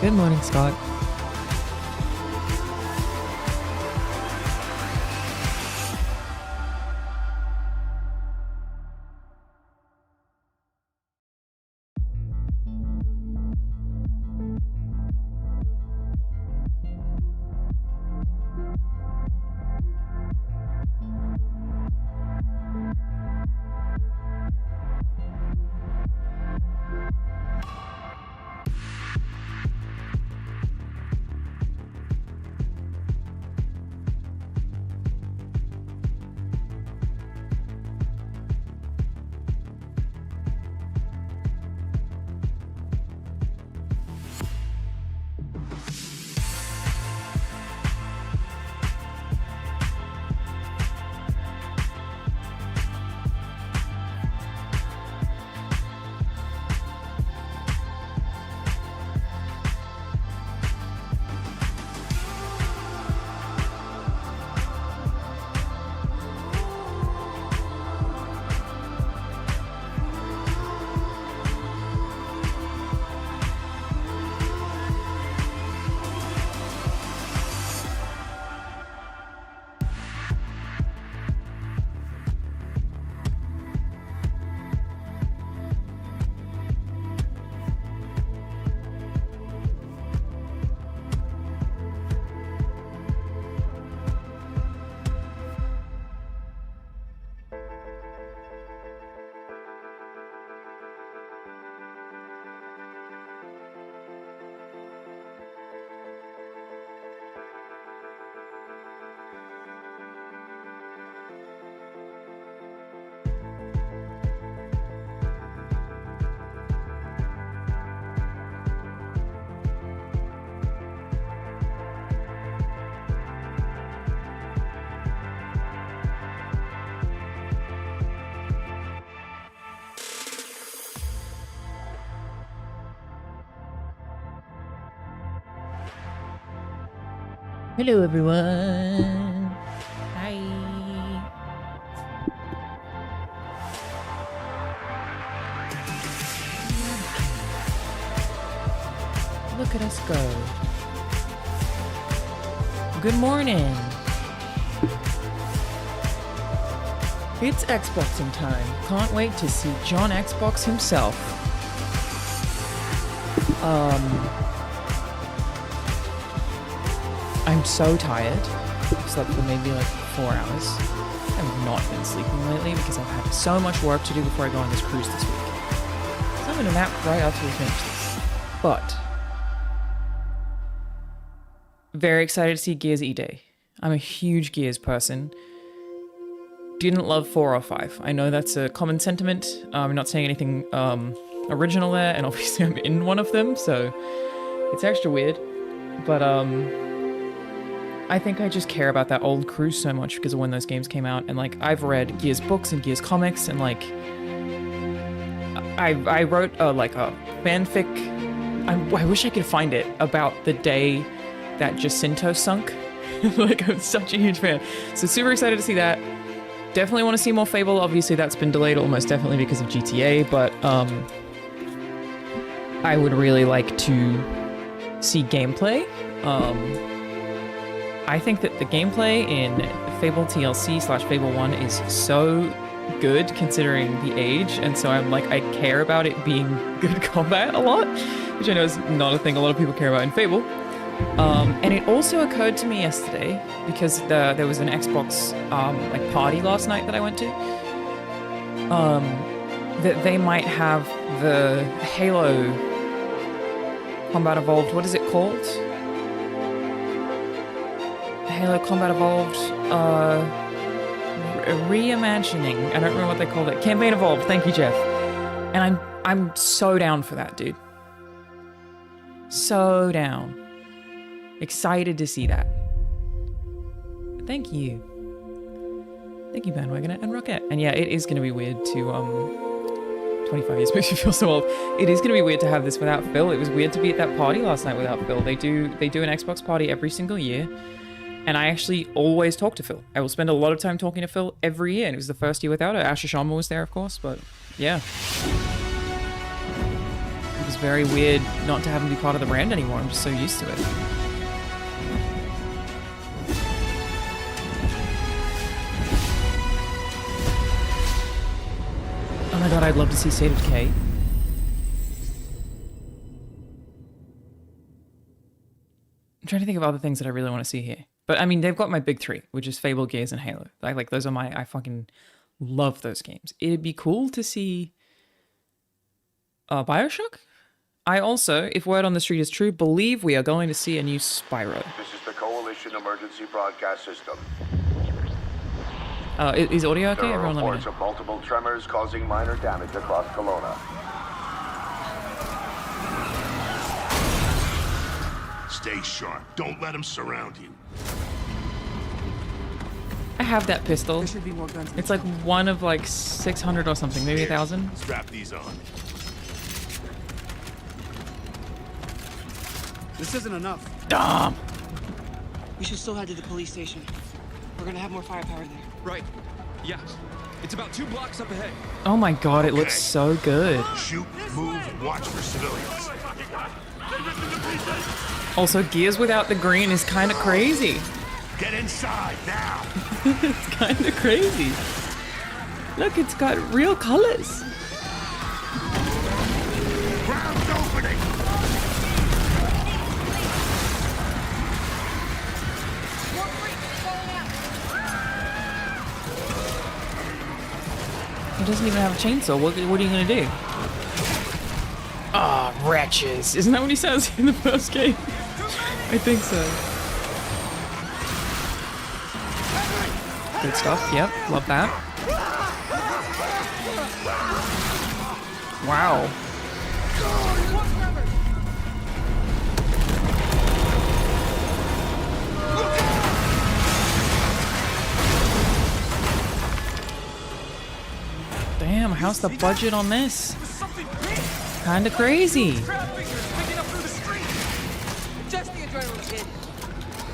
Good morning, Scott. Hello, everyone. Hi. Look at us go. Good morning. It's Xboxing time. Can't wait to see John Xbox himself. I'm so tired. I've slept for maybe like 4 hours. I've not been sleeping lately because I've had so much work to do before I go on this cruise this week. So I'm gonna nap right after we finish this. But very excited to see Gears E-Day. I'm a huge Gears person. Didn't love 4 or 5. I know that's a common sentiment. I'm not saying anything original there, and obviously I'm in one of them, so it's extra weird. But I think I just care about that old crew so much because of when those games came out, and like I've read Gears books and Gears comics, and like I wrote like a fanfic. I wish I could find it about the day that Jacinto sunk. Like I'm such a huge fan, so super excited to see that. Definitely want to see more Fable. Obviously that's been delayed almost definitely because of GTA, but I would really like to see gameplay. I think that the gameplay in Fable TLC / Fable 1 is so good considering the age, and so I'm like, I care about it being good combat a lot, which I know is not a thing a lot of people care about in Fable. And it also occurred to me yesterday, because there was an Xbox like party last night that I went to, that they might have the Halo Combat Evolved, what is it called? Halo Combat Evolved, reimagining. I don't remember what they called it. Campaign Evolved. Thank you, Jeff. And I'm so down for that, dude. So down. Excited to see that. Thank you. Thank you, Bandwagoner and Rocket. And yeah, it is going to be weird to 25 years makes me feel so old. It is going to be weird to have this without Phil. It was weird to be at that party last night without Phil. They do an Xbox party every single year. And I actually always talk to Phil. I will spend a lot of time talking to Phil every year. And it was the first year without her. Asher Sharma was there, of course. But yeah. It was feels very weird not to have them be part of the brand anymore. I'm just so used to it. Oh my god, I'd love to see State of Decay. I'm trying to think of other things that I really want to see here. But I mean, they've got my big three, which is Fable, Gears, and Halo. Like those are I fucking love those games. It'd be cool to see Bioshock. I also, if word on the street is true, believe we are going to see a new Spyro. This is the Coalition Emergency Broadcast System. Is audio okay? There are Everyone let me reports know. of multiple tremors causing minor damage across Kelowna. Stay sharp. Don't let them surround you. I have that pistol. There should be more guns. It's like one of like 600 or something, maybe 1,000. Strap these on. This isn't enough. Dumb. We should still head to the police station. We're gonna have more firepower there. Right. Yeah. It's about 2 blocks up ahead. Oh my god, it looks Okay. so good. Shoot, move, watch for civilians. Also, Gears without the green is kind of crazy. Get inside now. It's kind of crazy. Look, it's got real colors. Ground's opening. He doesn't even have a chainsaw. What are you gonna do? Ah, wretches. Isn't that what he says in the first game? I think so. Good stuff. Yep, love that. Wow. Damn, how's the budget on this? Kinda crazy. Just the adrenaline, kid.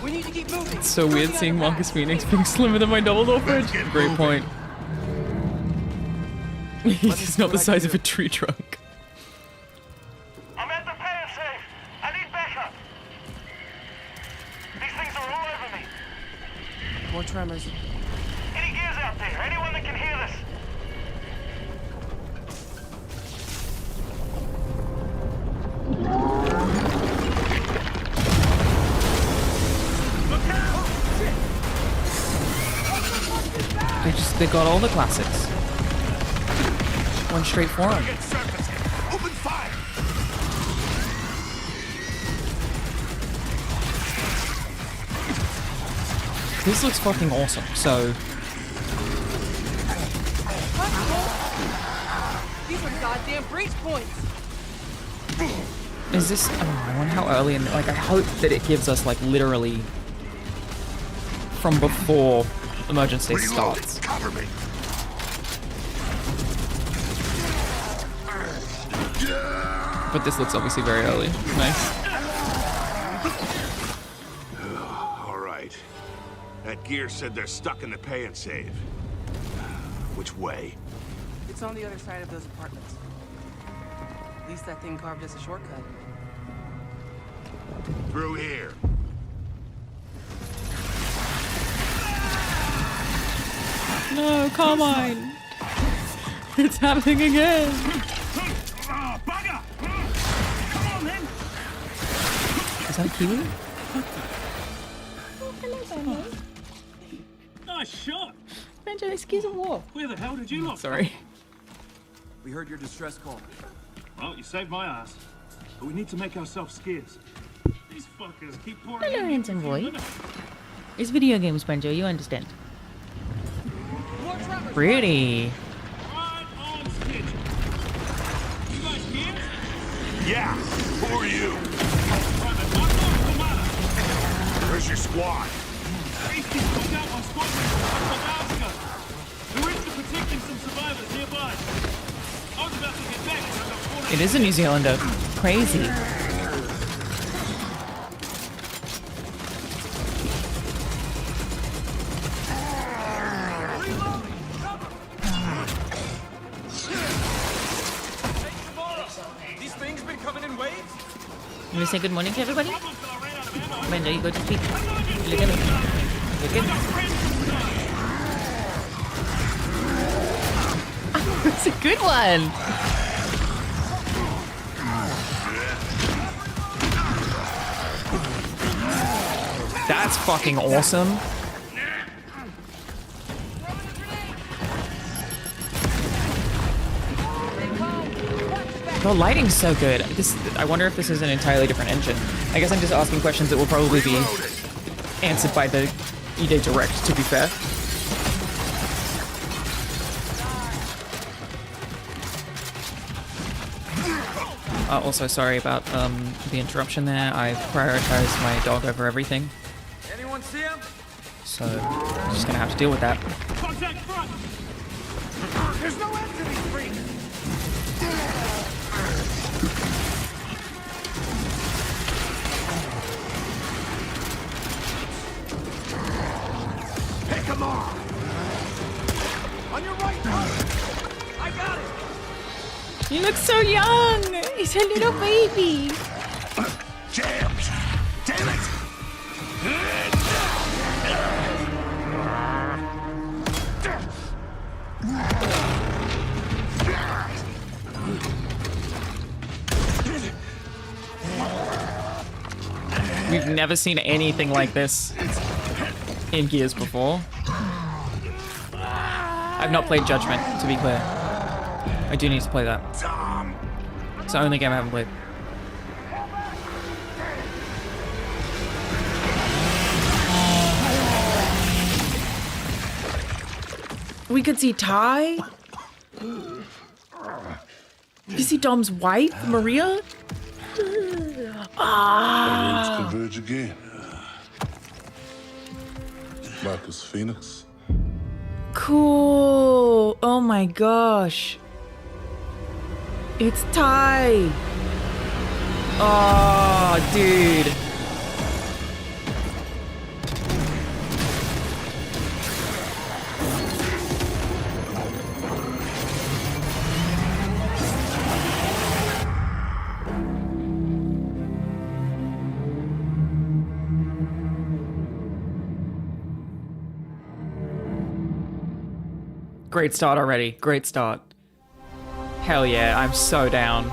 We need to keep moving. It's so weird seeing Marcus Phoenix being slimmer than my Dumbledore fridge. Let's get Great moving. point. He's just not the size of a tree trunk. I'm at the pay safe. I need backup. These things are all over me. More tremors. Any gears out there? Anyone that can hear this? Look out! They got all the classics. One straight for 'em. Get surfacing. Open fire. This looks fucking awesome. So These are goddamn breach points. is this? Oh, I wonder how early in. Like, I hope that it gives us like literally from before emergency Reload. starts. Cover me. But this looks obviously very early. Nice. All right. That gear said they're stuck in the pay and save. Which way? It's on the other side of those apartments. At least that thing carved us a shortcut. Through here. No, come on. It's happening again. Oh, bugger! Come on, then. Is that a Kiwi? Nice shot. Benjo, excuse me. Where the hell did you look? Sorry. We heard your distress call. Well, you saved my ass. But we need to make ourselves scarce. These fuckers keep pouring Hello, in. handsome boy. It's video games, Benjo, you understand. More tremors. Pretty. Right on schedule. You guys here? Yeah. Who are you? Right, then, knock off the matter. Where's your squad? Hasties took out my squadron a couple of hours ago. We were into protecting some survivors nearby. I was about to get back when I got caught. It is a New Zealander. Crazy. These things been coming Want to say good morning to everybody? Benjo, you go to speak. Look at me. Look at me. It's a good one. That's fucking awesome. The lighting's so good. I wonder if this is an entirely different engine. I guess I'm just asking questions that will probably be answered by the E-Day Direct, to be fair. Also, sorry about the interruption there. I prioritized my dog over everything. Anyone see him? So, I'm just gonna have to deal with that. Contact front! There's no end to these freaks! Pick him off! On your right, Carter! I got it! He looks so young. He's a little baby. James! Damn it! We've never seen anything like this in Gears before. I've not played Judgment, to be clear. I do need to play that. It's the only game I haven't played. We could see Ty. You see Dom's wife, Maria? Roads converge again. Marcus Phoenix. Cool. Oh my gosh. It's Ty. Oh, dude. Great start already. Great start. Hell yeah, I'm so down.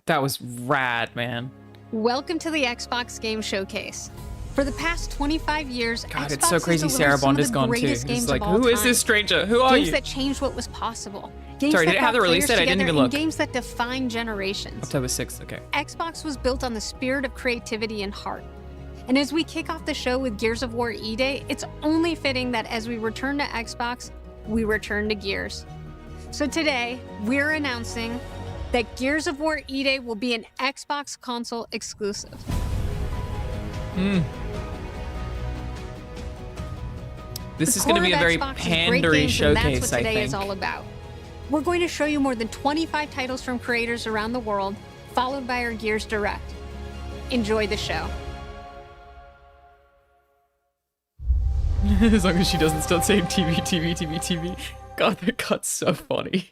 That was rad, man. Welcome to the Xbox Game Showcase. For the past 25 years, God, Xbox it's so crazy has Sarah delivered some Bond of is the gone too. greatest It's games like, of all who is time. this stranger? Who are Games you? that changed what was possible. Games Sorry, that did it have brought the release players date? I didn't together, even look. and games that define generations. October 6th, okay. Xbox was built on the spirit of creativity and heart. And as we kick off the show with Gears of War E-Day, it's only fitting that as we return to Xbox, we return to Gears. So today, we're announcing that Gears of War E-Day will be an Xbox console exclusive. This is going to be a very pandery showcase, that's what I today think. is all about. We're going to show you more than 25 titles from creators around the world, followed by our Gears Direct. Enjoy the show. As long as she doesn't start saying TV, TV, TV, TV. God, that cut's so funny.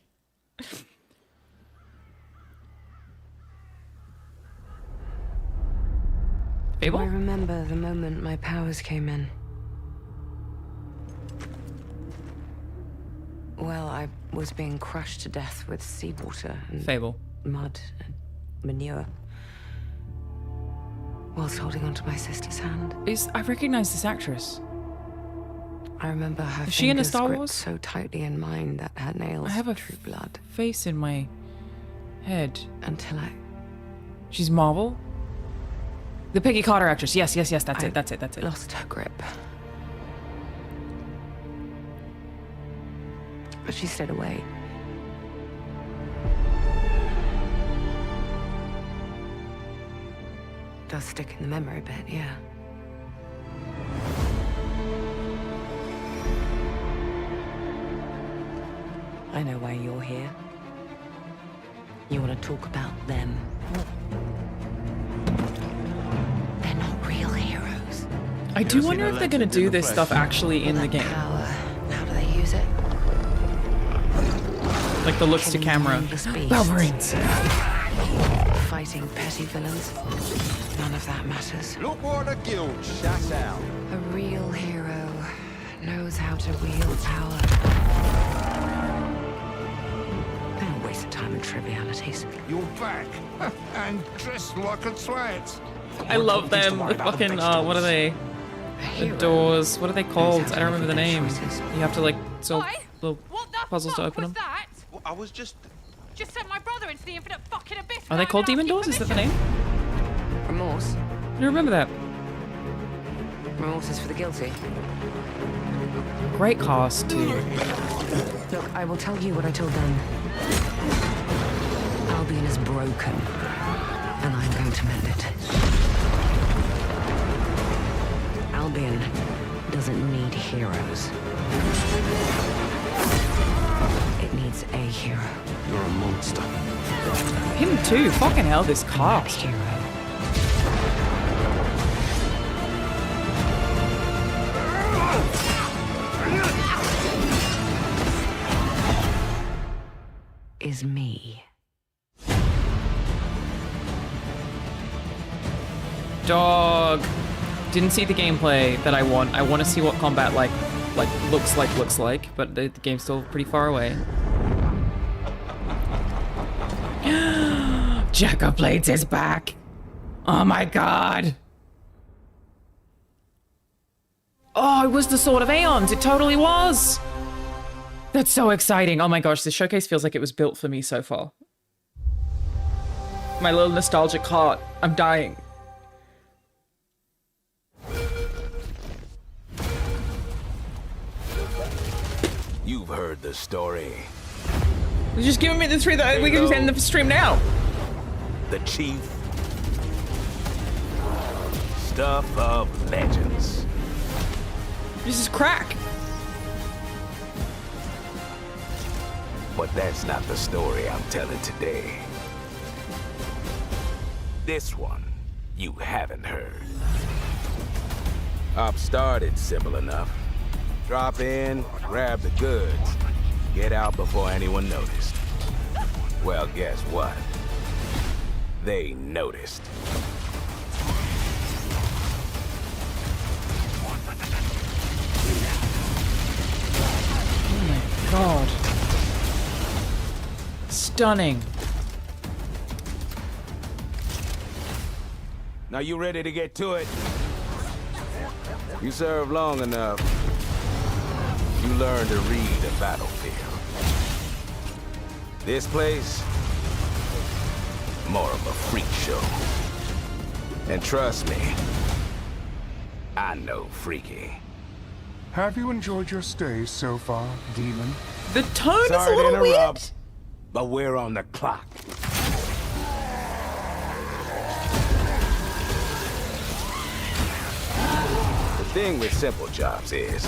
Fable? I remember the moment my powers came in. Well, I was being crushed to death with seawater and Fable. mud and manure, whilst holding onto my sister's hand. I recognize this actress. I remember her Is she in a fingers Star gripped Wars? so tightly in mine that her nails I have a drew blood. face in my head. Until She's Marvel? The Peggy Carter actress. Yes, yes, yes. That's it. That's it. That's it. lost her grip. But she stayed away. Does stick in the memory a bit, yeah. I know why you're here. You want to talk about them. They're not real heroes. I do wonder if they're going to do this stuff actually in the game. Power. How do they use it? Like the looks to Killing camera. mindless beasts. Wolverines. Fighting petty villains. None of that matters. Look what the guild shut out. A real hero knows how to wield power. Don't waste time on trivialities. You're back and dressed like a twat. I love them. The fucking, what are they? The doors. What are they called? I don't remember the name. You have to like solve little puzzles to open them. Well, I was just sent my brother into the infinite fucking abyss. Are they called demon doors? Is that the name? Remorse. I don't remember that. Remorse is for the guilty. Great cast too. Look, I will tell you what I told them. Albion is broken, and I'm going to mend it. Albion doesn't need heroes. It needs a hero. you're a monster. Him too. Fucking hell, this cast. Hero. Is me. Dog. Didn't see the gameplay that I want. I want to see what combat looks like, but the game's still pretty far away. Jack of Blades is back. Oh my god. Oh, it was the Sword of Aeons. It totally was. That's so exciting. Oh my gosh, this showcase feels like it was built for me so far. My little nostalgic heart. I'm dying. You've heard the story. You're just giving me the three that we can just end the stream now. The chief. Stuff of legends. This is crack. But that's not the story I'm telling today. This one, you haven't heard. Op started simple enough. Drop in, grab the goods, get out before anyone noticed. Well, guess what? They noticed. Oh my god. Stunning. Now you ready to get to it? You served long enough. You learn to read the battlefield. This place, more of a freak show. And trust me, I know freaky. Have you enjoyed your stay so far, Demon? The tone Sorry is a little to interrupt, weird. but we're on the clock. The thing with simple jobs is,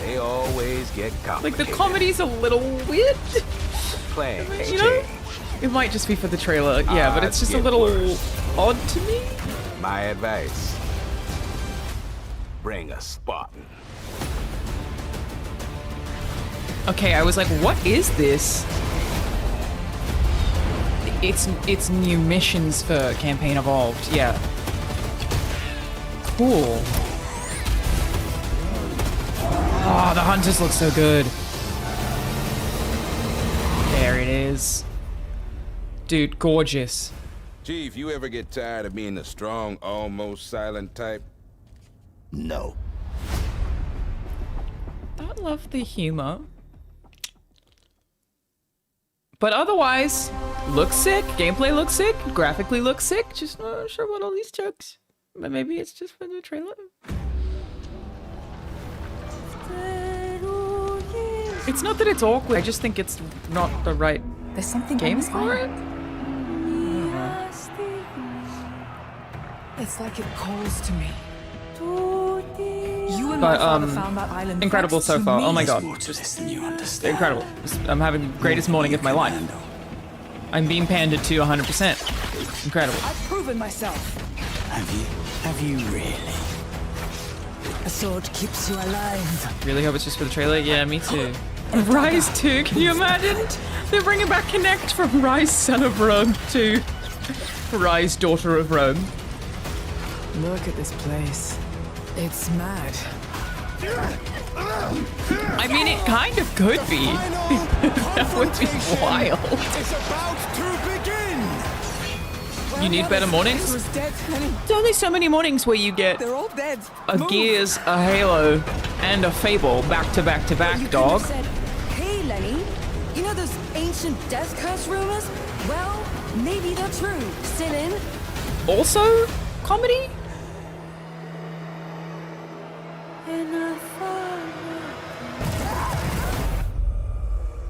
they always get Like complicated. the comedy's a little weird. Playing has You know? changed. It might just be for the trailer, yeah, but it's just a get little worse. odd to me. My advice, bring a Spartan. Okay, I was like, what is this? It's new missions for Campaign Evolved, yeah. Cool. Oh, the hunters look so good. There it is. Dude, gorgeous. Chief, you ever get tired of being the strong, almost silent type? No. I love the humor. But otherwise, looks sick. Gameplay looks sick. Graphically looks sick. Just not sure about all these jokes. But maybe it's just for the trailer. It's not that it's awkward. I just think it's not the right There's something game for it. It's like it calls to me. You and But, my father found that island. incredible thanks so to far. me. Oh my god. Just than you understand. Incredible. I'm having the greatest morning of my life. I'm being pandered to 100%. Incredible. I've proven myself. Have you really? A sword keeps you alive. Really hope it's just for the trailer. Yeah, me too. Rise 2, can you imagine? They're bringing back Connect from Rise Son of Rome to Rise Daughter of Rome. Look at this place. It's mad. I mean, it kind of could be. That would be wild. It's about to begin. You need better mornings? There's only so many mornings where you get They're all dead. a Gears, a Halo, and a Fable back to back to back, dog. Said, hey, Lenny, you know those ancient death curse rumors? Well, maybe they're true. Sit in. Also, comedy?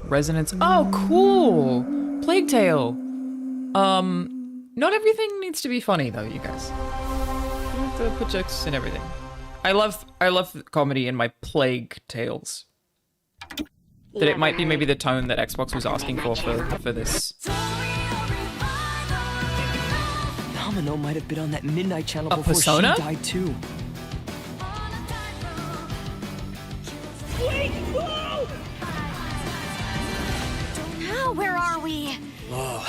Resonance. Oh, cool. Plague Tale. Not everything needs to be funny though, you guys. You have to put jokes in everything. I love comedy in my Plague Tales. That it might be maybe the tone that Xbox was asking for this. Domino might have been on that Midnight Channel A before Persona? she died too. Now, where are we? Whoa.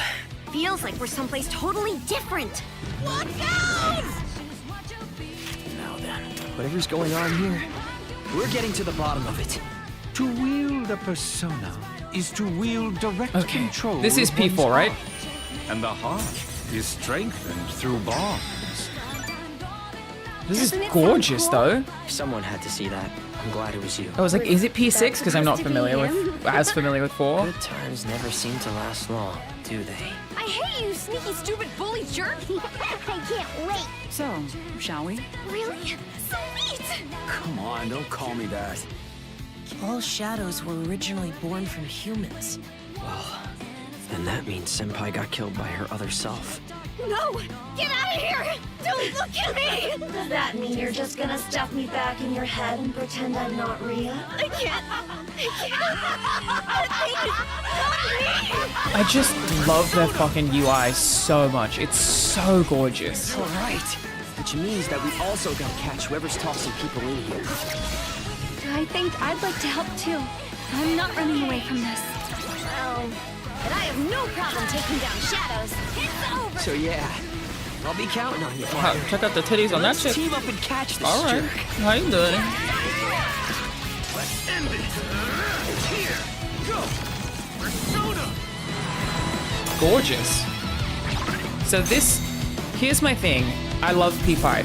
Feels like we're someplace totally different. Look out! Now then, whatever's going on here, we're getting to the bottom of it. To wield a persona is to wield direct control. This is of one's P4, right? heart. And the heart is strengthened through bonds. This is gorgeous though. Someone had to see that. I'm glad it was you. I was like, is it P6? Because I'm not familiar as familiar with 4. Good times never seem to last long, do they? I hate you, sneaky, stupid bully jerk! I can't wait! So, shall we? Really? So neat! Come on, don't call me that. All shadows were originally born from humans. Well, then that means Senpai got killed by her other self. No! Get out of here! Don't look at me! Does that mean you're just gonna stuff me back in your head and pretend I'm not Rhea? I can't. I just love their fucking UI so much. It's so gorgeous. All right. Which means that we also gotta catch whoever's tossing people in here. I think I'd like to help too. I'm not running away from this. Well, but I have no problem taking down shadows. It's over! So yeah, I'll be counting on you. Wow, check out the titties on that Let's shit. team up and catch this Alright, jerk. how you doing? Let's end it. Here, go. Persona. Gorgeous. So here's my thing. I love P5.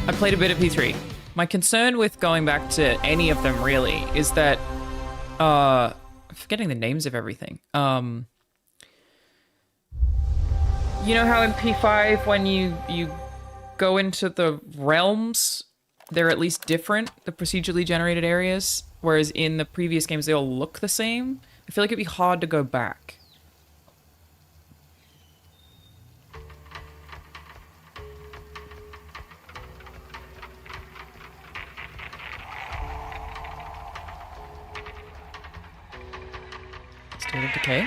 I played a bit of P3. My concern with going back to any of them really is that, I'm forgetting the names of everything. You know how in P5 when you go into the realms, they're at least different, the procedurally generated areas, whereas in the previous games they all look the same? I feel like it'd be hard to go back. State of Decay.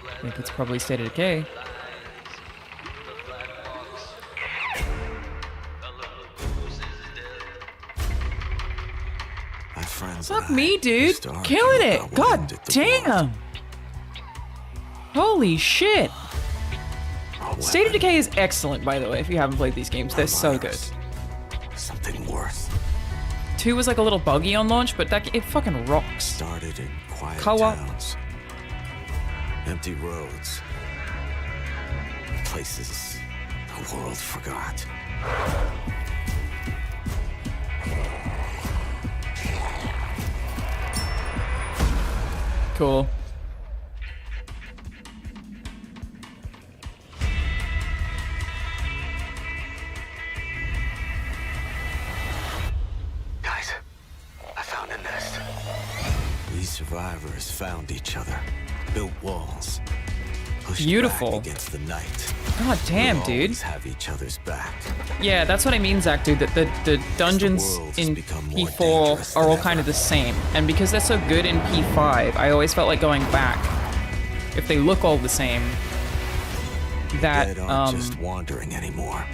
I think it's probably State of Decay. My friends. Fuck me, dude. Killing it. God damn. Holy shit. State of Decay is excellent, by the way, if you haven't played these games. They're so good. Something worse. 2 was like a little buggy on launch, but it fucking rocks. Started in quiet Co-op. towns. Empty roads. Places the world forgot. Cool. Guys, I found a nest. These survivors found each other, built walls, pushed Beautiful. back against the night. God damn, We'll dude. always have each other's back. Yeah, that's what I mean, Zach, dude, that the dungeons in P4 are all kind of the same. And because they're so good in P5, I always felt like going back. If they look all the same, that, Dead aren't just wandering anymore.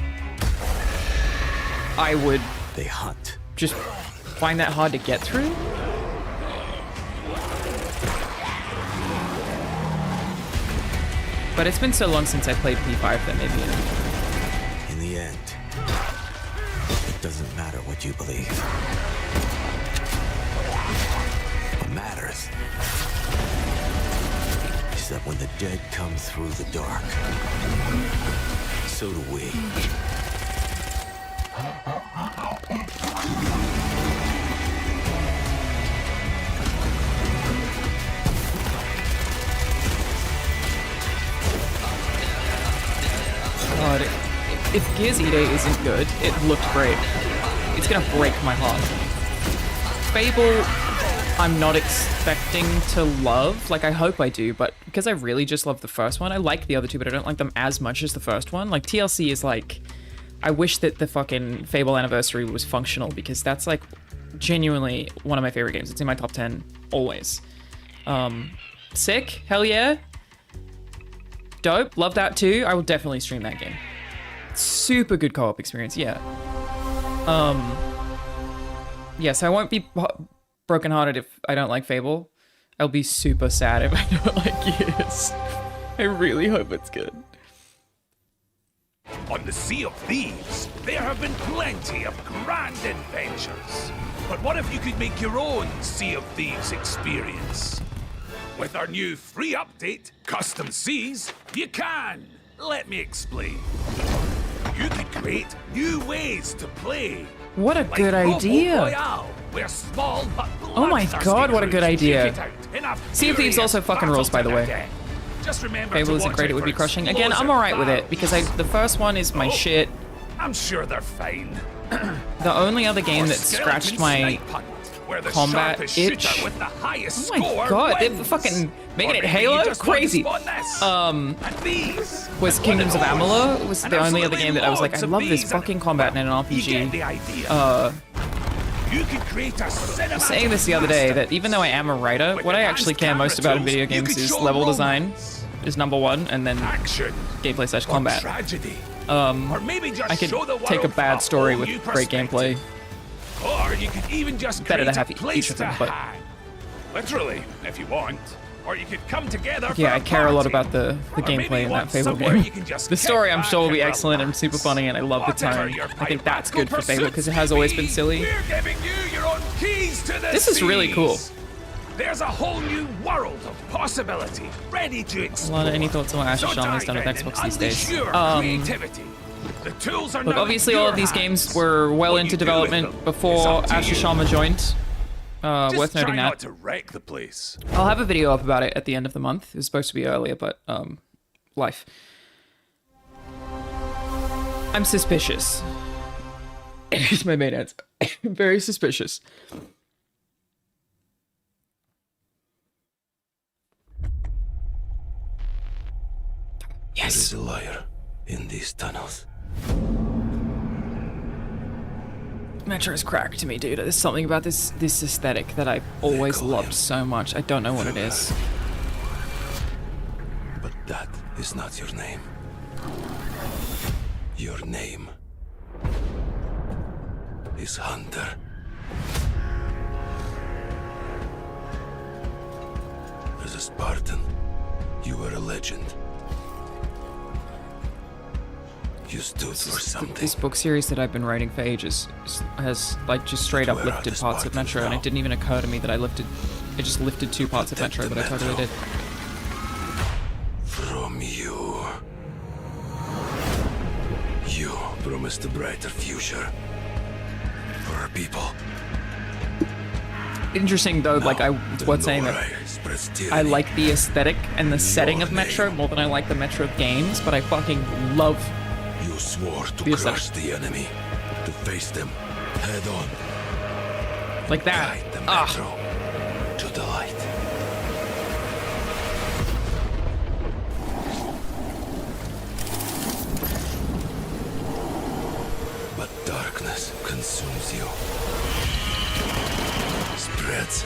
I would They hunt. just find that hard to get through. But it's been so long since I played P5 that maybe. In the end, it doesn't matter what you believe. What matters is that when the dead come through the dark, so do we. God, if Gears E-Day isn't good, it looked great. It's gonna break my heart. Fable, I'm not expecting to love. Like, I hope I do, but because I really just love the first one, I like the other two, but I don't like them as much as the first one. Like, TLC is like, I wish that the fucking Fable Anniversary was functional, because that's like genuinely one of my favorite games. It's in my top 10 always. Sick, hell yeah. Dope, love that too. I will definitely stream that game. Super good co-op experience, yeah. Yes, I won't be brokenhearted if I don't like Fable. I'll be super sad if I don't like Gears. I really hope it's good. On the Sea of Thieves, there have been plenty of grand adventures. But what if you could make your own Sea of Thieves experience? With our new free update, Custom Seas, you can. Let me explain. You could create new ways to play. What a good idea. Royale, where small but Oh my god, what a good idea. Sea of Thieves furious also fucking rules, by the way. death. Just remember Fable to isn't watch great, out it would for be crushing. Again, I'm explosive alright with it, valves. because the first one is my shit. I'm sure they're fine. The only other game that scratched my combat itch. Oh my god, they're fucking making it Halo? Crazy. Was Kingdoms of Amalur. Was the only other game that I was like, I love this fucking combat in an RPG. I was saying this the other day, that even though I am a writer, what I actually care most about in video games is level design is number one, and then gameplay / combat. I could take a bad story with great gameplay. Or you could even just Better to create have a place each of them, to but hang. Literally, if you want. Or you could come together yeah, for I a care a lot party. about the gameplay in that Fable somewhere game. you can just The story, I'm kick sure, will back be and excellent and super funny, and I love the Whatever tone. your I think that's good for Fable, pursuits because it has always been silly. We're giving you your own keys to the This is really cool. seas. There's a whole new world of possibility ready to explore. Alana, any thoughts on what Asher So Sharma has done with dive in Xbox and these days? unleash your creativity. The tools are Look, now obviously in all your of these hands. games were well What into you do with development them is before up to Asher you. Sharma joined. Worth Just try noting not that. to wreck the place. I'll have a video up about it at the end of the month. It was supposed to be earlier, but life. I'm suspicious. Here's my main answer. Very suspicious. Yes. There is a liar in these tunnels. Metro is crack to me, dude. There's something about this aesthetic that I've always loved so much. I don't know what it is. But that is not your name. Your name is Hunter. As a Spartan, you were a legend. You stood for something. This book series that I've been writing for ages has like just straight up lifted parts of Metro, and it didn't even occur to me that I just lifted 2 parts of Metro, but I totally did. From you. You promised a brighter future for our people. Interesting though, like it's worth saying that I like the aesthetic and the setting of Metro more than I like the Metro games, but I fucking love You swore to the aesthetic. crush the enemy, to face them head on. Like that. Guide the Metro to the light. But darkness consumes you. Spreads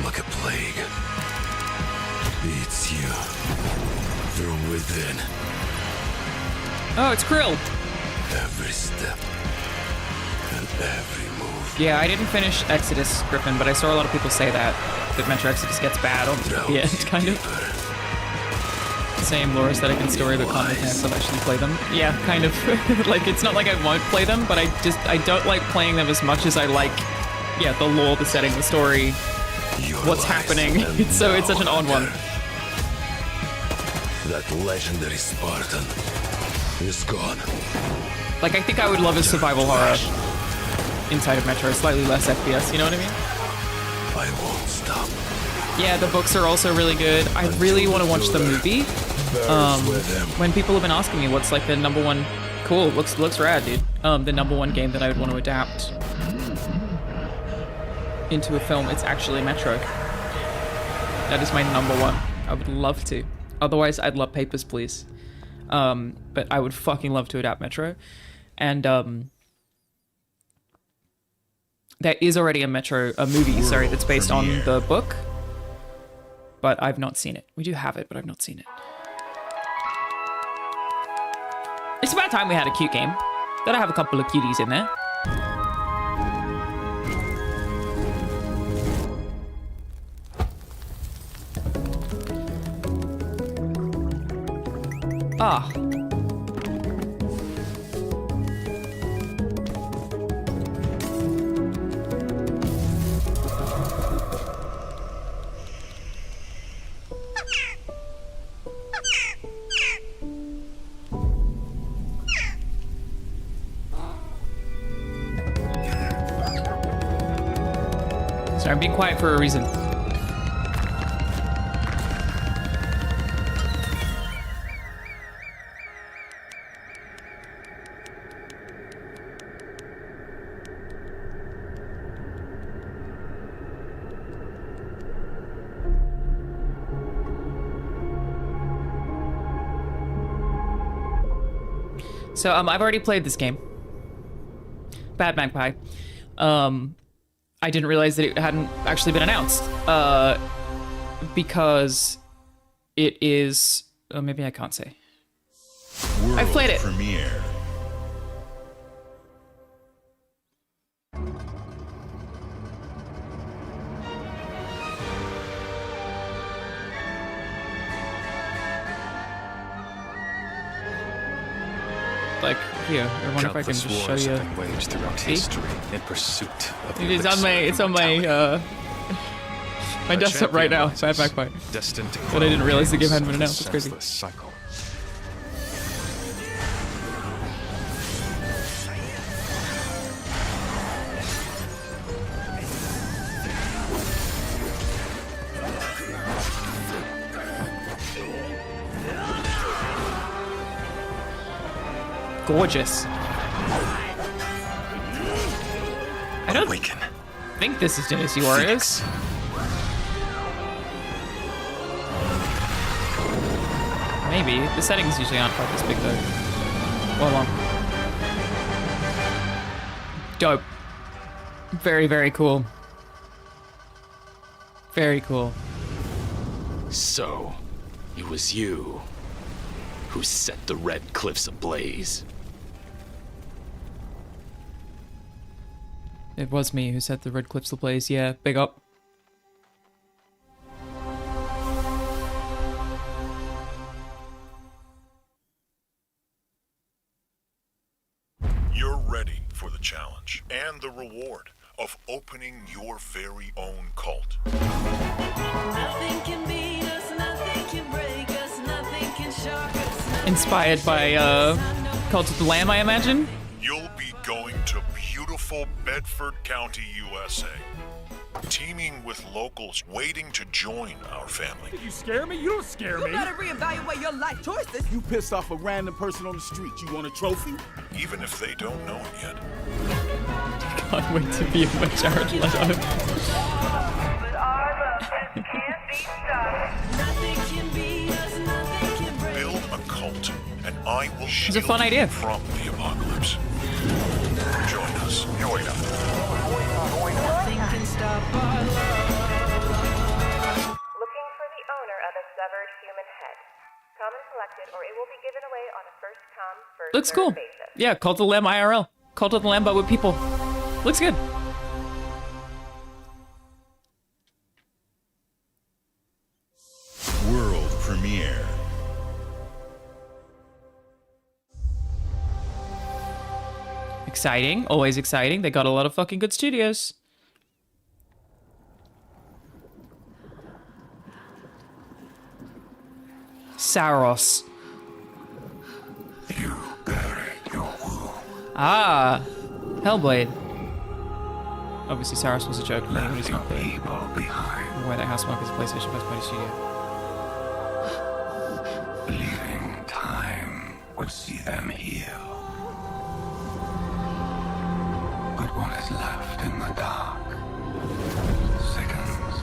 like a plague. Eats you from within. Oh, it's Krill. Every step and every move. Yeah, I didn't finish Exodus, Griffin, but I saw a lot of people say that Metro Exodus gets bad on the end, kind of. Same lore aesthetic and story, but can't mechanics of actually play them. Yeah, kind of. Like, it's not like I won't play them, but I don't like playing them as much as I like, yeah, the lore, the setting, the story, what's happening. It's such an odd one. That legendary Spartan is gone. Like, I think I would love a survival horror inside of Metro, slightly less FPS, you know what I mean? I won't stop. Yeah, the books are also really good. I really want to watch the movie. When people have been asking me what's like the #1, cool, looks rad, dude. The #1 game that I would want to adapt into a film, it's actually Metro. That is my #1. I would love to. Otherwise, I'd love Papers, Please. But I would fucking love to adapt Metro. And there is already a movie, sorry, that's based on the book. But I've not seen it. We do have it, but I've not seen it. It's about time we had a cute game. Gotta have a couple of cuties in there. Ah. Sorry, I'm being quiet for a reason. So, I've already played this game. Bad Magpie. I didn't realize that it hadn't actually been announced. Because it is... Oh, maybe I can't say. I've played it. Premiere. Like, here, I wonder if I can just show you. Waged throughout history in pursuit of It is on my, my desktop right now. Bad Magpie. But I didn't realize the game hadn't been announced. It's crazy. Cycle. Gorgeous. I don't think this is Dynasty Warriors. Maybe. The settings usually aren't quite this big though. Well, dope. Very, very cool. Very cool. So, it was you who set the Red Cliffs ablaze. It was me who set the Red Cliffs ablaze. Yeah, big up. You're ready for the challenge and the reward of opening your very own cult. Nothing can beat us, nothing can break us, nothing can shock us. Inspired by Cult of the Lamb, I imagine. You'll be going to beautiful Bedford County, USA, teaming with locals waiting to join our family. You scare me? You don't scare me. You better reevaluate your life choices. You pissed off a random person on the street. You want a trophy? Even if they don't know it yet. Can't wait to be a Jared Leto. Build a cult, and I will shield It's a fun idea. you from the apocalypse. Join us. Join us. Nothing can stop our love. Looking for the owner of a severed human head. Common Looks cool. Yeah, Cult of the Lamb IRL. Cult of the Lamb, but with people. Looks good. World premiere. Exciting. Always exciting. They got a lot of fucking good studios. Saros. Ah, Hellblade. Obviously, Saros was a joke for anyone who's not there. Why the Housemarque is a PlayStation First Party studio. Believing time would see them heal. But what is left in the dark? Seconds.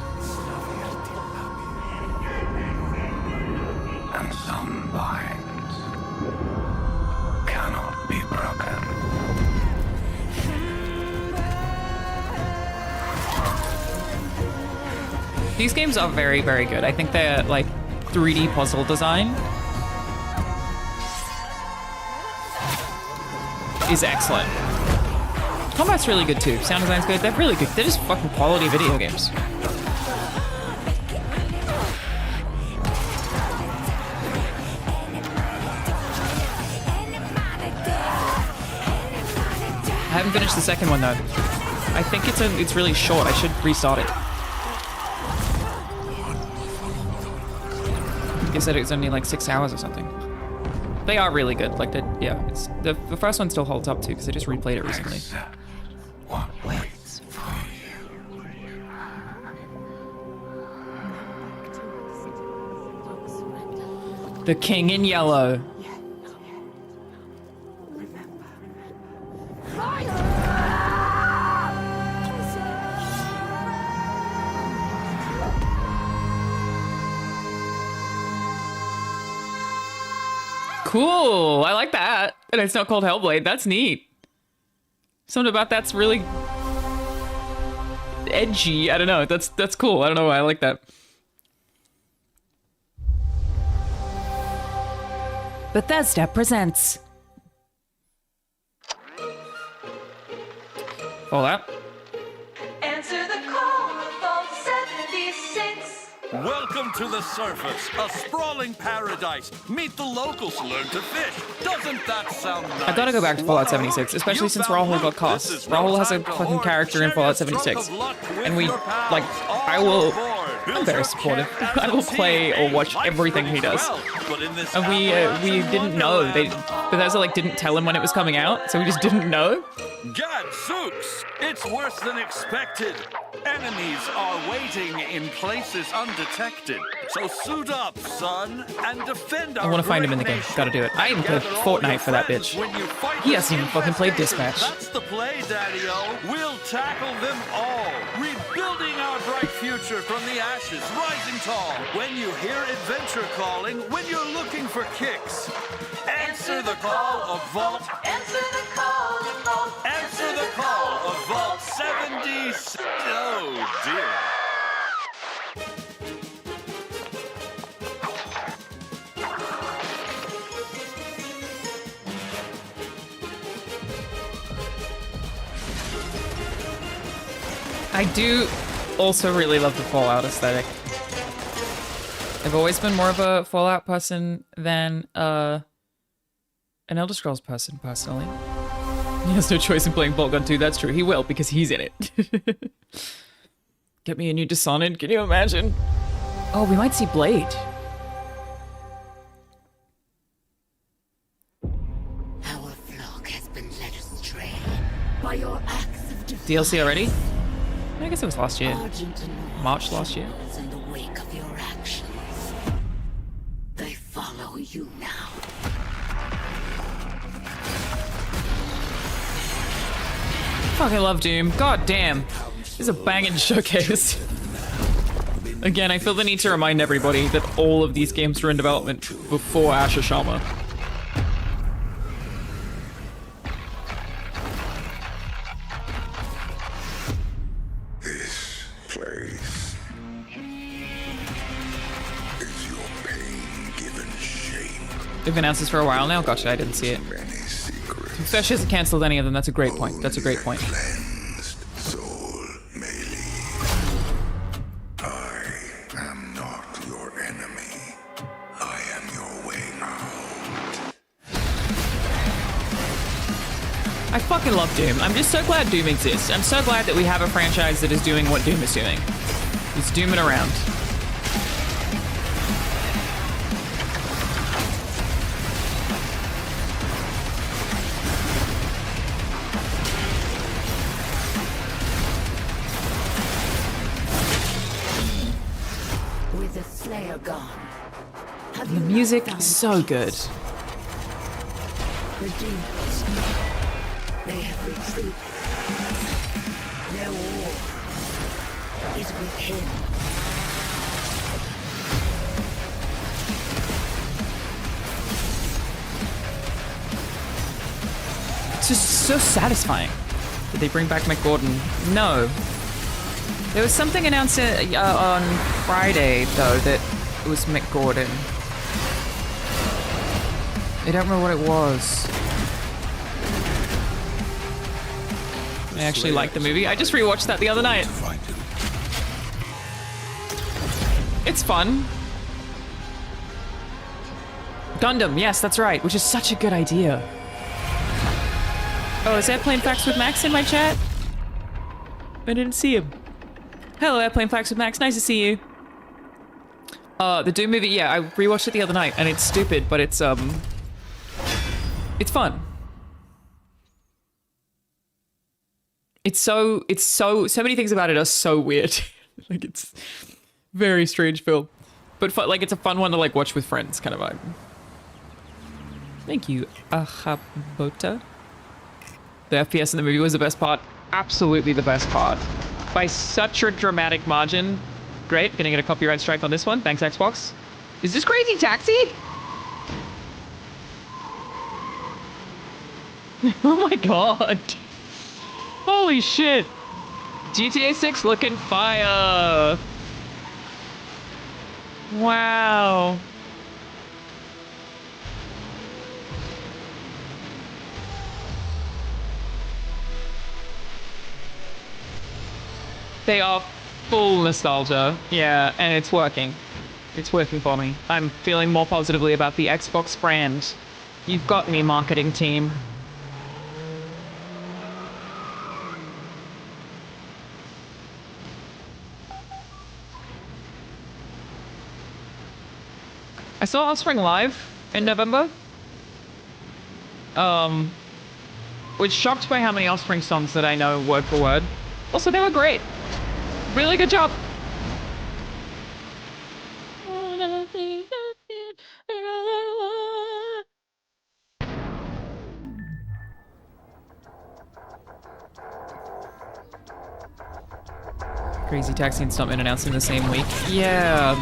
And some binds cannot be broken. These games are very, very good. I think they're like 3D puzzle design is excellent. Combat's really good too. Sound design's good. They're really good. They're just fucking quality video games. I haven't finished the second one though. I think it's really short. I should restart it. They said it's only like 6 hours or something. They are really good. Like yeah. It's the first one still holds up too because I just replayed it recently. What waits for you? The King in Yellow. Cool, I like that. And it's not called Hellblade, that's neat. Something about that's really edgy, I don't know, that's cool, I don't know why I like that. Bethesda presents Fallout. Answer the call of Vault 76. Welcome to the surface, a sprawling paradise. Meet the locals, learn to fish. Doesn't that sound nice? I gotta go back to Fallout 76, especially since Rahul got cast. Rahul has a fucking character in Fallout 76. And we, like, I'm very supportive. I will play or watch everything he does. And we didn't know. Bethesda, like, didn't tell him when it was coming out, so we just didn't know. Gadzooks! It's worse than expected. Enemies are waiting in places undetected. So suit up, son, and defend our I want to find him in the game. Gotta do it. I even played Fortnite for that bitch. He hasn't even fucking played Dispatch. That's the play, Daddy-O. We'll tackle them all. Rebuilding our bright future from the ashes, rising tall. When you hear adventure calling, when you're looking for kicks. Answer the call of Vault. Answer the call of Vault. Answer the call of Vault 76. Oh, dear. I do also really love the Fallout aesthetic. I've always been more of a Fallout person than an Elder Scrolls person, personally. He has no choice in playing Boltgun 2, that's true. He will, because he's in it. Get me a new Dishonored, can you imagine? Oh, we might see Blade. Our flock has been led astray by your acts of defiance. DLC already? I guess it was last year. March last year. In the wake of your actions, they follow you now. Fucking love Doom. God damn. This is a banging showcase. Again, I feel the need to remind everybody that all of these games were in development before Asher Sharma. This place is your pain given shape. They've announced this for a while now. Gotcha, I didn't see it. Fesh hasn't cancelled any of them. That's a great point. That's a great point. I fucking love Doom. I'm just so glad Doom exists. I'm so glad that we have a franchise that is doing what Doom is doing. It's dooming around. With the Slayer gone, The music is so good. the demons, they have retreated. Their war is with him. It's just so satisfying. Did they bring back McGordon? No. There was something announced on Friday, though, that it was McGordon. I don't remember what it was. I actually like the movie. I just rewatched that the other night. It's fun. Gundam, yes, that's right, which is such a good idea. Oh, is Airplane Facts with Max in my chat? I didn't see him. Hello, Airplane Facts with Max, nice to see you. The Doom movie, yeah, I rewatched it the other night, and it's stupid, but it's fun. So many things about it are so weird. Like, it's very strange film. But fun, like, it's a fun one to, like, watch with friends kind of vibe. Thank you, Ahabota. The FPS in the movie was the best part. Absolutely the best part. By such a dramatic margin. Great, gonna get a copyright strike on this one. Thanks, Xbox. Is this Crazy Taxi? Oh my god. Holy shit. GTA 6 looking fire. Wow. They are full nostalgia. Yeah, and it's working. It's working for me. I'm feeling more positively about the Xbox brand. You've got me, marketing team. I saw Offspring live in November. Was shocked by how many Offspring songs that I know word for word. Also, they were great. Really good job. Crazy Taxi and Stuntman announced in the same week. Yeah.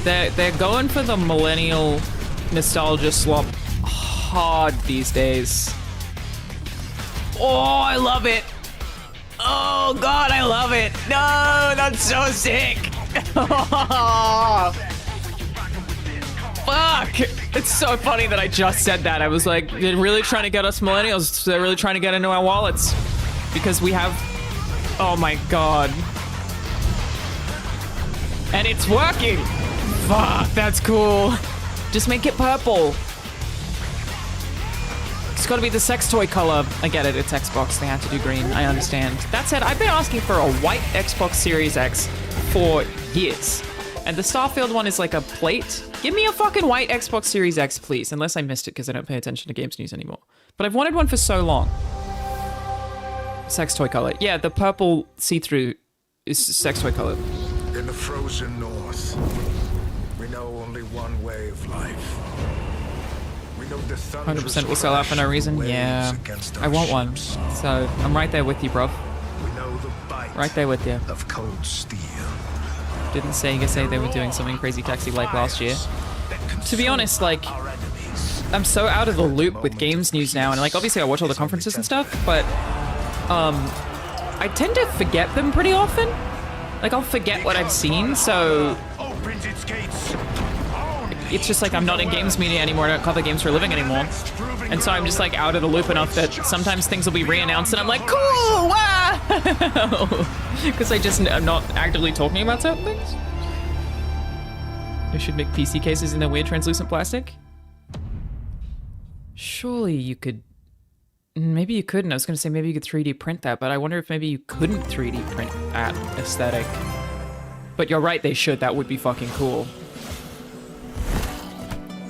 They're going for the millennial nostalgia slop hard these days. Oh, I love it. Oh god, I love it. No, that's so sick. Fuck. It's so funny that I just said that. I was like, they're really trying to get us millennials. They're really trying to get into our wallets. Because we have... Oh my god. And it's working. Fuck, that's cool. Just make it purple. It's gotta be the sex toy color. I get it, it's Xbox, they have to do green, I understand. That said, I've been asking for a white Xbox Series X for years. And the Starfield one is like a plate. Give me a fucking white Xbox Series X, please. Unless I missed it because I don't pay attention to games news anymore. But I've wanted one for so long. Sex toy color. Yeah, the purple see-through is sex toy color. In the frozen north, we know only one way of life. We know the 100% will sell out for no reason. Yeah, I want one. So I'm right there with you, bro. We know the bite right there with you. Of cold steel. Didn't Sega say they were doing something Crazy Taxi like last year? To be honest, like, I'm so out of the loop with games news now, and like obviously I watch all the conferences and stuff, but I tend to forget them pretty often. Like I'll forget what I've seen, so it's just like I'm not in games media anymore. I don't cover games for a living anymore. And so I'm just like out of the loop enough that sometimes things will be re-announced and I'm like, cool, wow! Because I'm not actively talking about certain things. They should make PC cases in their weird translucent plastic. Surely you could, maybe you couldn't. I was gonna say maybe you could 3D print that, but I wonder if maybe you couldn't 3D print that aesthetic. But you're right, they should. That would be fucking cool.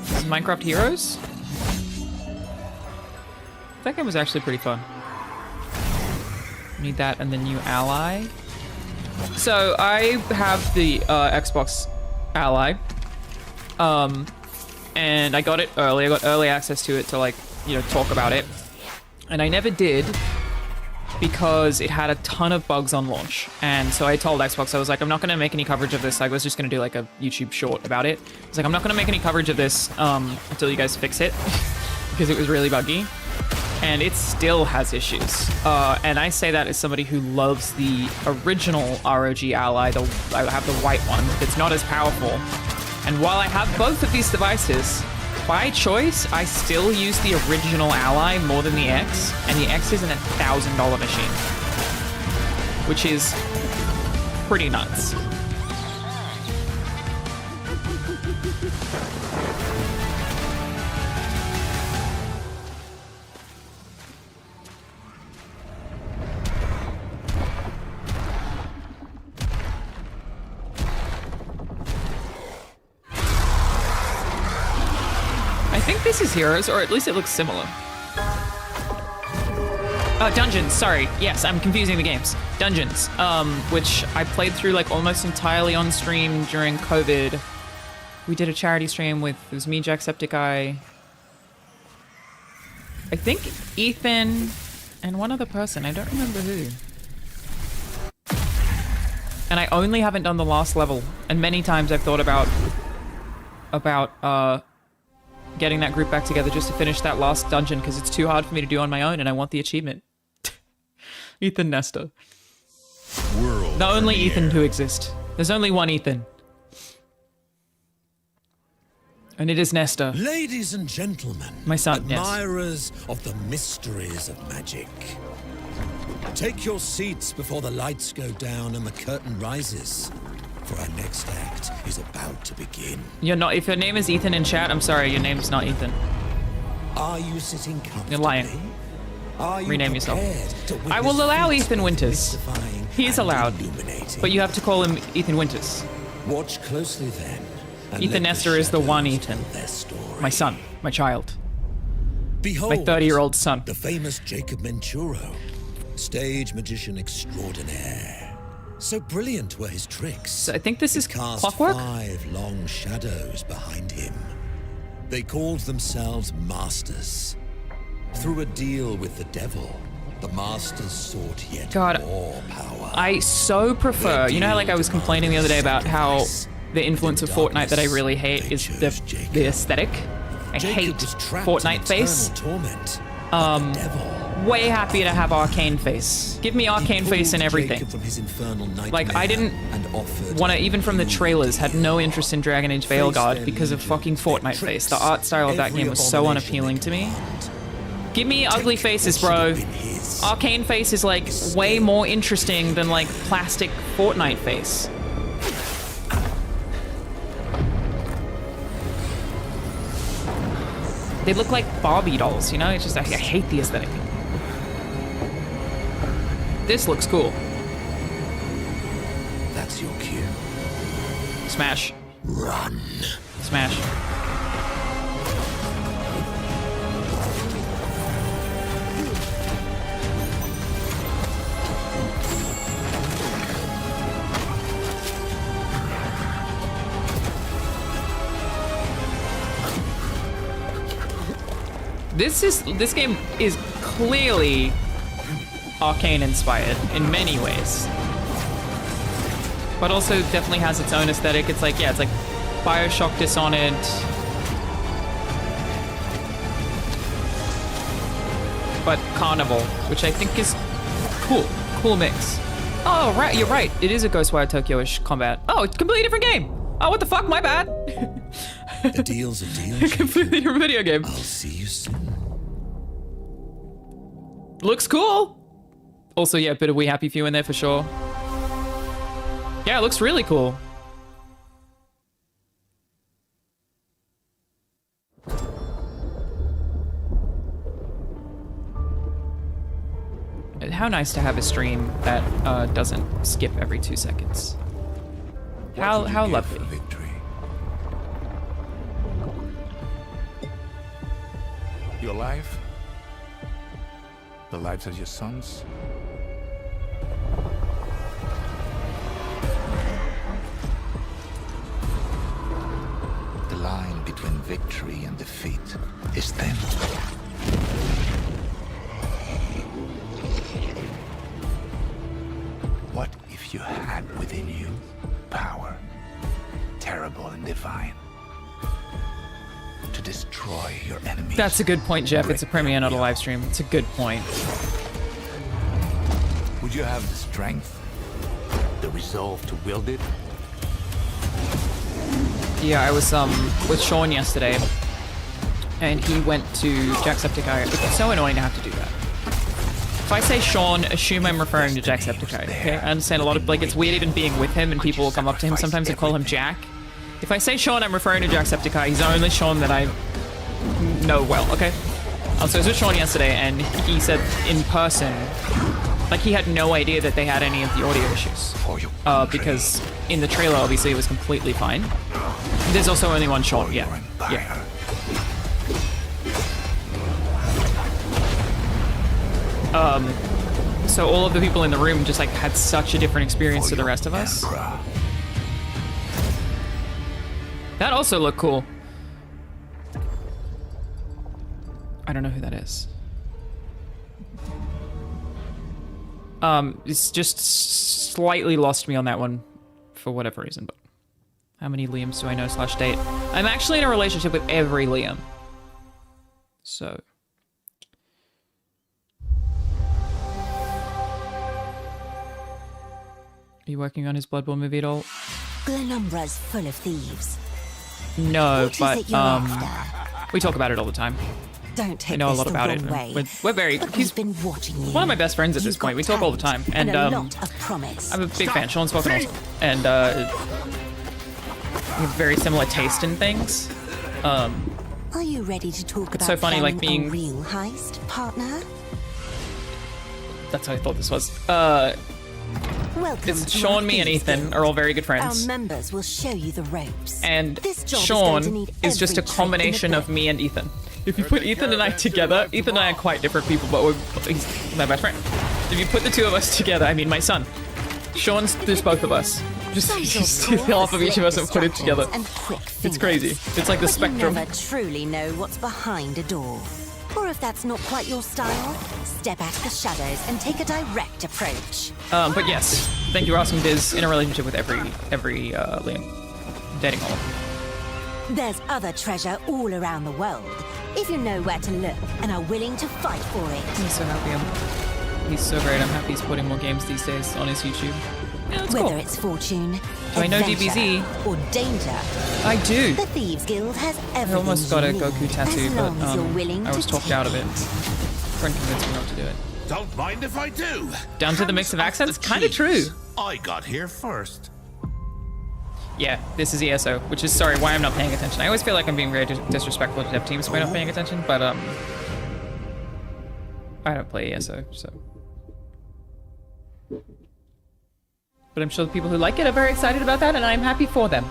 This is Minecraft Heroes? That game was actually pretty fun. Need that and the new ally. So I have the Xbox Ally. And I got it early. I got early access to it to like, you know, talk about it. And I never did because it had a ton of bugs on launch. And so I told Xbox, I was like, I'm not going to make any coverage of this. I was just going to do like a YouTube short about it. I was like, I'm not going to make any coverage of this until you guys fix it because it was really buggy. And it still has issues. And I say that as somebody who loves the original ROG Ally. I have the white one. It's not as powerful. And while I have both of these devices, by choice, I still use the original Ally more than the X, and the X is an $1,000 machine, which is pretty nuts. I think this is Heroes, or at least it looks similar. Dungeons, sorry. Yes, I'm confusing the games. Dungeons, which I played through like almost entirely on stream during COVID. We did a charity stream with, it was me, Jacksepticeye, I think Ethan, and one other person. I don't remember who. And I only haven't done the last level, and many times I've thought about getting that group back together just to finish that last dungeon because it's too hard for me to do on my own and I want the achievement. Ethan Nestor. The only Ethan to exist. There's only one Ethan. And it is Nestor. Ladies and gentlemen, my son, admirers of the mysteries of magic. Take your seats before the lights go down and the curtain rises. For our next act is about to begin. You're not. If your name is Ethan in chat, I'm sorry, your name's not Ethan. Are you sitting comfortably? You're lying. Are you rename yourself. to I will allow Ethan Winters. He is allowed, but you have to call him Ethan Winters. Watch closely then. Ethan Nestor is the one Ethan. My son, my child. Behold, my 30-year-old son. The famous Jacob Menturo, stage magician extraordinaire. So brilliant were his tricks. So I think this is cast Clockwork? 5 long shadows behind him. They called themselves masters. Through a deal with the devil, the masters sought yet more power. I so prefer, you know how like I was complaining the other day about how the influence of Fortnite that I really hate is the aesthetic. I hate Fortnite face. Way happier to have Arcane face. Give me Arcane face and everything. Like, I didn't want to, even from the trailers, had no interest in Dragon Age Veilguard because of fucking Fortnite face. The art style of that game was so unappealing to me. Give me ugly faces, bro. Arcane face is like way more interesting than like plastic Fortnite face. They look like Barbie dolls, you know? It's just, I hate the aesthetic. This looks cool. That's your cue. Smash. Run. Smash. This game is clearly Arcane inspired in many ways, but also definitely has its own aesthetic. It's like, yeah, it's like BioShock Dishonored, but Carnival, which I think is cool mix. Oh right, you're right, it is a Ghostwire Tokyo-ish combat. Oh, it's a completely different game. Oh, what the fuck, my bad. A deal's a deal. Completely different video game. I'll see you soon. Looks cool. Also, yeah, a bit of We Happy Few in there for sure. Yeah, it looks really cool. How nice to have a stream that doesn't skip every 2 seconds. How lovely. Victory. Your life, the lives of your sons. The line between victory and defeat is thin. What if you had within you power, terrible and divine, to destroy your enemies? That's a good point, Jeff. It's a premiere, not a live stream. It's a good point. Would you have the strength, the resolve to wield it? Yeah, I was with Sean yesterday, and he went to Jacksepticeye. It's so annoying to have to do that. If I say Sean, assume I'm referring to Jacksepticeye. Okay, I understand a lot of, like, it's weird even being with him and people will come up to him sometimes and call him Jack. If I say Sean, I'm referring to Jacksepticeye. He's the only Sean that I know well, okay? So I was with Sean yesterday and he said in person, like, he had no idea that they had any of the audio issues. Because in the trailer, obviously, it was completely fine. There's also only one Sean, yeah. Yeah. So all of the people in the room just, like, had such a different experience to the rest of us. That also looked cool. I don't know who that is. It's just slightly lost me on that one for whatever reason, but how many Liams do I know / date? I'm actually in a relationship with every Liam. So. Are you working on his Bloodborne movie at all? Glenumbra's full of thieves. No, What but is it you're after? we talk about it all the time. Don't take I know a this lot the about it. wrong way. We're very. He's been watching you. one of my best friends at this point. We talk all the time, and a lot of promise. I'm a big fan. Sean's fucking awesome, and we have very similar taste in things. Are you ready to talk It's about so funny, like, planning being- a real heist, partner? That's how I thought this was. Welcome It's to Sean, our me, and thieves Ethan guild. are all very good Our friends. members will show you the ropes. And This job is going to Sean need is just a every trick in the combination of me and Ethan. If you put Ethan and I together, Ethan and I are quite different people, but he's my best friend. If you put the two of us together, I mean my son. Sean's just both of us. Just half of each of us and put it together. And quick It's crazy. It's like the but spectrum. You never truly know what's behind a door. Or if that's not quite your style, step out of the shadows and take a direct approach. But yes, thank you for asking. Biz in a relationship with every Liam. Dating all of them. There's other treasure all around the world, if you know where to look and are willing to fight for it. I'm so happy. He's so great. I'm happy he's putting more games these days on his YouTube. Yeah, that's Whether cool. it's fortune, Do I know adventure, DBZ? or danger, I do. the Thieves Guild has I everything almost got a you Goku need, tattoo, as but long as you're willing I was to talked out of it. Friend convinced me not to do it. Don't mind if I do. Down to the mix of accents? Kind of true. I got here first. Yeah, this is ESO, which is, sorry, why I'm not paying attention. I always feel like I'm being very disrespectful to dev teams by not paying attention, but I don't play ESO, so. But I'm sure the people who like it are very excited about that, and I'm happy for them.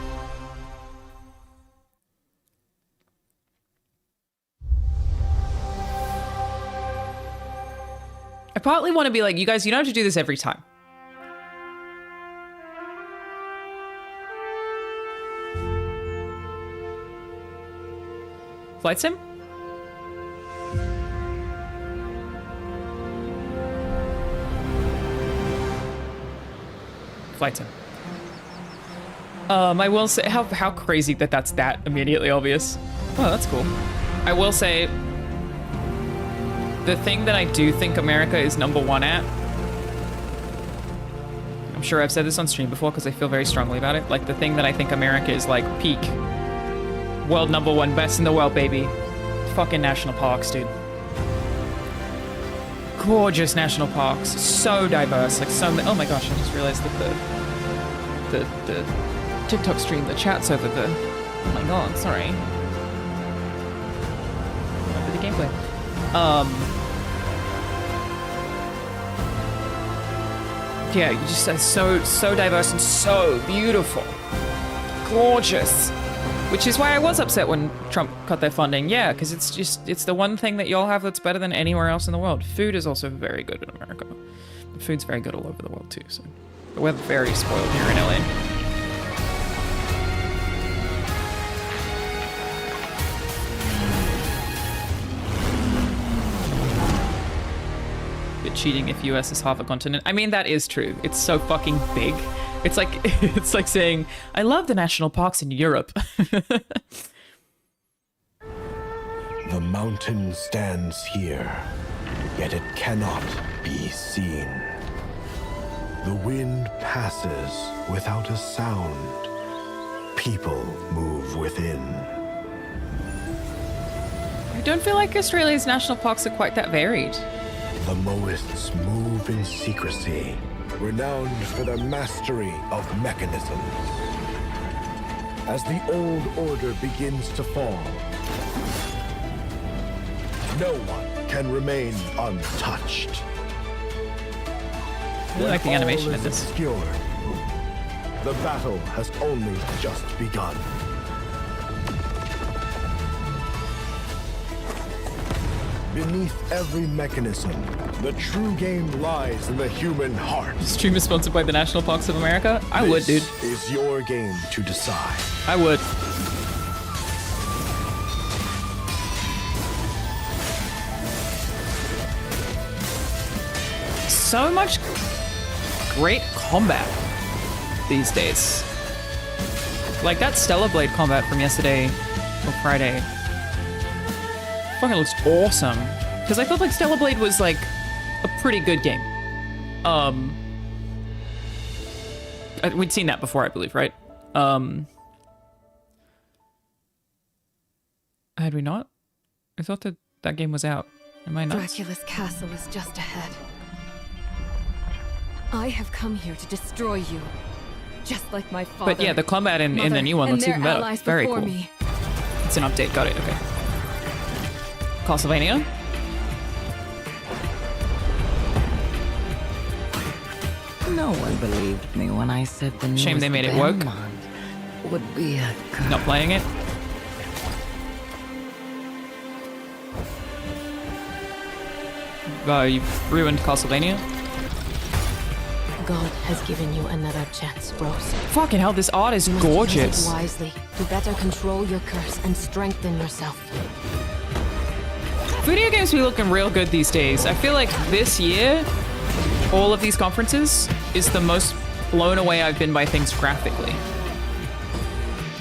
I partly want to be like, you guys, you don't have to do this every time. Flight sim? Flight sim. I will say, how crazy that that's that immediately obvious. Oh, that's cool. I will say, the thing that I do think America is #1 at, I'm sure I've said this on stream before because I feel very strongly about it, like the thing that I think America is like peak World #1, best in the world, baby. Fucking national parks, dude. Gorgeous national parks, so diverse, like so. Oh my gosh, I just realized that the TikTok stream, the chat's over the. Oh my god, sorry. Over the gameplay. Yeah, you just so diverse and so beautiful, gorgeous. Which is why I was upset when Trump cut their funding. Yeah, because it's the one thing that y'all have that's better than anywhere else in the world. Food is also very good in America. Food's very good all over the world too. So we're very spoiled here in LA. Bit cheating if US is half a continent. I mean, that is true. It's so fucking big. It's like saying, I love the national parks in Europe. The mountain stands here, yet it cannot be seen. The wind passes without a sound. People move within. I don't feel like Australia's national parks are quite that varied. The Moists move in secrecy, renowned for their mastery of mechanisms. As the old order begins to fall, no one can remain untouched. I really like the animation of this. Obscured, the battle has only just begun. Beneath every mechanism, the true game lies in the human heart. Stream is sponsored by the National Parks of America? I would, dude. This is your game to decide. I would. So much great combat these days. Like that Stellar Blade combat from yesterday or Friday. Fucking looks awesome. Because I felt like Stellar Blade was like a pretty good game. We'd seen that before, I believe, right? Had we not? I thought that that game was out. Am I nuts? Dracula's castle is just ahead. I have come here to destroy you, just like my father. But yeah, the combat in the new one looks even better. Very cool. Me. It's an update. Got it. Okay. Castlevania. No one believed me when I said the Shame they made it work. Would be a Not playing it. You've ruined Castlevania. God has given you another chance, Rose. Fucking hell, this art is gorgeous. Use it wisely to better control your curse and strengthen yourself. Video games be looking real good these days. I feel like this year, all of these conferences is the most blown away I've been by things graphically.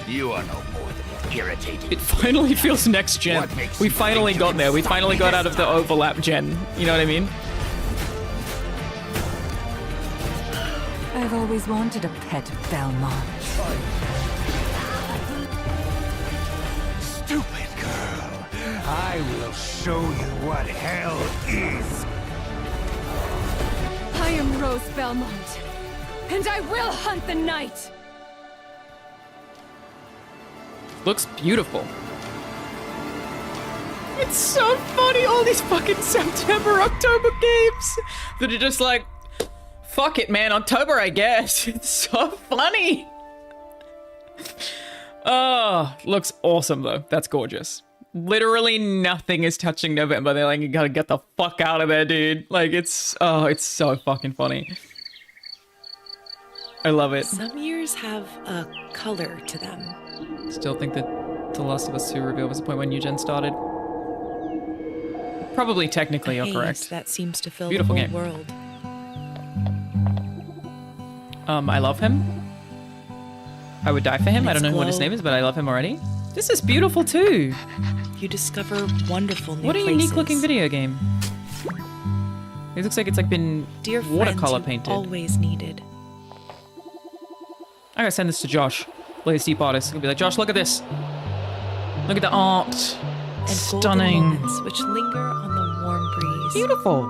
You are no more than irritating. It finally feels next gen. We finally got there. We finally got out of the overlap gen. You know what I mean? I've always wanted a pet Belmont. Stupid girl. I will show you what hell is. I am Rose Belmont, and I will hunt the night. Looks beautiful. It's so funny, all these fucking September, October games that are just like, fuck it, man, October, I guess. It's so funny. Oh, looks awesome, though. That's gorgeous. Literally nothing is touching November. They're like, you gotta get the fuck out of there, dude. Like, it's so fucking funny. I love it. Some years have a color to them. Still think that The Last of Us 2 reveal was the point when New Gen started. Probably technically, you're correct. That seems to fill Beautiful the whole game. world. I love him. I would die for him. I don't know what his name is, but I love him already. This is beautiful too. You discover wonderful new What a places. unique looking video game. It looks like it's like been Dear watercolor friends painted. Always needed. I gotta send this to Josh, latest deep artist. He'll be like, Josh, look at this. Look at the art. And Stunning. golden moments which linger on the warm breeze. Beautiful.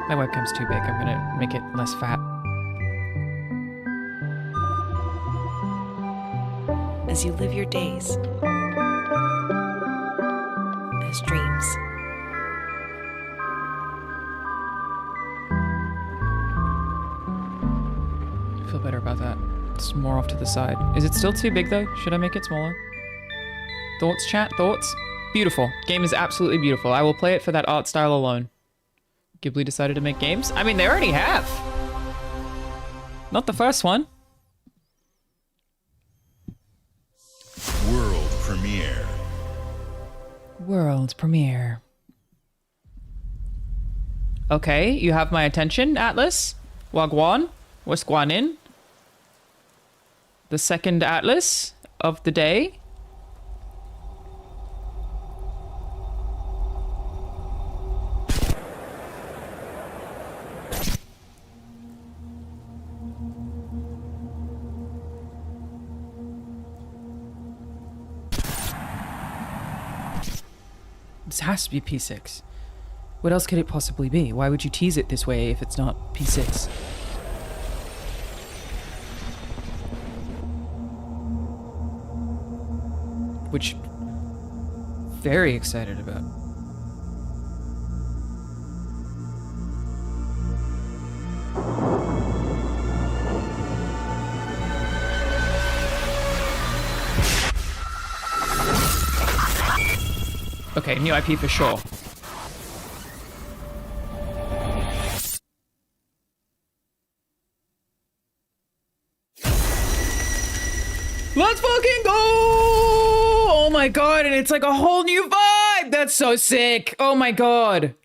My webcam's too big. I'm gonna make it less fat. As you live your days as dreams. I feel better about that. It's more off to the side. Is it still too big though? Should I make it smaller? Thoughts, chat? Thoughts? Beautiful. Game is absolutely beautiful. I will play it for that art style alone. Ghibli decided to make games? I mean, they already have. Not the first one. World premiere. World premiere. Okay, you have my attention, Atlas. Wagwan. What's Guanin? The second Atlas of the day. This has to be P6. What else could it possibly be? Why would you tease it this way if it's not P6? Which, very excited about. Okay, new IP for sure. Let's fucking go! Oh my god, and it's like a whole new vibe! That's so sick! Oh my god.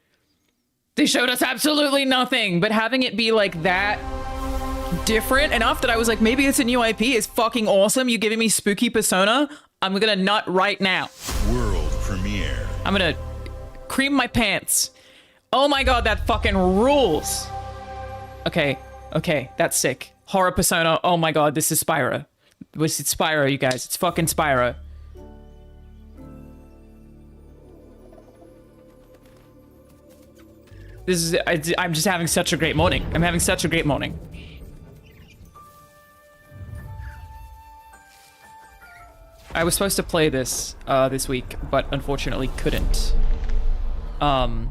They showed us absolutely nothing, but having it be like that different enough that I was like, maybe it's a new IP is fucking awesome. You giving me spooky Persona? I'm gonna nut right now. World premiere. I'm gonna cream my pants. Oh my god, that fucking rules. Okay, okay, that's sick. Horror Persona, oh my god, this is Spyro. It's Spyro, you guys. It's fucking Spyro. This is, I'm just having such a great morning. I'm having such a great morning. I was supposed to play this this week, but unfortunately couldn't. I've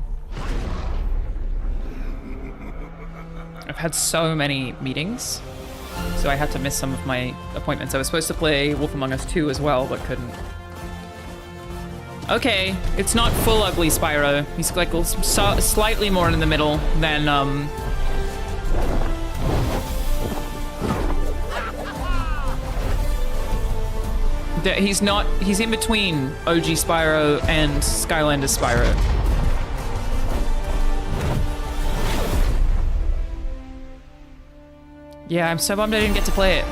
had so many meetings, so I had to miss some of my appointments. I was supposed to play Wolf Among Us 2 as well, but couldn't. Okay, it's not full ugly Spyro. He's like slightly more in the middle than he's in between OG Spyro and Skylanders Spyro. Yeah, I'm so bummed I didn't get to play it.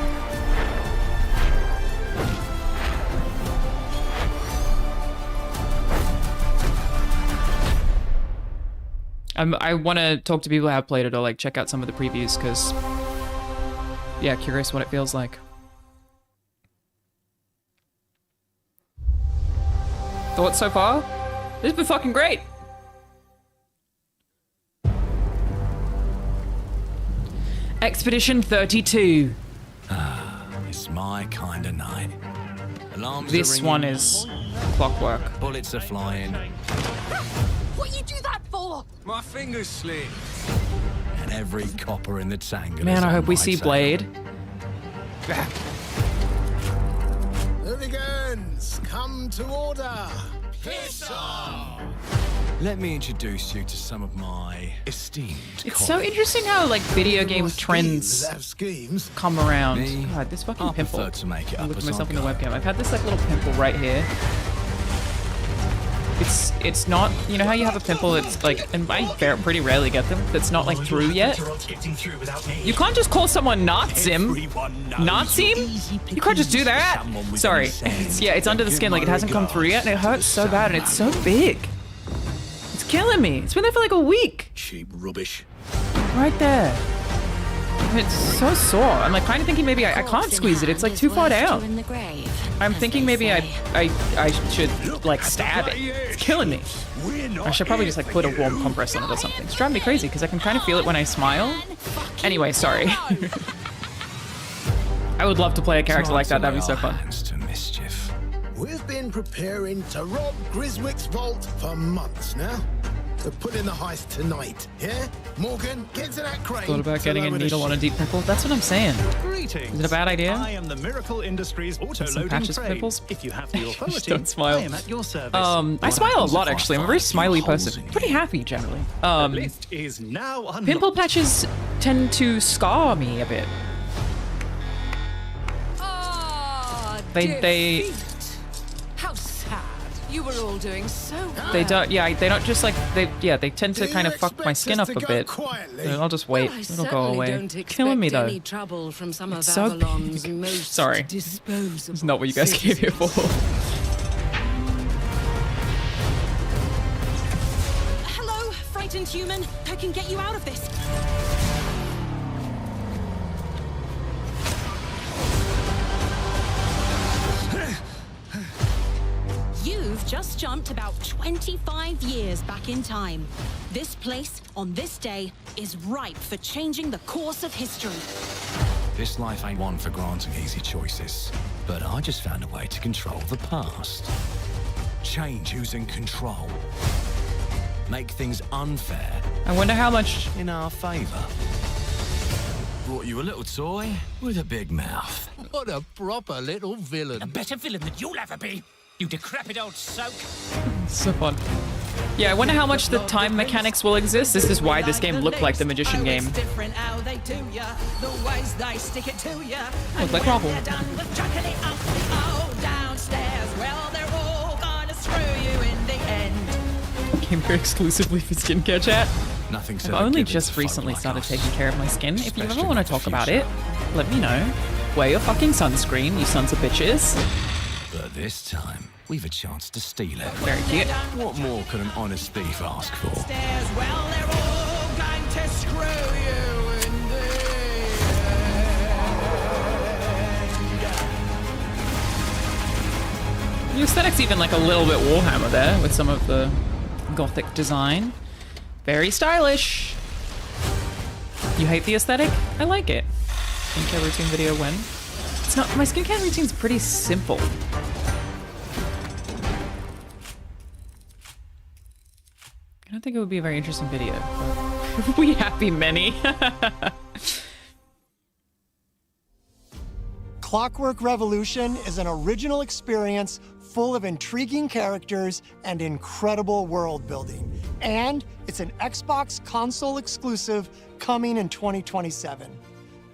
I want to talk to people who have played it or like check out some of the previews because, yeah, curious what it feels like. Thoughts so far? This has been fucking great. Expedition 32. It's my kind of night. Alarms this one is clockwork. Bullets are flying. What you do that for? My fingers slipped. And every copper in the tangle. Man, I hope we see Blade. Hooligans, come to order. Piss off! Let me introduce you to some of my esteemed It's so interesting how like video game trends come around. God, this fucking pimple. To make it up Look at myself in the webcam. I've had this like little pimple right here. It's not, you know how you have a pimple that's like, and I pretty rarely get them, that's not like through yet? You can't just call someone Nazim. Nazim? You can't just do that. Sorry. It's under the skin, like it hasn't come through yet and it hurts so bad and it's so big. It's killing me. It's been there for like a week. Cheap rubbish. Right there. And it's so sore. I'm like kind of thinking maybe I can't squeeze it. It's like too far down. I'm thinking maybe I should like stab it. It's killing me. I should probably just like put a warm compress on it or something. It's driving me crazy because I can kind of feel it when I smile. Anyway, sorry. I would love to play a character like that. That'd be so fun. We've been preparing to rob Griswick's vault for months now. So put in the heist tonight, yeah? Morgan, get to that crate. Thought about getting a needle on a deep pimple. That's what I'm saying. Greetings. Is it a bad idea? I am the Miracle Industries auto-loading patches crate. pimples? If you have the authority, Just don't smile. I am at your service. I smile a lot actually. I'm a very smiley person. Pretty happy generally. The list is now unlocked. Pimple patches tend to scar me a bit. They How sad. You were all doing so well. They don't, yeah, they don't just like, they tend to kind of fuck my skin up a bit. I'll just wait, it'll go away. Killing me though. Any trouble from some of It's so Avalon's big. most Sorry, disposable it's not what you guys came here for. Hello, frightened human. I can get you out of this. You've just jumped about 25 years back in time. This place, on this day, is ripe for changing the course of history. This life ain't one for granting easy choices, but I just found a way to control the past. Change who's in control. Make things unfair. I wonder how much in our favor. Brought you a little toy with a big mouth. What a proper little villain. A better villain than you'll ever be, you decrepit old soak. So fun. Yeah, I wonder how much the time mechanics will exist. This is why this game looked like the Magician game. Different how they do ya, the ways they stick it to ya. Looked like Marvel. Downstairs, well, they're all gonna screw you in the end. Came here exclusively for skincare chat. Nothing's I've ever only given just to folk recently like started us. taking care of my skin. If you ever Especially want to with the talk about future. it, let me know. Wear your fucking sunscreen, you sons of bitches. But this time, we've a chance to steal it. Very cute. What more could an honest thief ask for? Downstairs, well, they're all going to screw you in the The aesthetic's even like a little bit Warhammer there with some of the gothic design. Very stylish. You hate the aesthetic? I like it. Skincare routine video when? It's not, my skincare routine's pretty simple. I don't think it would be a very interesting video. We happy many. Clockwork Revolution is an original experience full of intriguing characters and incredible world building. And it's an Xbox console exclusive coming in 2027.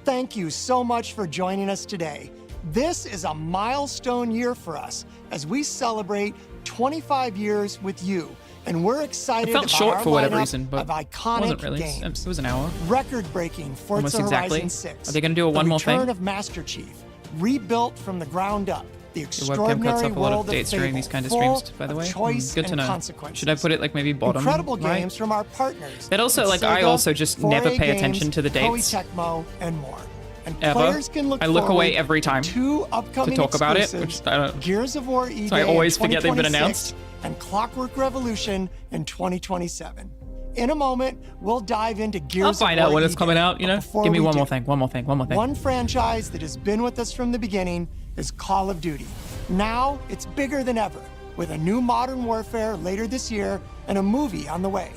Thank you so much for joining us today. This is a milestone year for us as we celebrate 25 years with you. And we're excited It felt about short our for whatever lineup reason, but of iconic wasn't really. games. It was an hour. Record-breaking Forza Almost exactly. Horizon 6. Are they gonna do a one more thing? The Return of Master Chief, rebuilt from the ground up. The The webcam extraordinary cuts up a lot world of dates Fable, during these kind of full streams, by the of way. choice Good to and know. consequences. Should I put it like maybe bottom? Incredible right? games from our partners. But also, at like, I Sega, also just never 4A pay Games, attention to the Koei dates. Tecmo, and more. And Ever. players can look I look away forward every time to two upcoming to talk about it, exclusives, which I don't. Gears of War E-Day So I always in forget they've been 2026 announced. and Clockwork Revolution in 2027. In a moment, we'll dive into Gears I'll find of out War when it's E-Day. coming out, you know? Before Give me we one do, more thing, one more thing, one more thing. one franchise that has been with us from the beginning is Call of Duty. Now, it's bigger than ever, with a new Modern Warfare later this year and a movie on the way.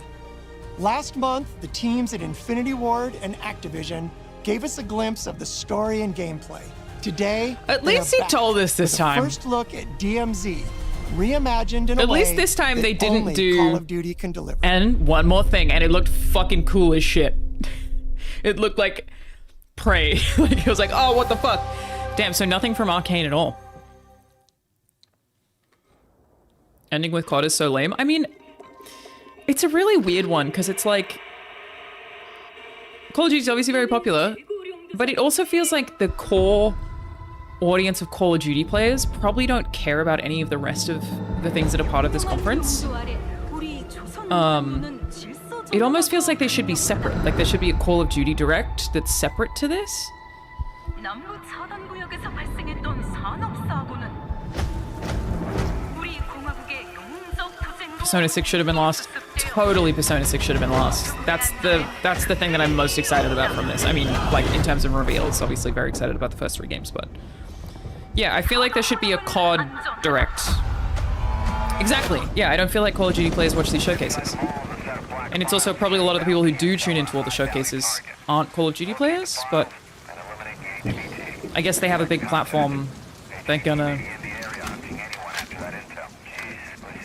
Last month, the teams at Infinity Ward and Activision gave us a glimpse of the story and gameplay. Today, At they are least he back told us this with a time. First look at DMZ, reimagined in a At way least this time that they didn't only do- Call of Duty can deliver. And one more thing, and it looked fucking cool as shit. It looked like Prey. Like, it was like, oh, what the fuck? Damn, so nothing from Arcane at all. Ending with COD is so lame. I mean, it's a really weird one, because it's like... Call of Duty is obviously very popular, but it also feels like the core audience of Call of Duty players probably don't care about any of the rest of the things that are part of this conference. It almost feels like they should be separate. Like there should be a Call of Duty Direct that's separate to this. Persona 6 should have been lost. Totally Persona 6 should have been lost. That's the thing that I'm most excited about from this. I mean, like, in terms of reveals, obviously very excited about the first 3 games, but... Yeah, I feel like there should be a COD Direct. Exactly. Yeah, I don't feel like Call of Duty players watch these showcases. And it's also probably a lot of the people who do tune into all the showcases aren't Call of Duty players, but... I guess they have a big platform. They're gonna...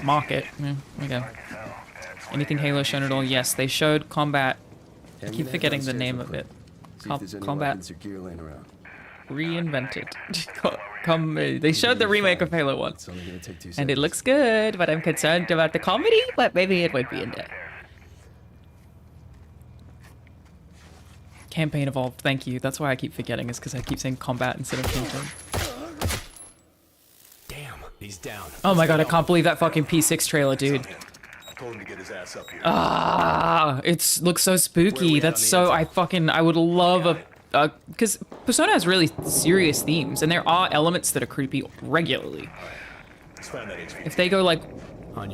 market. Yeah, okay. Anything Halo shown at all? Yes, they showed Combat. I keep forgetting the name of it. Combat Reinvented. They showed the remake of Halo 1. And it looks good, but I'm concerned about the comedy, but maybe it would be in there. Campaign evolved, thank you. That's why I keep forgetting, is because I keep saying combat instead of campaign. He's down. Oh my god, I can't believe that fucking P6 trailer, dude. Ah, it looks so spooky. That's so, I would love because Persona has really serious themes, and there are elements that are creepy regularly. If they go like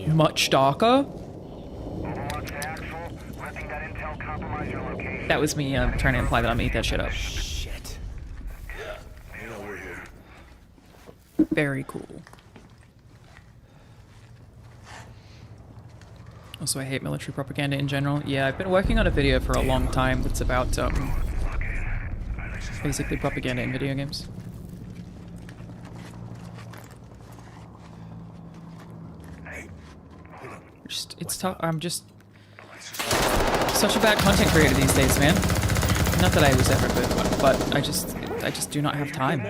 much darker. That was me trying to imply that I'm gonna eat that shit up. Shit. Very cool. Also, I hate military propaganda in general. Yeah, I've been working on a video for a long time that's about, basically propaganda in video games. It's tough. I'm just such a bad content creator these days, man. Not that I was ever good, but I just do not have time.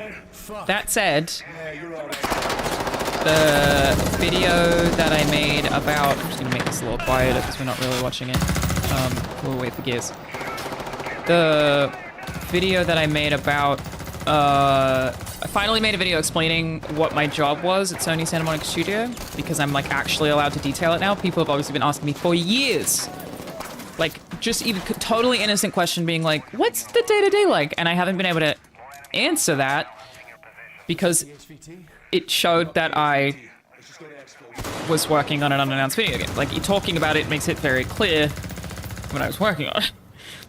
That said, the video that I made about... I'm just gonna make this a little quieter because we're not really watching it. We'll wait for Gears. The video that I made about... I finally made a video explaining what my job was at Sony Santa Monica Studio, because I'm like actually allowed to detail it now. People have obviously been asking me for years. Like, just even totally innocent question being like, what's the day-to-day like? And I haven't been able to answer that because it showed that I was working on an unannounced video game. Like, talking about it makes it very clear what I was working on.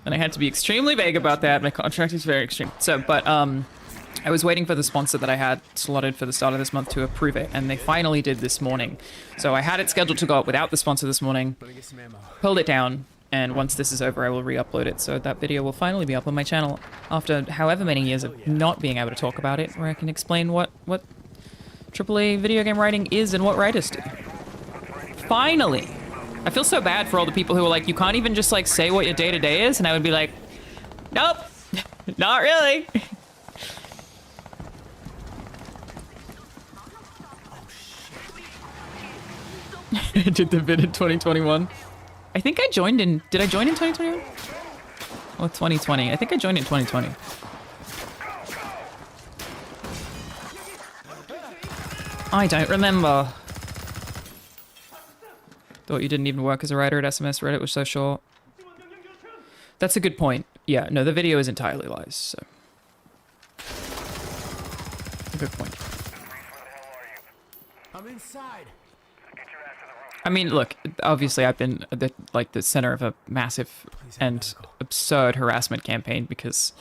And I had to be extremely vague about that. My contract is very extreme. So, but, I was waiting for the sponsor that I had slotted for the start of this month to approve it, and they finally did this morning. So I had it scheduled to go up without the sponsor this morning, pulled it down, and once this is over, I will re-upload it. So that video will finally be up on my channel after however many years of not being able to talk about it, where I can explain what AAA video game writing is and what writers do. Finally! I feel so bad for all the people who are like, you can't even just like say what your day-to-day is, and I would be like, nope, not really. I did the vid in 2021. I think I joined in... Did I join in 2021? Or 2020? I think I joined in 2020. I don't remember. Thought you didn't even work as a writer at SMS. Reddit was so short. That's a good point. Yeah, no, the video is entirely lies, so... A good point. I'm inside. I mean, look, obviously I've been the center of a massive and absurd harassment campaign because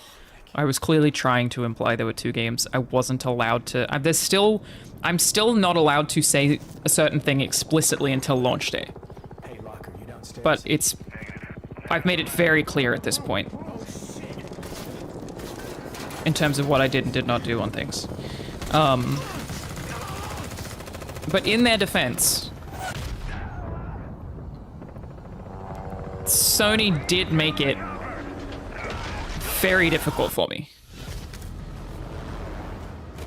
I was clearly trying to imply there were 2 games. I wasn't allowed to... I'm still not allowed to say a certain thing explicitly until launch day. But I've made it very clear at this point in terms of what I did and did not do on things. But in their defense... Sony did make it very difficult for me.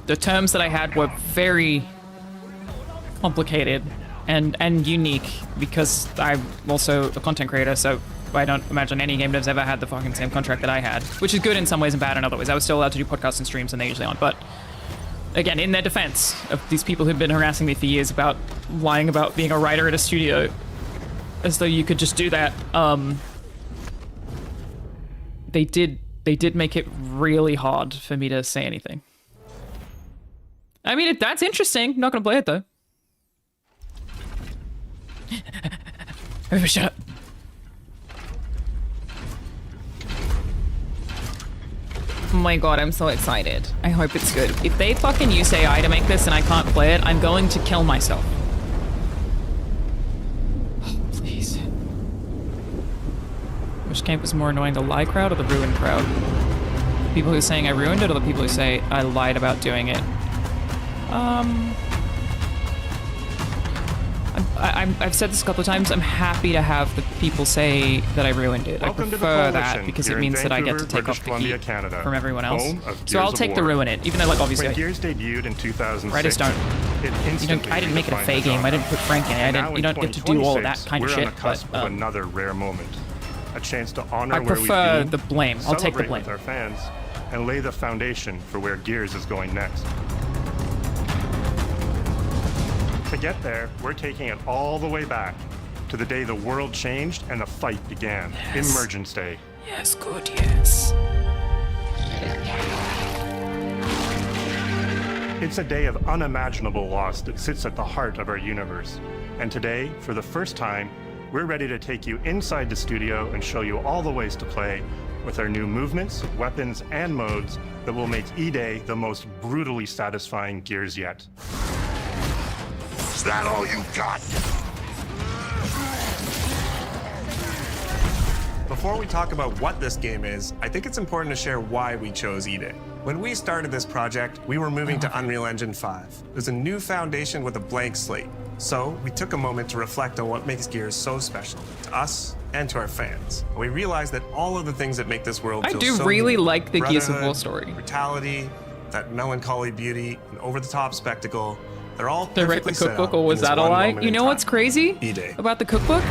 The terms that I had were very complicated and unique because I'm also a content creator, so I don't imagine any game dev's ever had the fucking same contract that I had, which is good in some ways and bad in other ways. I was still allowed to do podcasts and streams and they usually aren't, but again, in their defense of these people who've been harassing me for years about lying about being a writer at a studio, as though you could just do that. They did make it really hard for me to say anything. I mean, that's interesting. I'm not gonna play it though. Everybody shut up. Oh my god, I'm so excited. I hope it's good. If they fucking use AI to make this and I can't play it, I'm going to kill myself. Oh, please. Which camp is more annoying, the lie crowd or the ruin crowd? The people who are saying I ruined it or the people who say I lied about doing it? I've said this a couple of times. I'm happy to have the people say that I ruined it. I prefer that because it means that I get to take off the heat from everyone else. So I'll take the ruin it, even though, like, obviously, when Gears debuted in 2006, Reddits don't. I didn't make it a Faye game. I didn't put Frank in it. You don't get to do all of that kind of shit. We're on the cusp of another rare moment, a chance to honor I where we've prefer been, the blame. I'll take the blame with our fans, and lay the foundation for where Gears is going next. To get there, we're taking it all the way back to the day the world changed and the fight began. Yes. Emergence Day. Yes, good, yes. It's a day of unimaginable loss that sits at the heart of our universe. And today, for the first time, we're ready to take you inside the studio and show you all the ways to play with our new movements, weapons, and modes that will make E-Day the most brutally satisfying Gears yet. Is that all you got? Before we talk about what this game is, I think it's important to share why we chose E-Day. When we started this project, we were moving to Unreal Engine 5. There's a new foundation with a blank slate. So we took a moment to reflect on what makes Gears so special to us and to our fans. We realized that all of the things that make this world feel so really unique, like the Gears of War story. Brutality, that melancholy beauty, and over-the-top spectacle, they're all They write the perfectly set cookbook, up or was in this that a one lie? moment You in know time. what's crazy E-Day. about the cookbook?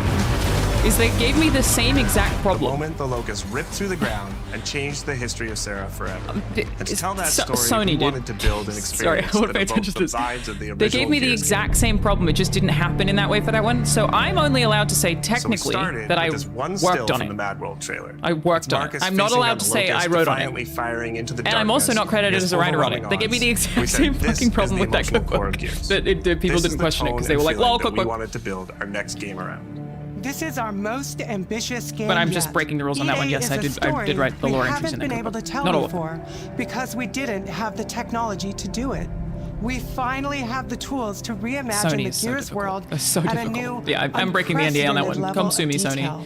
Is they gave me the same exact problem. The moment the Locust ripped through the ground and changed the history of Sarah forever. And to tell that story, Sony we wanted to build an Sorry, experience I want that to pay attention evoked to the this. vibes of the original They gave me the Gears exact same problem. It just didn't happen in that way for that one. So I'm only allowed to say game. technically So we started that I with this one still worked on from it. the Mad World trailer. I worked on it. Marcus I'm not facing allowed down to the say I Locust, wrote on defiantly it. firing into the And I'm also not credited as a writer on it. They gave me the exact same fucking problem with that cookbook that people didn't question it because they were like, "Lol, cookbook." We wanted to build our next game around. This is our most ambitious game But I'm just yet. breaking the rules on that one. E-Day Yes, is I a did story write the lore we entries in haven't that been able to cookbook. tell Not all of them. before because we didn't have the technology to do it. We finally have the tools to reimagine Sony the is so Gears difficult. world It's so at a difficult. new, Yeah, I'm breaking the NDA on that one. unprecedented Come level sue me, of Sony. detail.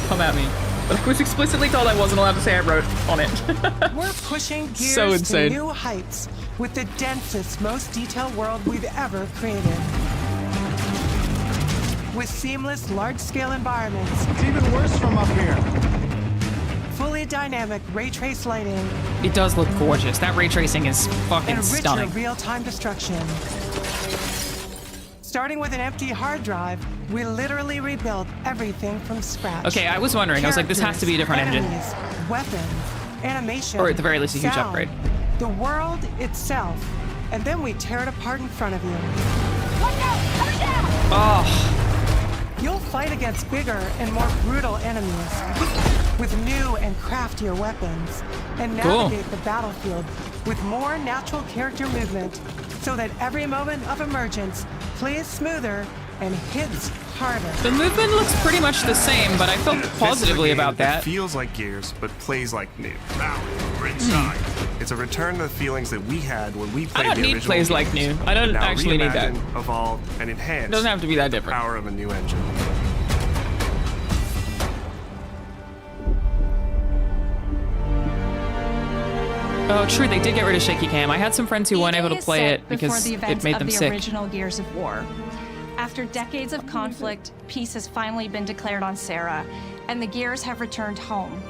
Come at me. But I was explicitly told I wasn't allowed to say I wrote on it. We're pushing Gears So to insane. new heights with the densest, most detailed world we've ever created. With seamless, large-scale environments. It's even worse from up here. Fully dynamic ray trace lighting. It does look gorgeous. That ray tracing is fucking And richer stunning. real-time destruction. Starting with an empty hard drive, we literally rebuilt everything from scratch. Okay, I was wondering. I was like, this has to be a different engine. Enemies, weapons, animation, Or at the very least, a huge sound, upgrade. The world itself. And then we tear it apart in front of you. Oh. You'll fight against bigger and more brutal enemies with new and craftier weapons and Cool. navigate the battlefield with more natural character movement so that every moment of emergence plays smoother and hits harder. The movement looks pretty much the same, but I felt This is a positively game about that. feels like Gears, but plays like new. Now, we're inside. It's a return to the feelings that we had when we played don't the need original plays like games, new. I don't but now actually need that. reimagined, evolved, and enhanced. It doesn't have to be that the different. power of a new engine. Oh, true. They did get rid of shaky cam. I had some friends who weren't able to play it because the it events made of them the sick. original Gears of War. After decades of conflict, peace has finally been declared on Sarah, and the Gears have returned home.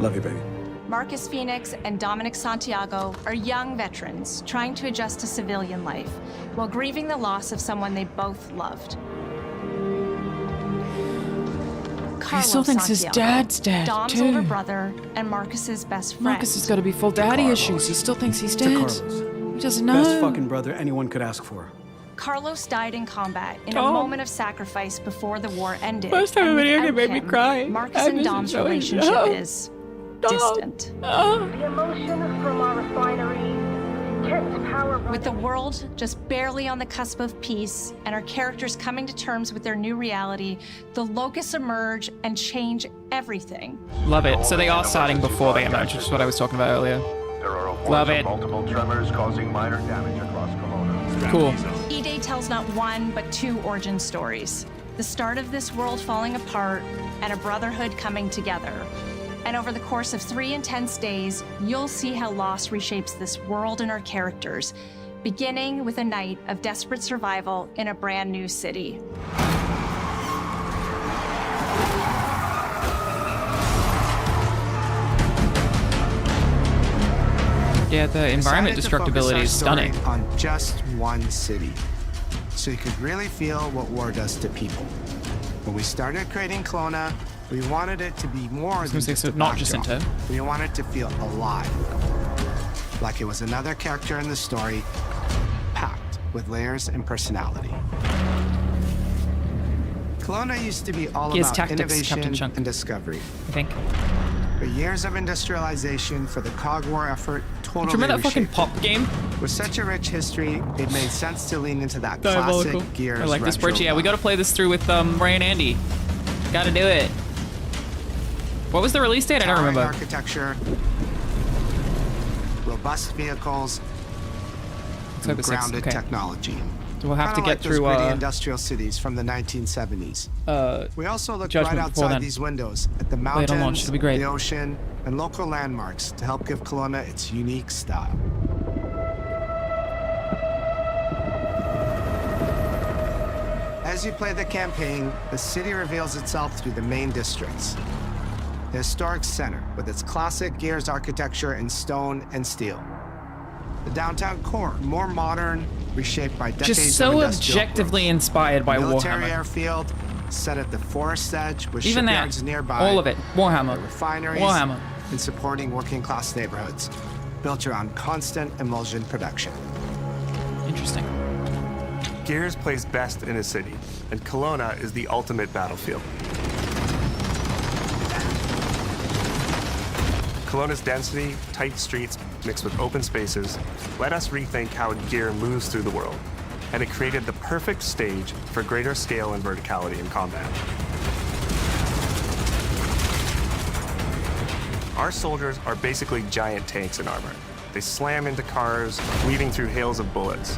Love you, baby. Marcus Phoenix and Dominic Santiago are young veterans trying to adjust to civilian life while grieving the loss of someone they both loved. Carlos still thinks his Santiago, dad's dead, Dom's too. older brother and Marcus's best friend. Marcus has got to be full daddy issues. He still thinks he's dead. He doesn't know. Best fucking brother anyone could ask for. Carlos died in combat in a Dom. moment of sacrifice before the war ended. First time and a video game without made me him, cry. Marcus I and miss Dom's enjoying relationship Dom. is Dom. distant. The emotion from our refinery gets power. With the world just barely on the cusp of peace and our characters coming to terms with their new reality, the locusts emerge and change everything. Love it. So they are starting before they emerge, which is what I was talking about earlier. There are reports Love of it. multiple tremors causing minor damage across Kelowna. Cool. E-Day tells not one, but two origin stories. The start of this world falling apart and a brotherhood coming together. And over the course of 3 intense days, you'll see how loss reshapes this world and our characters, beginning with a night of desperate survival in a brand new city. Yeah, the environment Decided to destructibility focus is our story stunning. on just one city, so you could really feel what war does to people. When we started creating Kelowna, we wanted it to be more than just a not just backdrop. into. We wanted it to feel alive, like it was another character in the story, packed with layers and personality. Kelowna used to be all Gears about Tactics, innovation Captain Chunk. and discovery. I think. But years of industrialization for the cog war effort totally Do you remember that fucking reshaped pop game? With such a rich history, it made sense to lean into that Diabolical. classic Gears I like this retro bridge. Yeah, we vibe. got to play this through with Ray and Andy. Got to do it. What was the release date? I don't Towering remember. architecture, robust vehicles, October and 6th, grounded okay. technology. So we'll have Kinda to get like those through gritty industrial cities from the 1970s. We also looked right Judgment before outside then. these windows at the Play it on launch, mountains, it'll be great. the ocean, and local landmarks to help give Kelowna its unique style. As you play the campaign, the city reveals itself through the main districts. The historic center, with its classic Gears architecture in stone and steel. The downtown core, more modern, reshaped by decades Just of so industrial objectively inspired by military Warhammer. airfield, set at the forest edge with Even that. shipyards nearby. All of it. Warhammer. Refineries. Warhammer. And supporting working class neighborhoods, built around constant emulsion production. Interesting. Gears plays best in a city, and Kelowna is the ultimate battlefield. Kelowna's density, tight streets, mixed with open spaces, let us rethink how gear moves through the world, and it created the perfect stage for greater scale and verticality in combat. Our soldiers are basically giant tanks in armor. They slam into cars, weaving through hails of bullets.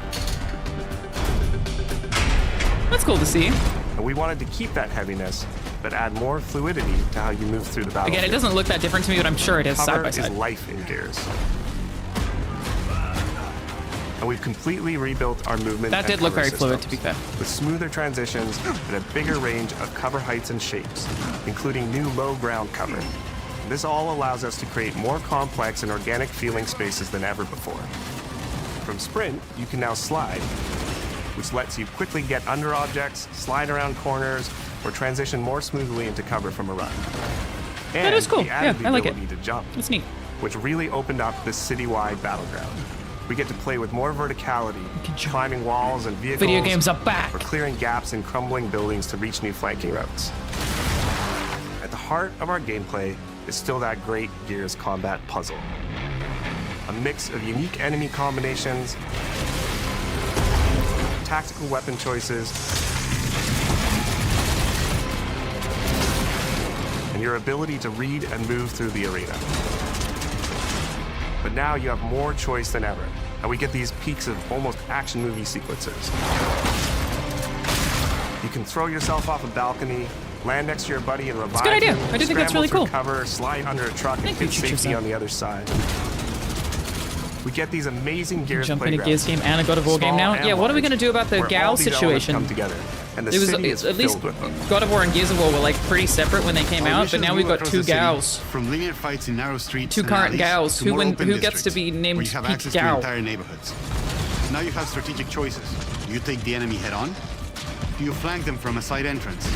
That's cool to see. And we wanted to keep that heaviness, but add more fluidity to how you move through the battlefield. Again, it doesn't look that different to me, but I'm sure it is side Cover by is side. life in Gears. And we've completely rebuilt our movement. That and did look cover very fluid, to systems, be fair. with smoother transitions and a bigger range of cover heights and shapes, including new low ground cover. This all allows us to create more complex and organic feeling spaces than ever before. From Sprint, you can now slide, which lets you quickly get under objects, slide around corners, or transition more smoothly into cover from a run. And That is cool. we added Yeah, I like it. the ability to jump. That's neat. Which really opened up this citywide battleground. We get to play with more verticality, climbing walls and vehicles. Video games are back. Or clearing gaps in crumbling buildings to reach new flanking routes. At the heart of our gameplay is still that great Gears combat puzzle. A mix of unique enemy combinations, tactical weapon choices, and your ability to read and move through the arena. But now you have more choice than ever, and we get these peaks of almost action movie sequences. You can throw yourself off a balcony, land next to your buddy and revive It's a good idea. him, I do think that's really scramble cool. through cover, slide under a truck, and Thank you, hit safety Future on the other side. We get these amazing Gears Jump in a playgrounds. Gears game and a God of War game Small now. and Yeah, what are we large, going to do about the where Gal all these elements situation? come together, and the It was city is at least filled with them. God of War and Gears of War were like pretty separate when they came Our out, but missions now move we've got across two the city, gals. From linear fights in narrow streets Two and current alleys gals. to Who more win- open who gets to districts, be named where you have Peak access Gal? to entire neighborhoods. Now you have strategic choices. Do you take the enemy head on? Do you flank them from a side entrance?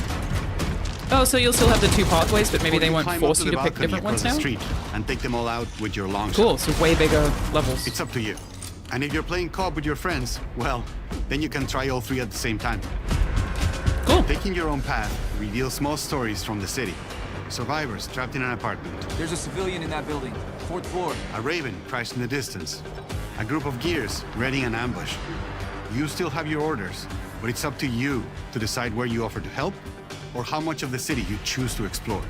Oh, so you'll still have the two pathways, but maybe Or they won't climb up force to you the to pick balcony different ones across now? the street and take them all out with your long Cool, shot. so way bigger levels. It's up to you. And if you're playing co-op with your friends, well, then you can try all three at the same time. Cool. Taking your own path reveals small stories from the city. Survivors trapped in an apartment. There's a civilian in that building. 4th floor. A raven crashed in the distance. A group of gears readying an ambush. You still have your orders, but it's up to you to decide where you offer to help or how much of the city you choose to explore.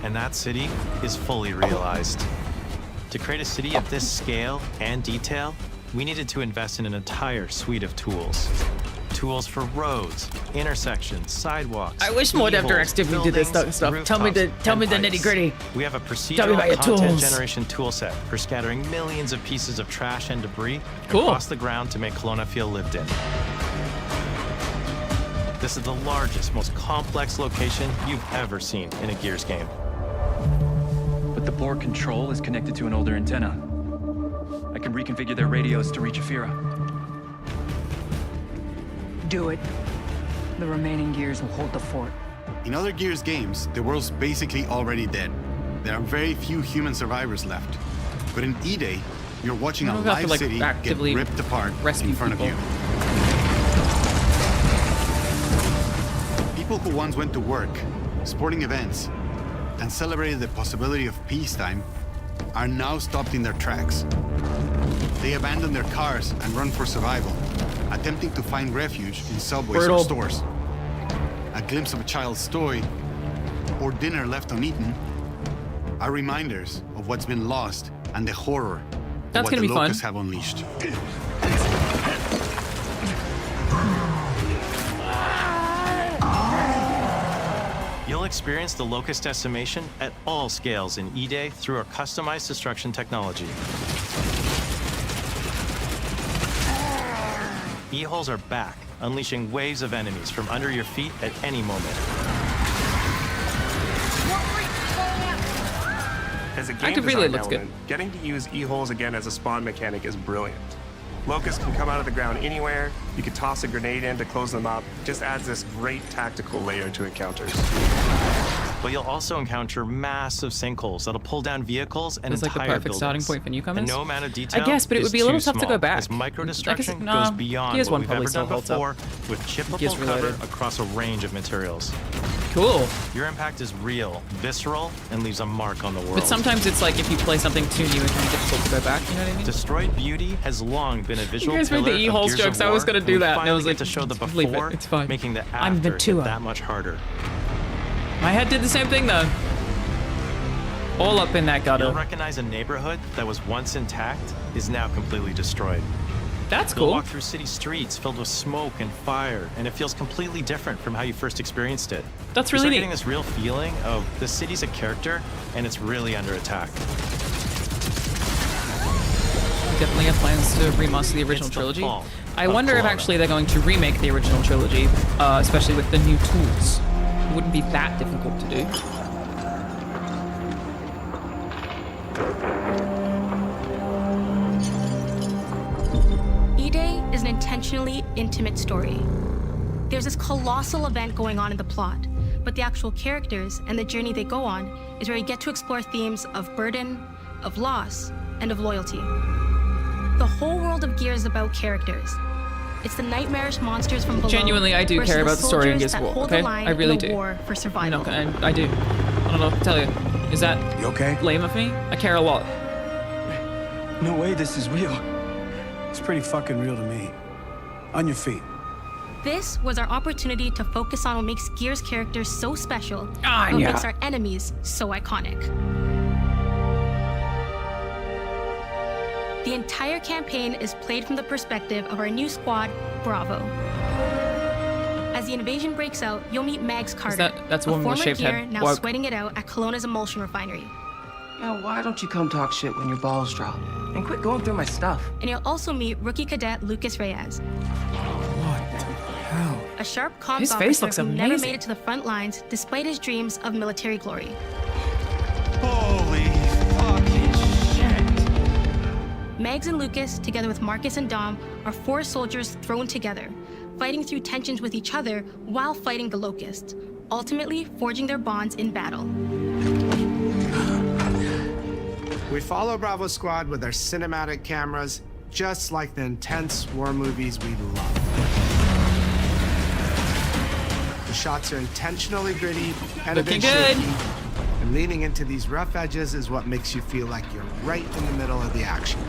And that city is fully realized. To create a city of this scale and detail, we needed to invest in an entire suite of tools. Tools for roads, intersections, sidewalks. I wish more Dev e-holes, Directs did this buildings, stuff. Tell me the rooftops, nitty gritty. We have a Tell me about procedural your content tools. generation toolset for scattering millions of pieces of trash and debris Cool. across the ground to make Kelowna feel lived in. This is the largest, most complex location you've ever seen in a Gears game. But the board control is connected to an older antenna. I can reconfigure their radios to reach Afira. Do it. The remaining gears will hold the fort. In other Gears games, the world's basically already dead. There are very few human survivors left. But in E-Day, you're watching You a don't have to, live like, city get actively ripped apart rescue in front people. of you. People who once went to work, sporting events, and celebrated the possibility of peacetime are now stopped in their tracks. They abandon their cars and run for survival, attempting to find refuge in subways Brutal. or stores. A glimpse of a child's toy or dinner left uneaten are reminders of what's been lost and the horror of That's what gonna the be fun. locusts have unleashed. You'll experience the locust decimation at all scales in E-Day through our customized destruction technology. E-holes are back, unleashing waves of enemies from under your feet at any moment. As a game Active design relay looks good. element, getting to use E-holes again as a spawn mechanic is brilliant. Locusts can come out of the ground anywhere. You could toss a grenade in to close them up. Just adds this great tactical layer to encounters. But you'll also encounter massive sinkholes that'll pull down vehicles and It's like the entire perfect starting buildings. point for newcomers. And no amount of detail I guess, but it would is be a little too tough to small. go back. This micro I guess- destruction nah, goes beyond Gears what 1 we've probably ever still done holds up. before, with chippable Gears cover related. across a range of materials. Cool. Your impact is real, visceral, and leaves a mark on the world. But sometimes it's like if you play something too new, it's kind of difficult to go back. You know what I mean? Destroyed beauty has long been a visual guys made pillar the of E-holes Gears of jokes. I was War, gonna do and we that, and I finally was get like, to show the just leave it. before, It's fine. making the I'm after Ventura. hit that much harder. My head did the same thing though. All up in that gutter. You'll recognize a neighborhood that was once intact is now completely destroyed. That's You'll cool. walk through city streets filled with smoke and fire, and it feels completely different from how you first experienced it. That's You really start neat. getting this real feeling of the city's a character, and it's really under attack. Definitely have plans to remaster the original It's the trilogy. fall I of wonder if Kelowna. actually they're going to remake the original trilogy, especially with the new tools. It wouldn't be that difficult to do. E-Day is an intentionally intimate story. There's this colossal event going on in the plot, but the actual characters and the journey they go on is where you get to explore themes of burden, of loss, and of loyalty. The whole world of Gears is about characters. It's the nightmarish monsters from below. Genuinely, I do versus care about the story in soldiers Gears that of War, hold okay? the line I really in the do. war for survival. I do. I don't know what to tell you. Is that You okay? lame of me? I care a lot. No way this is real. It's pretty fucking real to me. On your feet. This was our opportunity to focus on what makes Gears characters so special, Ah, what yeah. makes our enemies so iconic. The entire campaign is played from the perspective of our new squad, Bravo. As the invasion breaks out, you'll meet Mags Carter, that's a one with former shaved gear head. now Woke. sweating it out at Kelowna's emulsion refinery. Now, why don't you come talk shit when your balls drop? And quit going through my stuff. And you'll also meet rookie cadet Lucas Reyes, Hell. a sharp comms His face officer looks who never amazing. made it to the front lines despite his dreams of military glory. Holy fucking shit. Mags and Lucas, together with Marcus and Dom, are 4 soldiers thrown together, fighting through tensions with each other while fighting the Locusts. ultimately forging their bonds in battle. We follow Bravo Squad with our cinematic cameras, just like the intense war movies we love. The shots are intentionally gritty and a bit shaky, and leaning into these rough edges is what makes you feel like you're right in the middle of the action.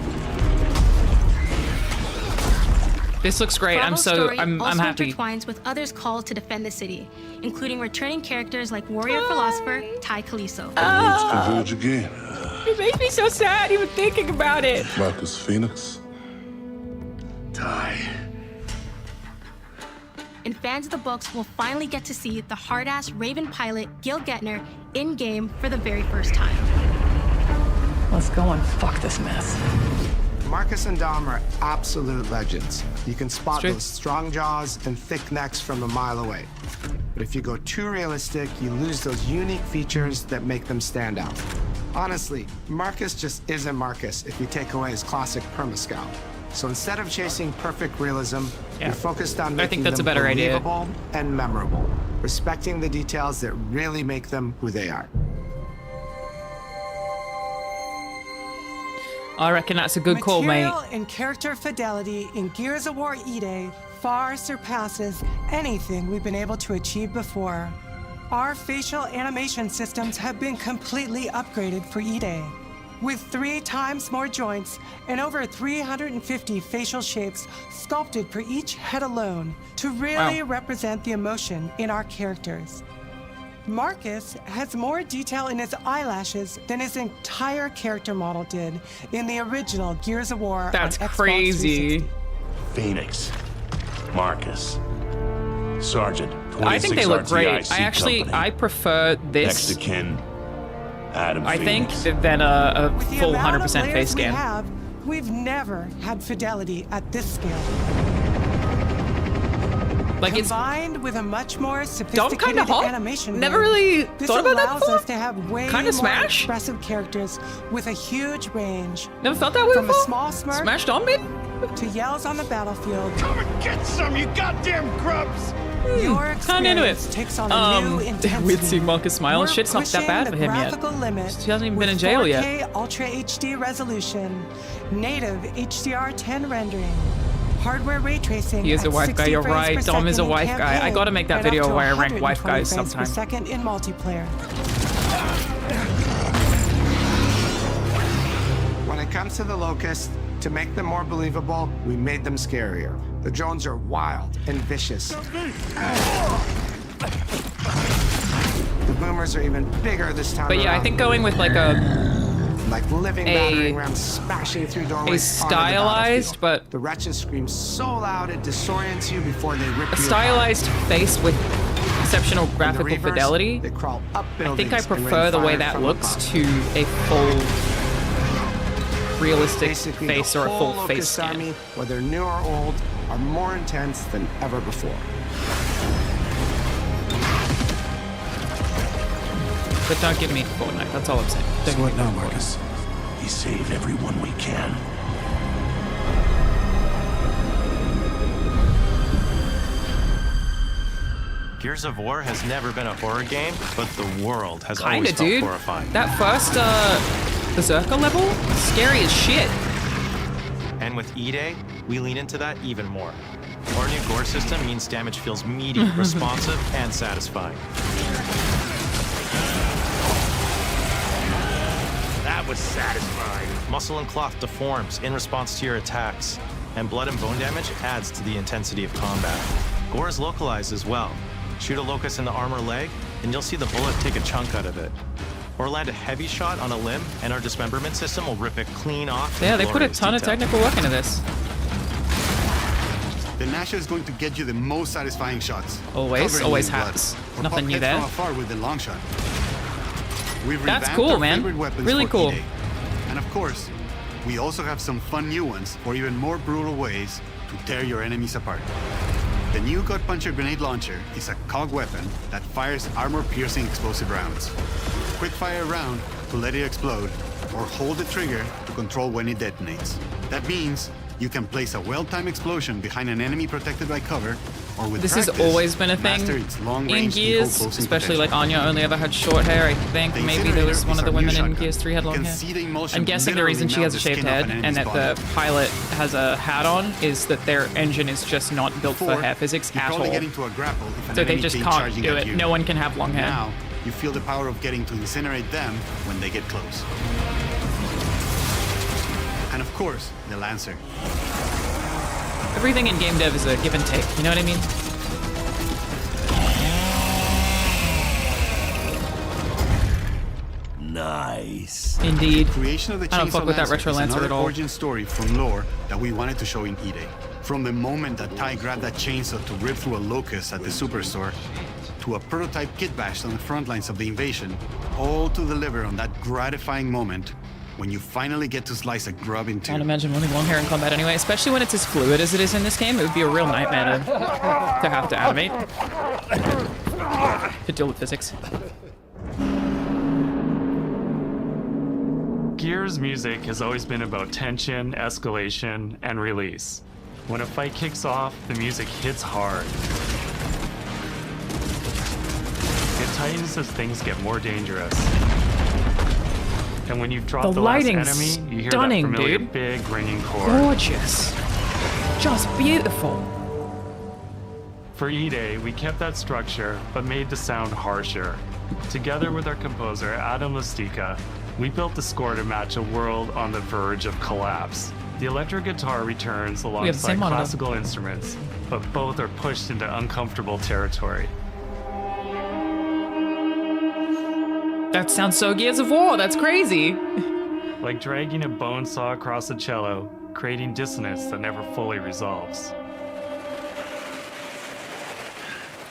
This looks great. Bravo's I'm story happy. also intertwines with others called to defend the city, including returning characters like warrior philosopher Ty Caliso. It makes me so sad even thinking about it. Marcus Phoenix. Die. And fans of the books will finally get to see the hard-ass Raven pilot Gil Gettner in-game for the very first time. Let's go and fuck this mess. Marcus and Dom are absolute legends. You can spot those strong jaws and thick necks from a mile away. But if you go too realistic, you lose those unique features that make them stand out. Honestly, Marcus just isn't Marcus if you take away his classic perma-scout. So instead of chasing perfect realism, you're focused on making them believable and memorable, respecting the details that really make them who they are. I reckon that's a good call, mate. Material and character fidelity in Gears of War E-Day far surpasses anything we've been able to achieve before. Our facial animation systems have been completely upgraded for E-Day, with 3 times more joints and over 350 facial shapes sculpted for each head alone to really represent the emotion in our characters. Marcus has more detail in his eyelashes than his entire character model did in the original Gears of War. That's on Xbox crazy. 360. Phoenix. Marcus. Sergeant. I think they look great. I prefer this. Next to kin. Adam I Phoenix. think than a With the full amount 100% of layers face we scan. have, we've never had fidelity at this scale. Like combined with a much more Dom sophisticated kinda hot. animation. Never mode, really this thought about that allows before. us to have way Kinda more Smash? expressive characters with a huge range. Never felt that way From before? a small smirk Smash Dom bit? to yells on the battlefield. Come and get some, you goddamn grubs! Your Kinda into it. experience takes on a new intensity. Weird seeing Marcus smile. We're Shit's not that pushing bad the for him yet. graphical limit He hasn't even been in with jail 4K yet. Ultra HD resolution, native HDR10 rendering, hardware ray tracing. He is a at wife 60 guy, you're frames right. per Dom is a second in wife guy. I campaign gotta make that and up video to where I rank wife 120 guys frames per sometime. second in multiplayer. When it comes to the Locust, to make them more believable, we made them scarier. The drones are wild and vicious. The boomers are even bigger this time But yeah, I around. think going with like like living battering rams smashing through doorways. stylized, but the wretches scream so loud it disorients you before they rip a you stylized face with exceptional apart. In the graphical reverse, fidelity. They crawl up I think I buildings and prefer rain the way fire that from looks above. to a full realistic Basically, face the or a whole full face Locust scan. Army, whether new or old, are more intense than ever before. But don't give me Fortnite. That's all I'm saying. Don't So what now, Marcus? We save everyone we can. Gears of War has never been a horror game, but the world has Kinda, always felt dude. horrifying. That first Berserker level, scary as shit. And with E-Day, we lean into that even more. Our new gore system means damage feels meaty, responsive, and satisfying. That was satisfying. Muscle and cloth deforms in response to your attacks, and blood and bone damage adds to the intensity of combat. Gore is localized as well. Shoot a locust in the arm or leg, and you'll see the bullet take a chunk out of it. Or land a heavy shot on a limb, and our dismemberment system will rip it clean off. Yeah, in they put a glorious ton of detail. technical work into this. The Nasher is going to get you the most satisfying shots. Always, covering always you in blood. has. Or Nothing pop new heads there. from afar with the long shot. We've That's revamped cool, our man. favorite weapons Really for cool. E-Day. And of course, we also have some fun new ones for even more brutal ways to tear your enemies apart. The new Gut Puncher grenade launcher is a COG weapon that fires armor-piercing explosive rounds. Quick fire a round to let it explode, or hold the trigger to control when it detonates. That means you can place a well-timed explosion behind an enemy protected by cover or with This practice, has always been a thing master its in long-range Gears, eco-closing especially potential. like Anya only ever had short hair. I think The maybe there was incinerator one is of the our new women in shotgun. Gears 3 had You long can hair. see the emotion I'm guessing the literally reason she melt has a the skin shaved off head an and enemy's that the pilot has a hat on is that their engine is just not built for Before, hair physics you at probably all. get into a grapple if an So they enemy just came can't charging do at it. you. No one can have long hair. Now, you feel the power of getting to incinerate them when they get close. And of course, the Lancer. Everything in game dev is a give and take, you know what I mean? Nice. Indeed. The creation of the I don't Chainsaw fuck with that Lancer Retro is Lancer another at all. origin story from lore that we wanted to show in E-Day. From the moment that Ty grabbed that chainsaw to rip through a locust at the Superstore, to a prototype kit bash on the front lines of the invasion, all to deliver on that gratifying moment when you finally get to slice a grub in two. Can't imagine wanting long hair in combat anyway, especially when it's as fluid as it is in this game. It would be a real nightmare to have to animate. To deal with physics. Gears music has always been about tension, escalation, and release. When a fight kicks off, the music hits hard. It tightens as things get more dangerous. And when you drop the last lighting's enemy, you hear stunning, that familiar dude. big ringing chord. Gorgeous. Just beautiful. For E-Day, we kept that structure, but made the sound harsher. Together with our composer, Adam Lastica, we built the score to match a world on the verge of collapse. The electric guitar returns have the alongside same monitor. classical instruments, but both are pushed into uncomfortable territory. That sounds so Gears of War, that's crazy. Like dragging a bone saw across a cello, creating dissonance that never fully resolves.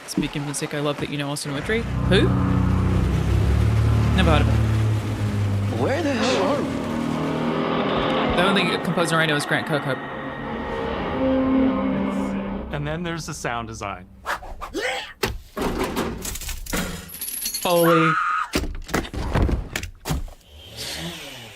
Speaking of music, I love that you know Austin Wintory. Who? Never heard of him. Where the hell are we? The only composer I know is Grant Kirkhope. And then there's the sound design. Holy.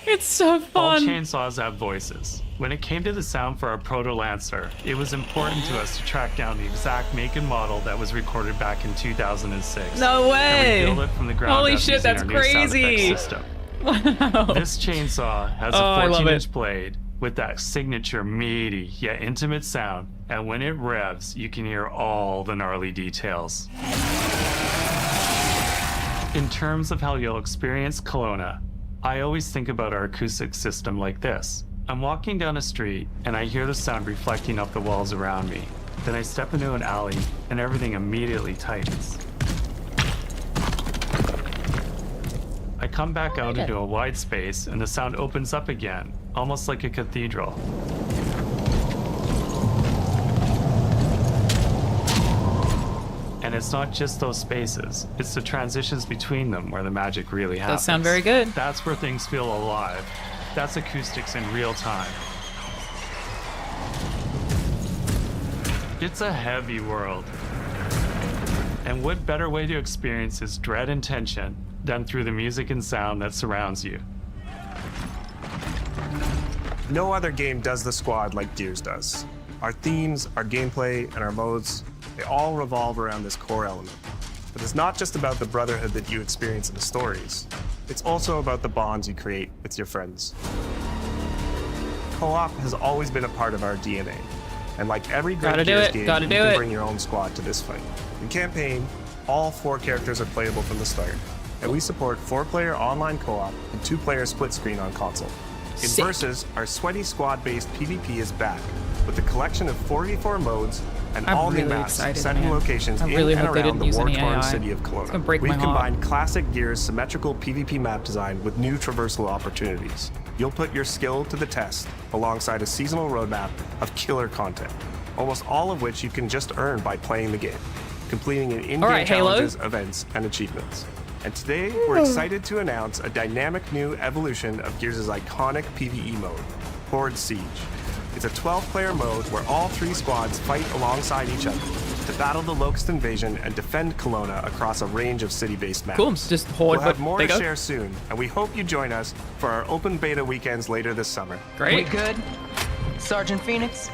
It's so All fun. chainsaws have voices. When it came to the sound for our Proto-Lancer, it was important to us to track down the exact make and model that was recorded back in 2006. No way! And we built it from the ground Holy up shit, using that's our new sound crazy. effects system. Wow. This chainsaw has a I love 14-inch it. blade with that signature meaty yet intimate sound, and when it revs, you can hear all the gnarly details. In terms of how you'll experience Kelowna, I always think about our acoustic system like this. I'm walking down a street and I hear the sound reflecting off the walls around me. Then I step into an alley and everything immediately tightens. I come back out into a wide space and the sound opens up again, almost like a cathedral. And it's not just those spaces, it's the transitions between them where the magic really happens. Does sound very good. That's where things feel alive. That's acoustics in real time. It's a heavy world. And what better way to experience its dread and tension than through the music and sound that surrounds you? No other game does the squad like Gears does. Our themes, our gameplay, and our modes, they all revolve around this core element. But it's not just about the brotherhood that you experience in the stories. It's also about the bonds you create with your friends. Co-op has always been a part of our DNA. And like every great Gears game, you can bring your own squad to this fight. In campaign, all 4 characters are playable from the start. And we support 4-player online co-op and 2-player split screen on console. In Sick. Versus, our sweaty squad-based PvP is back with a collection of 4v4 modes and I'm all new really maps excited, set in man. locations I in really and hope they around didn't the use any war-torn AI. city of It's Kelowna. gonna break We've my heart. combined classic Gears symmetrical PvP map design with new traversal opportunities. You'll put your skill to the test alongside a seasonal roadmap of killer content, almost all of which you can just earn by playing the game, completing an in-game right, Halo. challenges, events, and achievements. And today, we're excited to announce a dynamic new evolution of Gears' iconic PvE mode, Horde Siege. It's a 12-player mode where all 3 squads fight alongside each other to battle the Locust invasion and defend Kelowna across a range of city-based maps. Cool, it's just Horde, We'll have but more to bigger. share soon, and we hope you join us for our open beta weekends later this summer. We good? Sergeant Phoenix?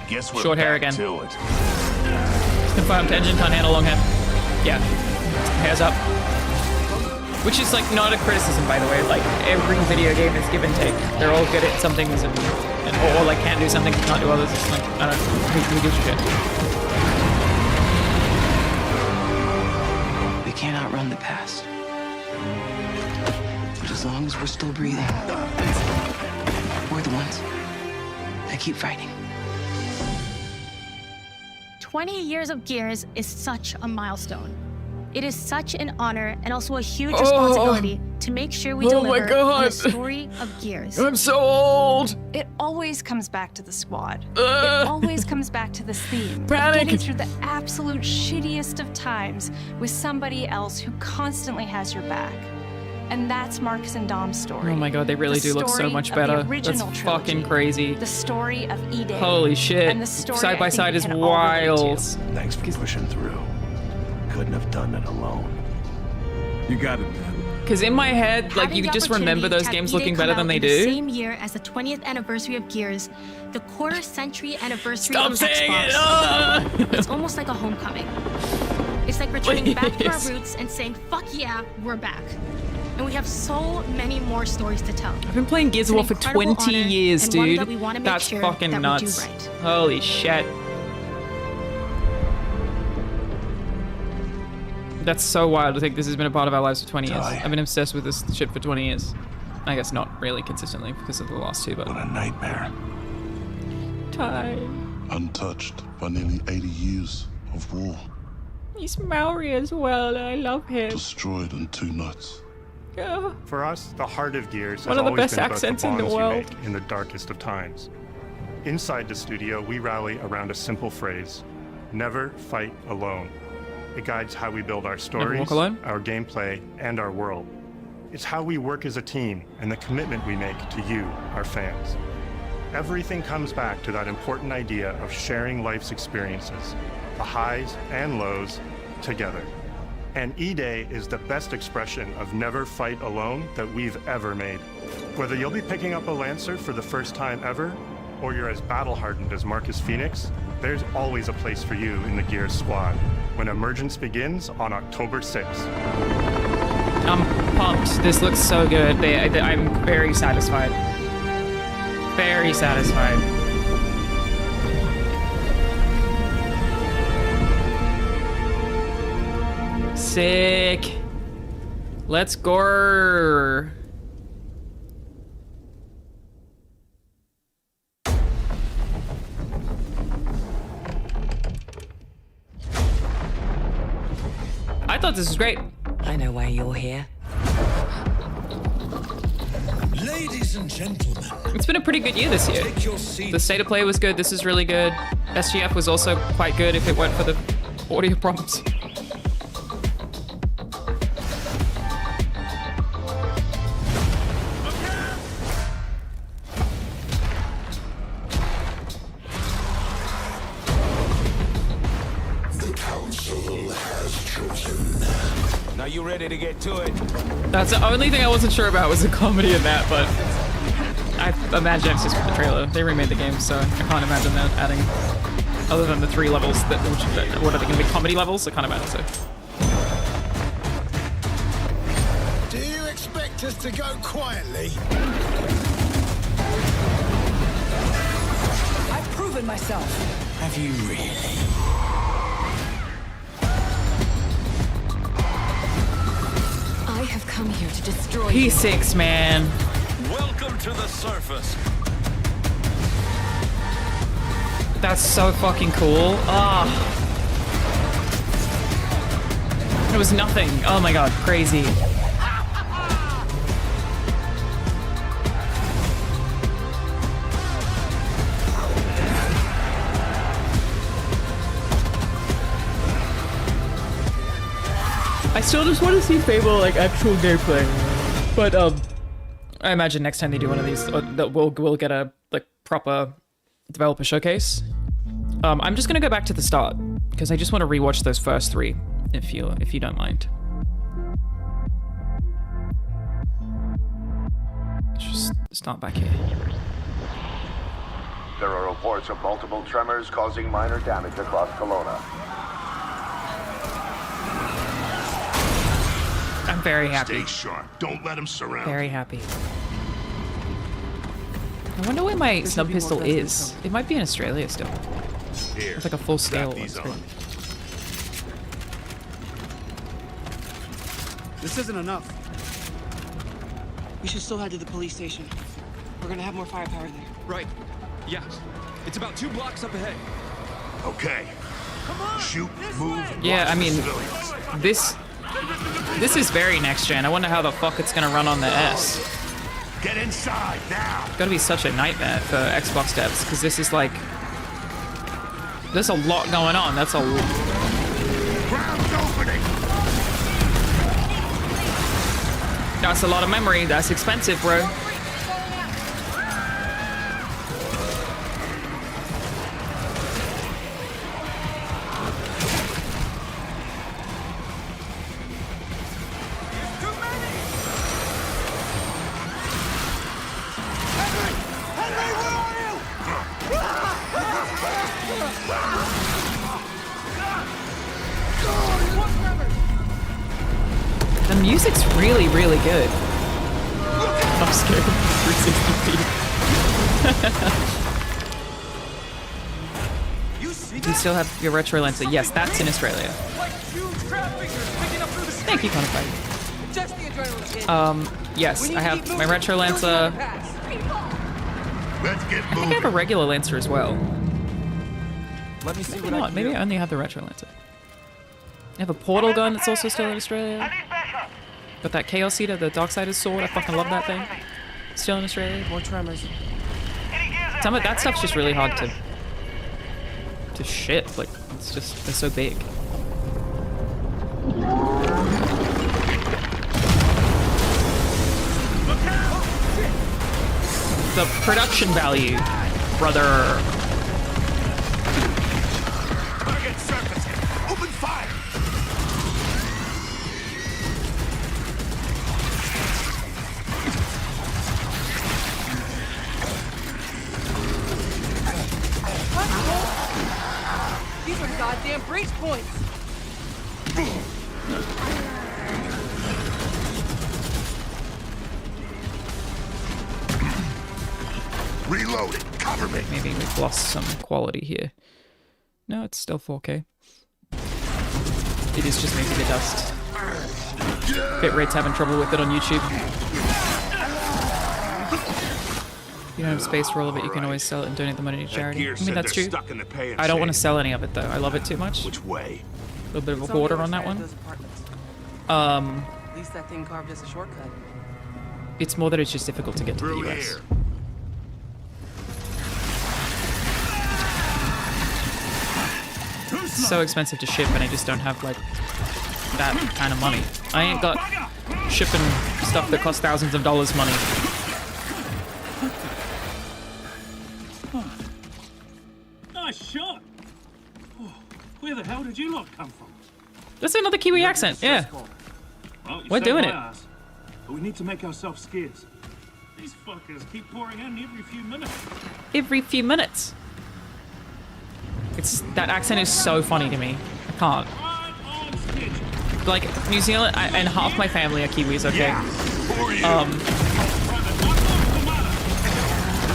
Guess we're Short hair back again. to it. Confirmed. Engine can't handle long hair. Yeah. Hairs up. Which is like not a criticism, by the way. Like every video game is give and take. They're all good at some things or like can do something, can't do others. It's like, I don't know. Who gives a shit? We can't outrun the past. But as long as we're still breathing, we're the ones that keep fighting. 20 years of Gears is such a milestone. It is such an honor and also a huge Oh. responsibility to make sure we Oh my deliver on God. the story of Gears. I'm so old. It always comes back to the squad. Ugh. It always comes back to this theme. of Panic. Getting through the absolute shittiest of times with somebody else who constantly has your back. And that's Marcus and Dom's story. Oh my god, they really The do look so story much of the better. That's original fucking crazy. The story of E-Day. Holy shit. And the story Side by I think side we is can all relate to. wild. Thanks for pushing through. Couldn't have done it alone. You got it, man. Because in my head, like, Having you the just remember opportunity those to have games E-Day looking come better than out they in the do. same year as the 20th anniversary of Gears, the quarter-century anniversary Stop of saying Xbox. it! Ah! It's almost like a homecoming. It's like returning back to our roots and saying, "Fuck yeah, we're back." And we have so many more stories to tell. I've been playing Gears of War for 20 years, dude. That's fucking nuts. Holy shit. That's so wild to think this has been a part of our lives for 20 years. I've been obsessed with this shit for 20 years. I guess not really consistently because of the last two, but... What a nightmare. Ty. Untouched by nearly 80 years of war. He's Maori as well, and I love him. Destroyed in 2 nights. Yeah. For us, the heart of Gears One has of the always best been about accents the in the bonds world. you make in the darkest of times. Inside the studio, we rally around a simple phrase: never fight alone. It guides how we build our stories, walk alone? our gameplay, and our world. It's how we work as a team and the commitment we make to you, our fans. Everything comes back to that important idea of sharing life's experiences, the highs and lows, together. And E-Day is the best expression of never fight alone that we've ever made. Whether you'll be picking up a Lancer for the first time ever, or you're as battle-hardened as Marcus Phoenix, there's always a place for you in the Gears squad when Emergence begins on October 6th. I'm pumped. This looks so good. I'm very satisfied. Very satisfied. Sick. Let's go. I thought this was great. I know why you're here. Ladies and gentlemen, It's been a pretty good year this year. take your seat. The state of play was good. This is really good. SGF was also quite good if it weren't for the audio problems. The council has chosen. Now you ready to get to it? That's the only thing I wasn't sure about was the comedy in that, but I imagine it's just for the trailer. They remade the game, so I can't imagine them adding, other than the 3 levels that, what are they going to be, comedy levels? I can't imagine, so. Do you expect us to go quietly? I've proven myself. Have you really? I have come here to destroy you. P6, man. Welcome to the surface. That's so fucking cool. Ah. It was nothing. Oh my god, crazy. I still just want to see Fable like actual gameplay, but I imagine next time they do one of these, that we'll get a like proper developer showcase. I'm just gonna go back to the start because I just want to rewatch those first 3, if you don't mind. Let's just start back here. There are reports of multiple tremors causing minor damage across Kelowna. Very happy. Stay sharp. Don't let him surround. Very happy. I wonder where my snub pistol is. It might be in Australia still. Here. It's like a full scale one. This isn't enough. We should still head to the police station. We're gonna have more firepower there. Right. Yeah. It's about 2 blocks up ahead. Okay. Shoot, move. Yeah, I mean, this is very next gen. I wonder how the fuck it's gonna run on the S. Get inside now. It's gotta be such a nightmare for Xbox devs because this is like, there's a lot going on. That's a. Ground's opening. That's a lot of memory. That's expensive, bro. The music's really, really good. I'm scared. 360 feet. Do you still have your retro Lancer? Yes, that's in Australia. Thank you, Conify. Yes, I have my retro Lancer. Let's get I think I have a regular Lancer as well. Let me see Maybe not. Maybe I only have the retro Lancer. I have a portal gun that's also still in Australia. Got that Chaos Eater, the Darksider's sword. I fucking love that thing. Still in Australia. More tremors. Some of that stuff's just really hard to ship. Like, it's just, they're so big. The production value, brother. Target surface. Open fire. These are goddamn breach points. Reloading. Cover me. Maybe we've lost some quality here. No, it's still 4K. It is just making the dust. Bitrate's having trouble with it on YouTube. You don't have space for all of it, you can always sell it and donate the money to charity. I mean, that's true. I don't want to sell any of it, though. I love it too much. Which way? A little bit of a hoarder on that one. At least that thing carved us a shortcut. It's more that it's just difficult to get to the US. It's so expensive to ship, and I just don't have, like, that kind of money. I ain't got shipping stuff that costs thousands of dollars money. Nice shot. Oh, where the hell did you lot come from? That's another Kiwi accent, yeah. Well, We're doing it. But we need to make ourselves scarce. These fuckers keep pouring in every few minutes. Every few minutes. It's that accent is so funny to me. I can't. Like, New Zealand, and half my family are Kiwis, okay?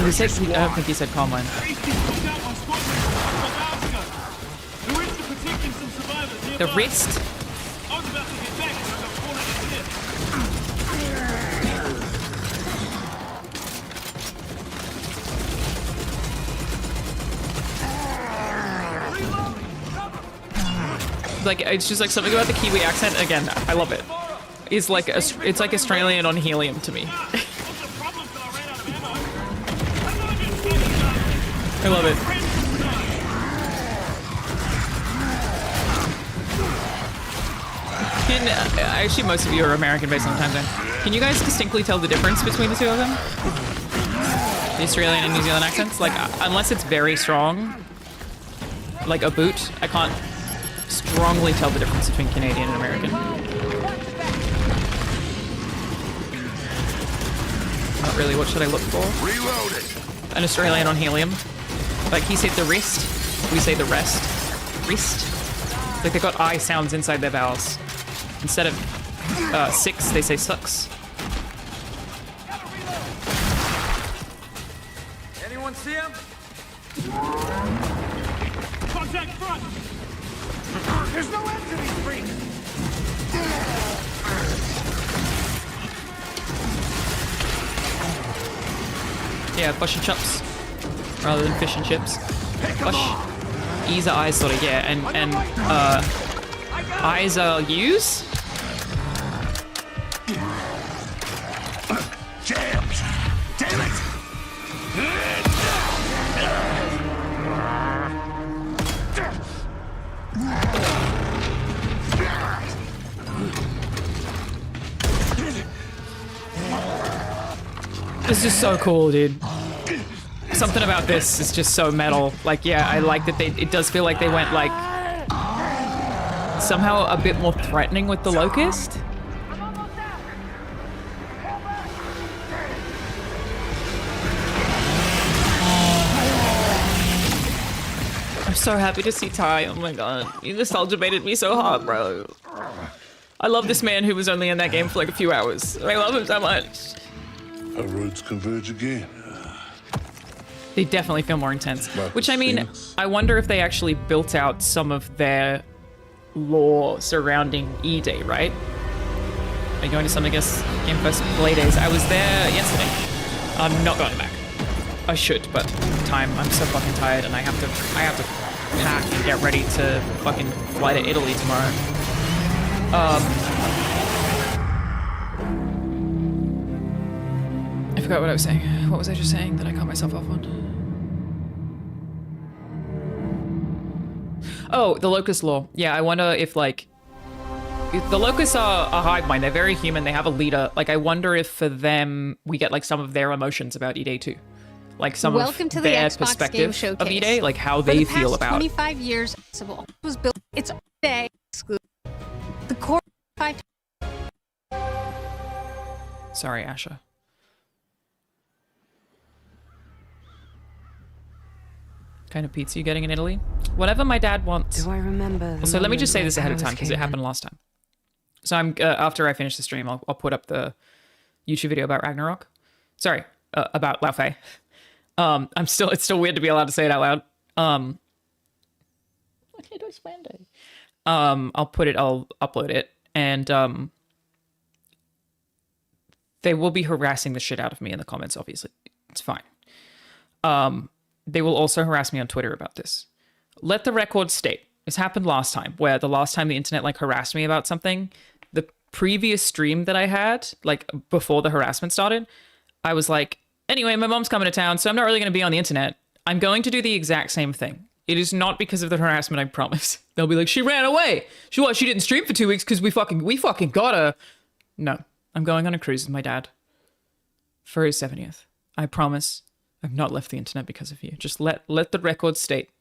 He said, I don't think he said Carmine. The wrist? Like, it's just like something about the Kiwi accent. Again, I love it. It's like it's like Australian on helium to me. I love it. Actually, most of you are American based on the time zone. Can you guys distinctly tell the difference between the two of them? The Australian and New Zealand accents? Like, unless it's very strong, like a boot, I can't strongly tell the difference between Canadian and American. Not really. What should I look for? Reloading. An Australian on helium. Like, he said the wrist, we say the rest. Wrist. Like, they've got I sounds inside their vowels. Instead of 6, they say sucks. Anyone see him? Contact front! There's no end to these freaks! Yeah, bush and chops. Rather than fish and chips. Bush. E's are eyes, sort of, yeah. And eyes are U's? Jams! Damn it! This is so cool, dude. Something about this is just so metal. Like, yeah, I like that it does feel like they went, like, somehow a bit more threatening with the Locust. I'm so happy to see Ty. Oh my god. You nostalgia baited me so hard, bro. I love this man who was only in that game for like a few hours. I love him so much. Our roads converge again. They definitely feel more intense. Like Which, I mean, Phoenix. I wonder if they actually built out some of their lore surrounding E-Day, right? Are you going to some, I guess, Game Fest Play Days? I was there yesterday. I'm not going back. I should, but time. I'm so fucking tired, and I have to pack and get ready to fucking fly to Italy tomorrow. I forgot what I was saying. What was I just saying that I cut myself off on? Oh, the Locust lore. Yeah, I wonder if, like... The Locusts are a hive mind. They're very human. They have a leader. Like, I wonder if for them, we get, like, some of their emotions about E-Day too. Like, some Welcome of to the their Xbox Game perspective Showcase. of E-Day. Like, how For they the feel past about... 25 years, it was built. It's day exclusive. The core 5. Sorry, Asha. Kind of pizza you getting in Italy? Whatever my dad wants. Do I remember? Also, let me just say this ahead of time because it happened last time. So I'm after I finish the stream, I'll put up the YouTube video about Ragnarok. Sorry, about Lao Fei. It's still weird to be allowed to say it out loud. Okay, do expand. I'll upload it, and they will be harassing the shit out of me in the comments. Obviously, it's fine. They will also harass me on Twitter about this. Let the record state. This happened last time, where the last time the internet like harassed me about something, the previous stream that I had, like before the harassment started, I was like, anyway, my mom's coming to town, so I'm not really going to be on the internet. I'm going to do the exact same thing. It is not because of the harassment, I promise. They'll be like, she ran away. She didn't stream for 2 weeks because we fucking got her. No, I'm going on a cruise with my dad for his 70th. I promise. I've not left the internet because of you. Just let the record state.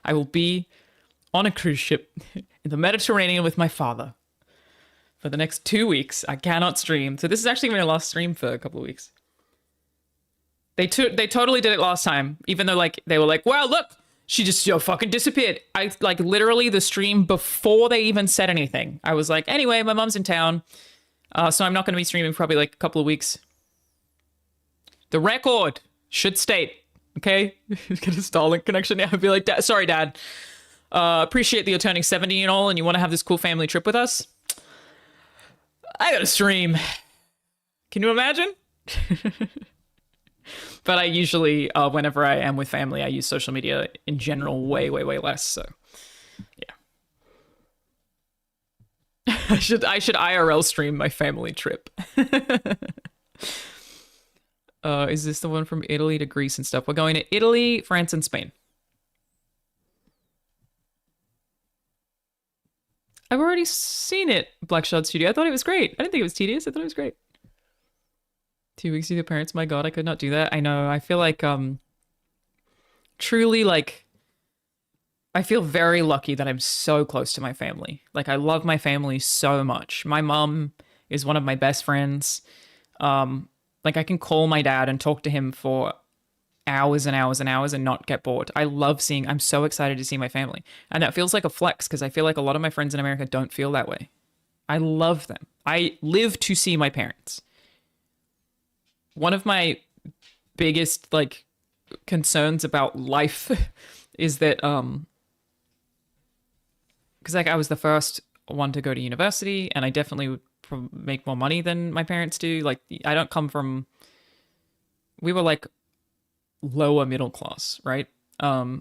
I will be on a cruise ship in the Mediterranean with my father for the next 2 weeks. I cannot stream. So this is actually my last stream for a couple of weeks. They totally did it last time, even though like they were like, wow, look, she just fucking disappeared. I like literally the stream before they even said anything. I was like, anyway, my mom's in town, so I'm not going to be streaming for probably like a couple of weeks. The record should state, okay? Get a Starlink connection now and be like, sorry, Dad. Appreciate that you're turning 70 and all, and you want to have this cool family trip with us. I gotta stream. Can you imagine? But I usually, whenever I am with family, I use social media in general way, way, way less. So, yeah. I should IRL stream my family trip. Is this the one from Italy to Greece and stuff? We're going to Italy, France, and Spain. I've already seen it, Blackshot Studio. I thought it was great. I didn't think it was tedious. I thought it was great. 2 weeks with your parents. My God, I could not do that. I know. I feel like, truly, like, I feel very lucky that I'm so close to my family. Like, I love my family so much. My mom is one of my best friends. Like, I can call my dad and talk to him for hours and hours and hours and not get bored. I'm so excited to see my family. And that feels like a flex because I feel like a lot of my friends in America don't feel that way. I love them. I live to see my parents. One of my biggest like concerns about life is that because like I was the first one to go to university, and I definitely would make more money than my parents do. Like I don't come from, we were like lower middle class, right? I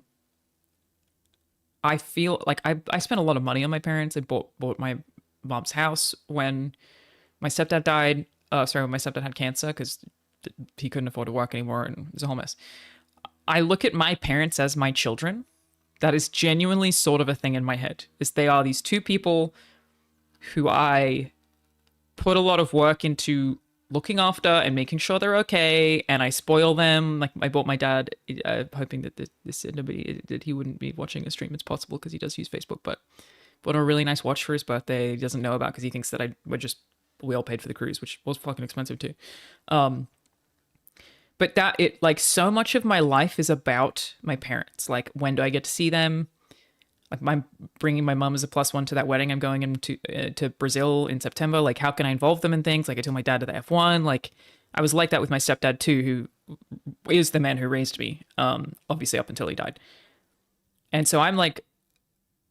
feel like I spent a lot of money on my parents. I bought my mom's house when my stepdad died. When my stepdad had cancer because he couldn't afford to work anymore, and it was a whole mess. I look at my parents as my children. That is genuinely sort of a thing in my head. Is they are these two people who I put a lot of work into looking after and making sure they're okay, and I spoil them. Like I bought my dad, hoping that that he wouldn't be watching a stream. It's possible because he does use Facebook, but bought a really nice watch for his birthday. He doesn't know about because he thinks that we all paid for the cruise, which was fucking expensive too. But that it like so much of my life is about my parents. Like when do I get to see them? Like I'm bringing my mom as a +1 to that wedding. I'm going into to Brazil in September. Like how can I involve them in things? Like I took my dad to the F1. Like I was like that with my stepdad too, who is the man who raised me. Obviously up until he died. And so I'm like,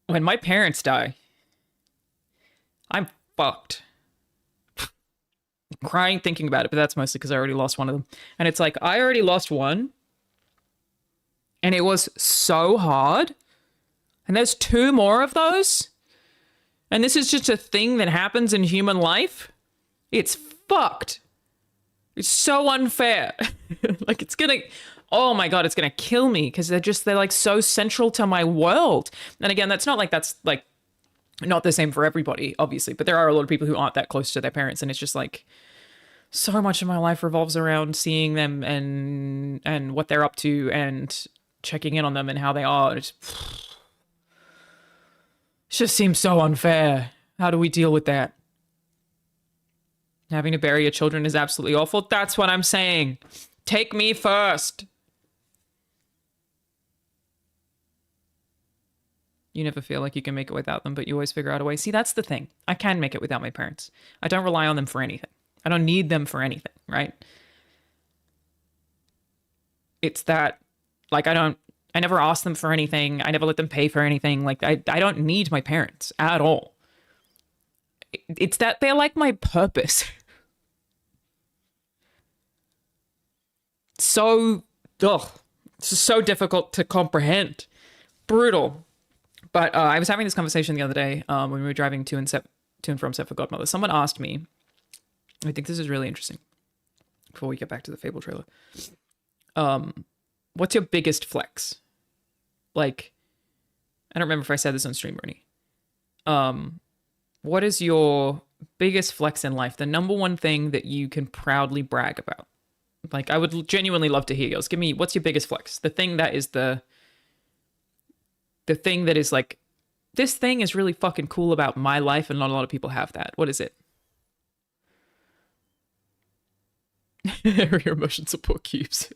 when my parents die, I'm fucked. Crying thinking about it, but that's mostly because I already lost one of them. And it's like, I already lost one. And it was so hard. And there's 2 more of those. And this is just a thing that happens in human life. It's fucked. It's so unfair. Like it's gonna, oh my God, it's gonna kill me because they're like so central to my world. And again, that's not the same for everybody, obviously, but there are a lot of people who aren't that close to their parents. And it's just like, so much of my life revolves around seeing them and what they're up to and checking in on them and how they are. It just seems so unfair. How do we deal with that? Having to bury your children is absolutely awful. That's what I'm saying. Take me first. You never feel like you can make it without them, but you always figure out a way. See, that's the thing. I can make it without my parents. I don't rely on them for anything. I don't need them for anything, right? It's that, like, I never ask them for anything. I never let them pay for anything. Like, I don't need my parents at all. It's that they're like my purpose. So, it's so difficult to comprehend. Brutal. But I was having this conversation the other day when we were driving to and from Set for Godmother. Someone asked me, I think this is really interesting, before we get back to the Fable trailer. What's your biggest flex? Like, I don't remember if I said this on stream or any. What is your biggest flex in life? The number one thing that you can proudly brag about? Like, I would genuinely love to hear yours. Give me, what's your biggest flex? The thing that is the thing that is like, this thing is really fucking cool about my life and not a lot of people have that. What is it? Your emotion support cubes.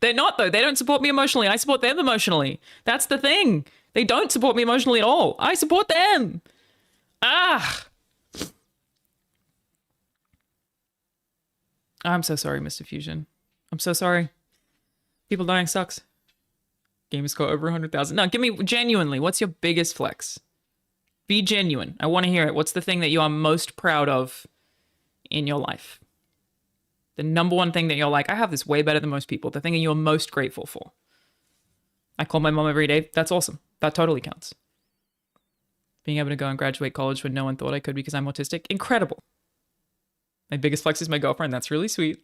They're not, though. They don't support me emotionally. I support them emotionally. That's the thing. They don't support me emotionally at all. I support them. I'm so sorry, Mr. Fusion. I'm so sorry. People dying sucks. Game score over 100,000. No, give me genuinely. What's your biggest flex? Be genuine. I want to hear it. What's the thing that you are most proud of in your life? The number one thing that you're like, I have this way better than most people. The thing that you're most grateful for. I call my mom every day. That's awesome. That totally counts. Being able to go and graduate college when no one thought I could because I'm autistic. Incredible. My biggest flex is my girlfriend. That's really sweet.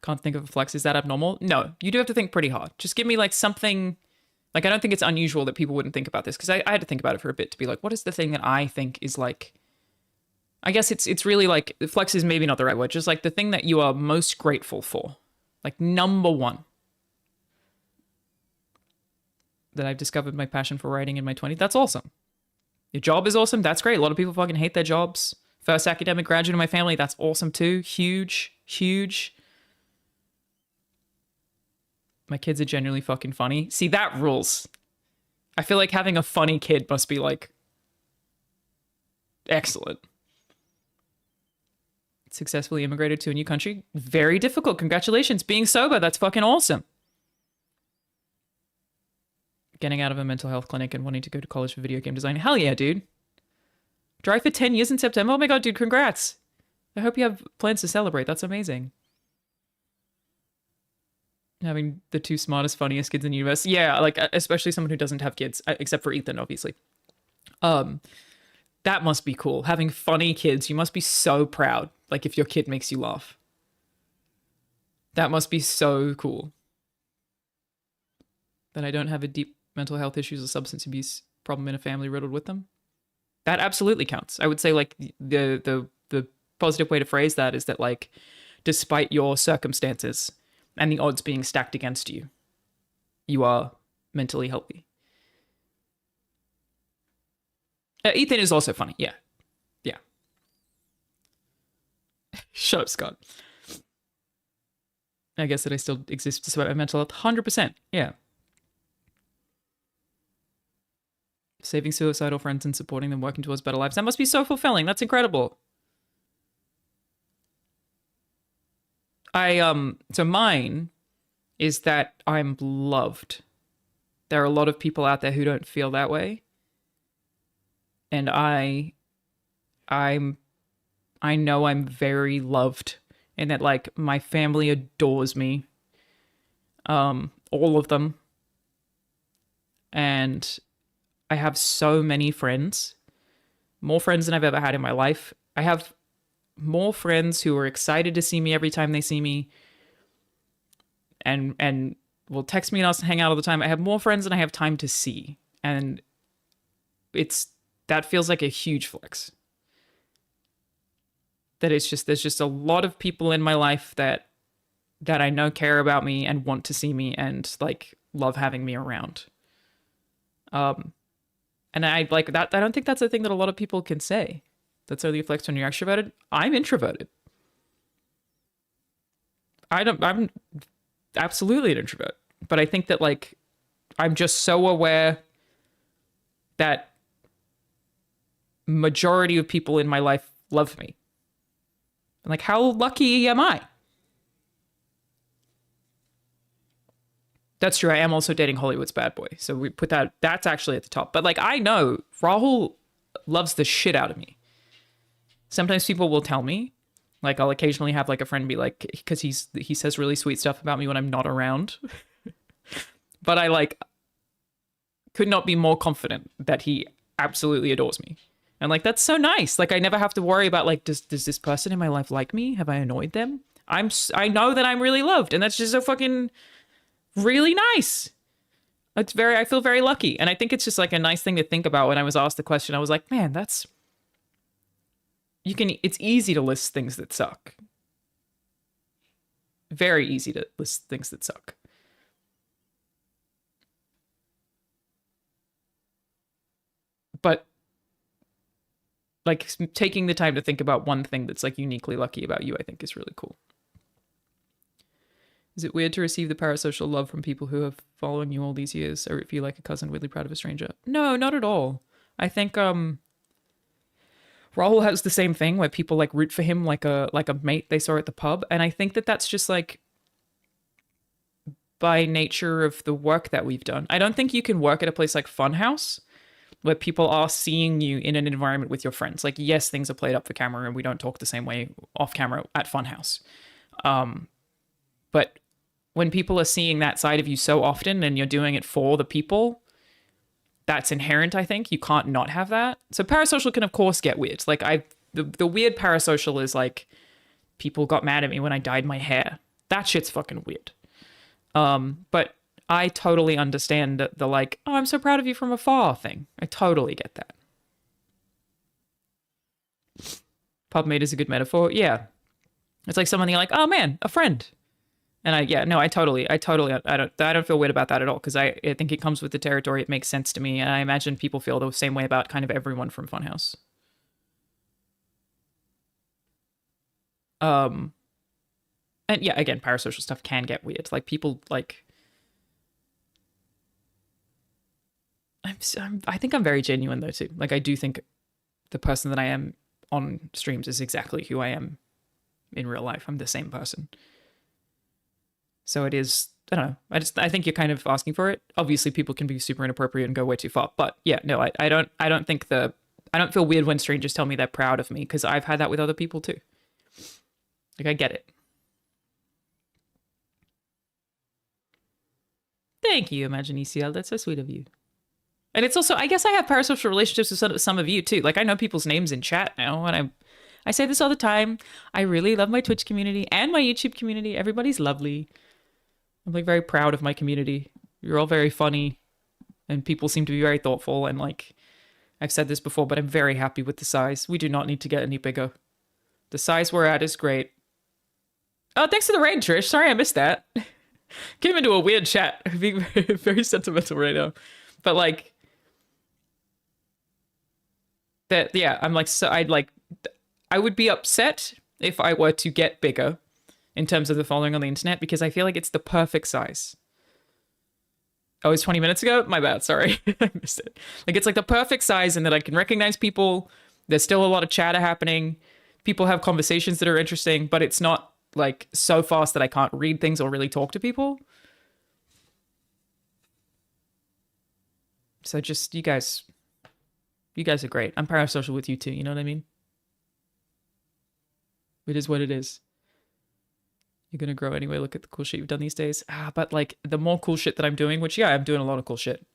Can't think of a flex. Is that abnormal? No, you do have to think pretty hard. Just give me like something. Like, I don't think it's unusual that people wouldn't think about this, because I had to think about it for a bit to be like, what is the thing that I think is like, I guess it's really like, flex is maybe not the right word, just like the thing that you are most grateful for. Like number one. That I've discovered my passion for writing in my 20s. That's awesome. Your job is awesome. That's great. A lot of people fucking hate their jobs. First academic graduate in my family. That's awesome too. Huge, huge. My kids are genuinely fucking funny. See, that rules. I feel like having a funny kid must be like Excellent. Successfully immigrated to a new country. Very difficult. Congratulations. Being sober. That's fucking awesome. Getting out of a mental health clinic and wanting to go to college for video game design. Hell yeah, dude. Drive for 10 years in September. Oh my god, dude, congrats. I hope you have plans to celebrate. That's amazing. Having the two smartest, funniest kids in the universe. Yeah, like, especially someone who doesn't have kids, except for Ethan, obviously. That must be cool. Having funny kids, you must be so proud. Like, if your kid makes you laugh. That must be so cool. That I don't have a deep mental health issues or substance abuse problem in a family riddled with them. That absolutely counts. I would say, like, the positive way to phrase that is that, like, despite your circumstances and the odds being stacked against you, you are mentally healthy. Ethan is also funny. Yeah. Yeah. Shut up, Scott. I guess that I still exist despite my mental health. 100%. Yeah. Saving suicidal friends and supporting them, working towards better lives. That must be so fulfilling. That's incredible. So mine is that I'm loved. There are a lot of people out there who don't feel that way. And I know I'm very loved and that, like, my family adores me. All of them. And I have so many friends. More friends than I've ever had in my life. I have more friends who are excited to see me every time they see me. And will text me and us hang out all the time. I have more friends than I have time to see. And that feels like a huge flex. That it's just, there's just a lot of people in my life that I know care about me and want to see me and, like, love having me around. And I like that. I don't think that's a thing that a lot of people can say. That's only a flex when you're extroverted. I'm introverted. I'm absolutely an introvert. But I think that, like, I'm just so aware that majority of people in my life love me. And, like, how lucky am I? That's true. I am also dating Hollywood's bad boy. So we put that's actually at the top. But, like, I know Rahul loves the shit out of me. Sometimes people will tell me, like, I'll occasionally have, like, a friend be like, because he says really sweet stuff about me when I'm not around. But I, like, could not be more confident that he absolutely adores me. And, like, that's so nice. Like, I never have to worry about, like, does this person in my life like me? Have I annoyed them? I know that I'm really loved, and that's just so fucking really nice. I feel very lucky. And I think it's just, like, a nice thing to think about. When I was asked the question, I was like, man, it's easy to list things that suck. Very easy to list things that suck. But, like, taking the time to think about one thing that's, like, uniquely lucky about you, I think is really cool. Is it weird to receive the parasocial love from people who have following you all these years, or feel like a cousin weirdly proud of a stranger? No, not at all. I think Rahul has the same thing where people, like, root for him like a mate they saw at the pub, and I think that that's just, like, by nature of the work that we've done. I don't think you can work at a place like Funhouse where people are seeing you in an environment with your friends. Like, yes, things are played up for camera and we don't talk the same way off camera at Funhouse. But when people are seeing that side of you so often and you're doing it for the people, that's inherent, I think. You can't not have that. So parasocial can, of course, get weird. Like, the weird parasocial is, like, people got mad at me when I dyed my hair. That shit's fucking weird. But I totally understand the like, oh, I'm so proud of you from afar thing. I totally get that. Pubmate is a good metaphor. Yeah. It's like someone you're like, oh man, a friend. And I don't feel weird about that at all. Cause I think it comes with the territory. It makes sense to me. And I imagine people feel the same way about kind of everyone from Funhouse. And yeah, again, parasocial stuff can get weird. Like people like, I think I'm very genuine though too. Like I do think the person that I am on streams is exactly who I am in real life. I'm the same person. So it is, I don't know. I think you're kind of asking for it. Obviously people can be super inappropriate and go way too far, but yeah, no, I don't feel weird when strangers tell me they're proud of me, because I've had that with other people too. Like, I get it. Thank you, Imagine ECL. That's so sweet of you. And it's also, I guess I have parasocial relationships with some of you too. Like, I know people's names in chat now, and I say this all the time. I really love my Twitch community and my YouTube community. Everybody's lovely. I'm like very proud of my community. You're all very funny, and people seem to be very thoughtful. And like, I've said this before, but I'm very happy with the size. We do not need to get any bigger. The size we're at is great. Oh, thanks for the raid, Trish. Sorry I missed that. Came into a weird chat. Being very, very sentimental right now. But like, that, yeah, I'm like, so I would be upset if I were to get bigger in terms of the following on the internet, because I feel like it's the perfect size. Oh, it's 20 minutes ago? My bad, sorry. I missed it. Like, it's like the perfect size, and that I can recognize people. There's still a lot of chatter happening. People have conversations that are interesting, but it's not like so fast that I can't read things or really talk to people. So just, you guys are great. I'm parasocial with you too, you know what I mean? It is what it is. You're gonna grow anyway. Look at the cool shit you've done these days. But like, the more cool shit that I'm doing, which, yeah, I'm doing a lot of cool shit,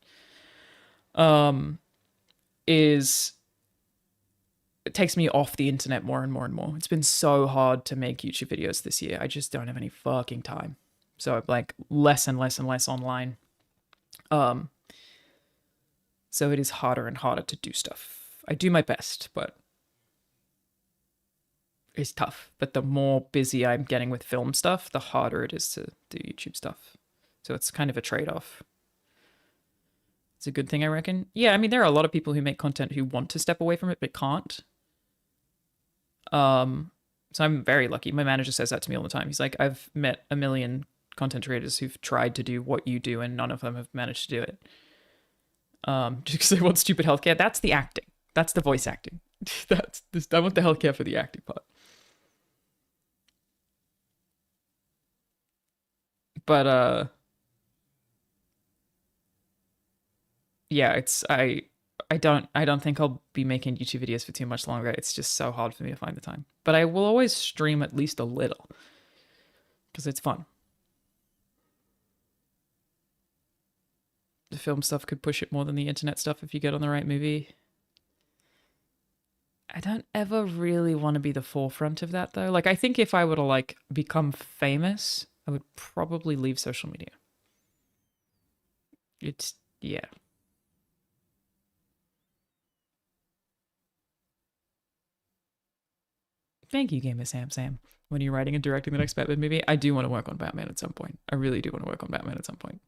it takes me off the internet more and more and more. It's been so hard to make YouTube videos this year. I just don't have any fucking time. So I'm like less and less and less online. So it is harder and harder to do stuff. I do my best, but it's tough. But the more busy I'm getting with film stuff, the harder it is to do YouTube stuff. So it's kind of a trade-off. It's a good thing, I reckon. Yeah, I mean, there are a lot of people who make content who want to step away from it, but can't. So I'm very lucky. My manager says that to me all the time. He's like, I've met a million content creators who've tried to do what you do, and none of them have managed to do it. Just because they want stupid healthcare. That's the acting. That's the voice acting. I want the healthcare for the acting part. But yeah, I don't think I'll be making YouTube videos for too much longer. It's just so hard for me to find the time. But I will always stream at least a little, because it's fun. The film stuff could push it more than the internet stuff if you get on the right movie. I don't ever really want to be the forefront of that though. Like, I think if I were to like become famous, I would probably leave social media. Yeah. Thank you, Gamer Sam. When you're writing and directing the next Batman movie, I do want to work on Batman at some point. I really do want to work on Batman at some point.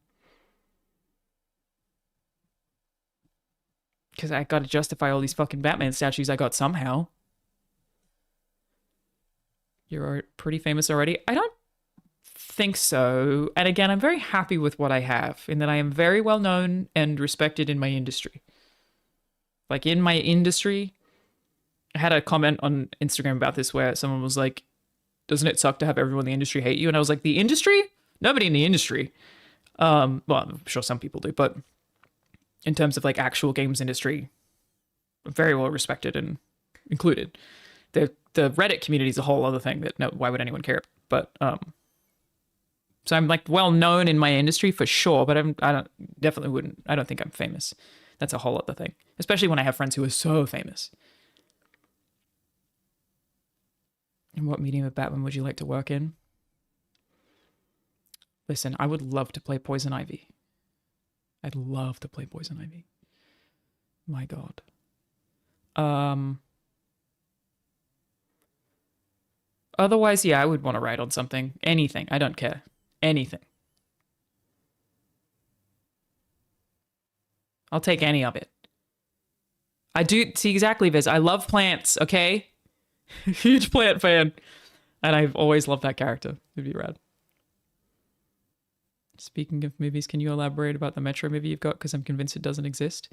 Because I gotta justify all these fucking Batman statues I got somehow. You're pretty famous already? I don't think so. And again, I'm very happy with what I have, in that I am very well known and respected in my industry. Like, in my industry, I had a comment on Instagram about this where someone was like, doesn't it suck to have everyone in the industry hate you? And I was like, the industry? Nobody in the industry. Well, I'm sure some people do, but in terms of like actual games industry, very well respected and included. The Reddit community is a whole other thing that, no, why would anyone care? But so I'm like well known in my industry for sure, but I don't think I'm famous. That's a whole other thing, especially when I have friends who are so famous. And what medium of Batman would you like to work in? Listen, I would love to play Poison Ivy. I'd love to play Poison Ivy. My God. Otherwise, yeah, I would want to write on something. Anything. I don't care. Anything. I'll take any of it. I do. See, exactly, Viz. I love plants, okay? Huge plant fan. And I've always loved that character. It'd be rad. Speaking of movies, can you elaborate about the Metro movie you've got? Because I'm convinced it doesn't exist.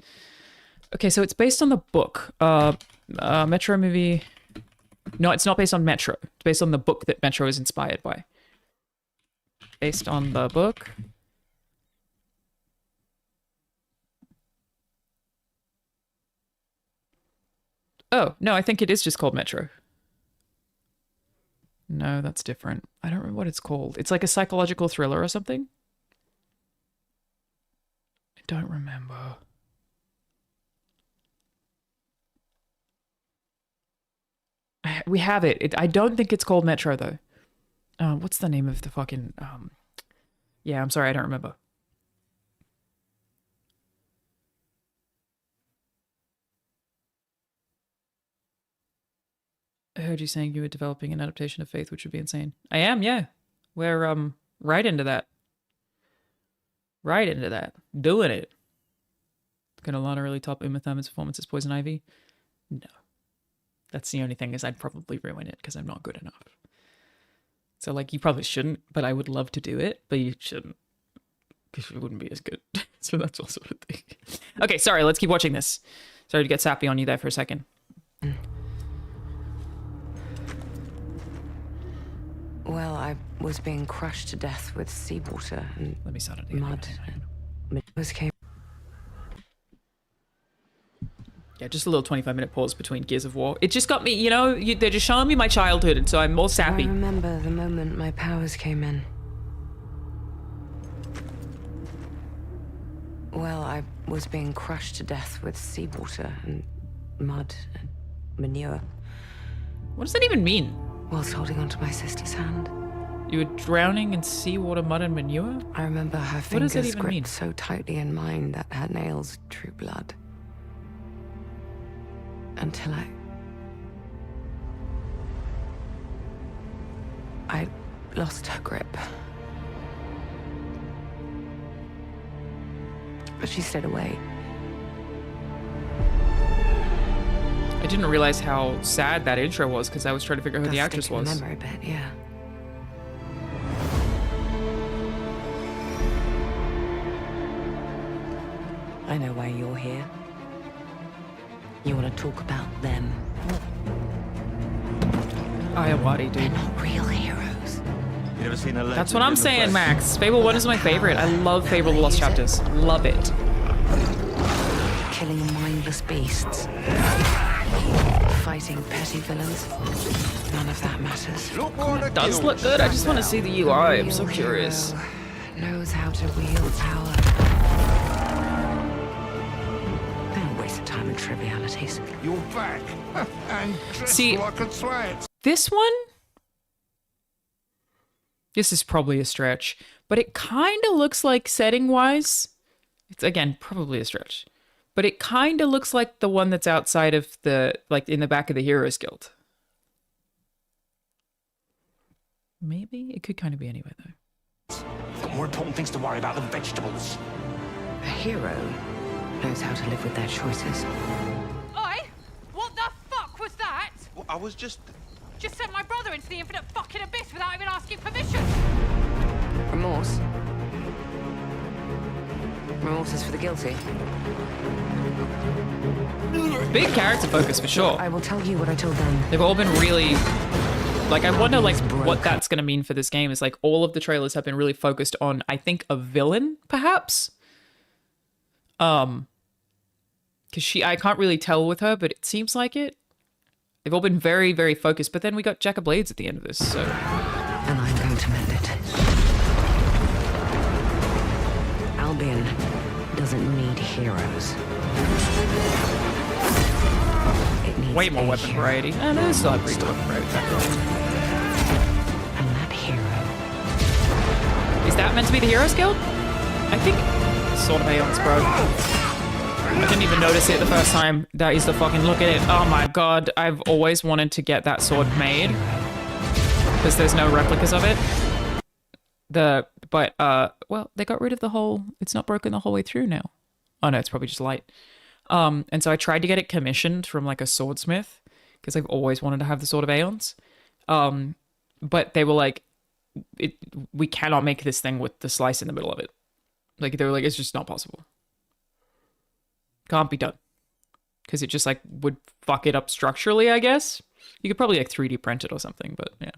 Okay, so it's based on the book. Metro movie. No, it's not based on Metro. It's based on the book that Metro is inspired by. Based on the book. Oh, no, I think it is just called Metro. No, that's different. I don't remember what it's called. It's like a psychological thriller or something. I don't remember. We have it. I don't think it's called Metro, though. What's the name of the fucking... Yeah, I'm sorry, I don't remember. I heard you saying you were developing an adaptation of Faith, which would be insane. I am, yeah. We're, right into that. Right into that. Doing it. Can Alana really top Uma Thurman's performance as Poison Ivy? No. That's the only thing, is I'd probably ruin it because I'm not good enough. So, like, you probably shouldn't, but I would love to do it, but you shouldn't. Because it wouldn't be as good. So that's also a thing. Okay, sorry, let's keep watching this. Sorry to get sappy on you there for a second. Well, I was being crushed to death with seawater and Let me start it mud. Came. Yeah, just a little 25-minute pause between Gears of War. It just got me, you know, they're just showing me my childhood, and so I'm more sappy. I remember the moment my powers came in. Well, I was being crushed to death with seawater and mud and manure. What does that even mean? Whilst holding onto my sister's hand. You were drowning in seawater, mud, and manure? I remember her What does that fingers even gripped mean? so tightly in mine that her nails drew blood. Until I lost her grip. But she stayed away. I didn't realize how sad that intro was because I was trying to figure out who the actress was. Remember a bit, yeah. I know why you're here. You want to talk about them. I am Wadi, dude. They're not real heroes. You ever seen a legend That's what in I'm the saying, flesh? Max. Fable 1 is my favorite. I love Fable The Lost Chapters. Love it. Killing mindless beasts. Fighting petty villains. None of that matters. It does look good. I just want to see the UI. I'm so curious. Knows how to wield power. Don't waste time in trivialities. You're back. And just See, like a sweat. This one? This is probably a stretch, but it kind of looks like setting-wise. It's, again, probably a stretch. But it kind of looks like the one that's outside of the, like, in the back of the Heroes Guild. Maybe? It could kind of be anyway, though. Got more important things to worry about than vegetables. A hero knows how to live with their choices. Oi! What the fuck was that? Well, I was just... Just sent my brother into the infinite fucking abyss without even asking permission. Remorse. Remorse is for the guilty. Big character focus for sure. I will tell you what I told them. They've all been really... Like, I wonder, like, what that's going to mean for this game is, like, all of the trailers have been really focused on, I think, a villain, perhaps? Because I can't really tell with her, but it seems like it. They've all been very, very focused, but then we got Jack of Blades at the end of this, so... And I'm going to mend it. Albion doesn't need heroes. It needs Way more weapon variety. And there's still a pretty good weapon variety. And that hero. Is that meant to be the Heroes Guild? I think... Sword of Aeons, bro. I didn't even notice it the first time. That is the fucking... Look at it. Oh my god. I've always wanted to get that sword made. Because there's no replicas of it. Well, they got rid of the whole... It's not broken the whole way through now. Oh no, it's probably just light. And so I tried to get it commissioned from like a swordsmith. Because I've always wanted to have the Sword of Aeons. But they were like... we cannot make this thing with the slice in the middle of it. Like, they were like, it's just not possible. Can't be done. because it just like would fuck it up structurally, I guess. You could probably like 3D print it or something, but yeah.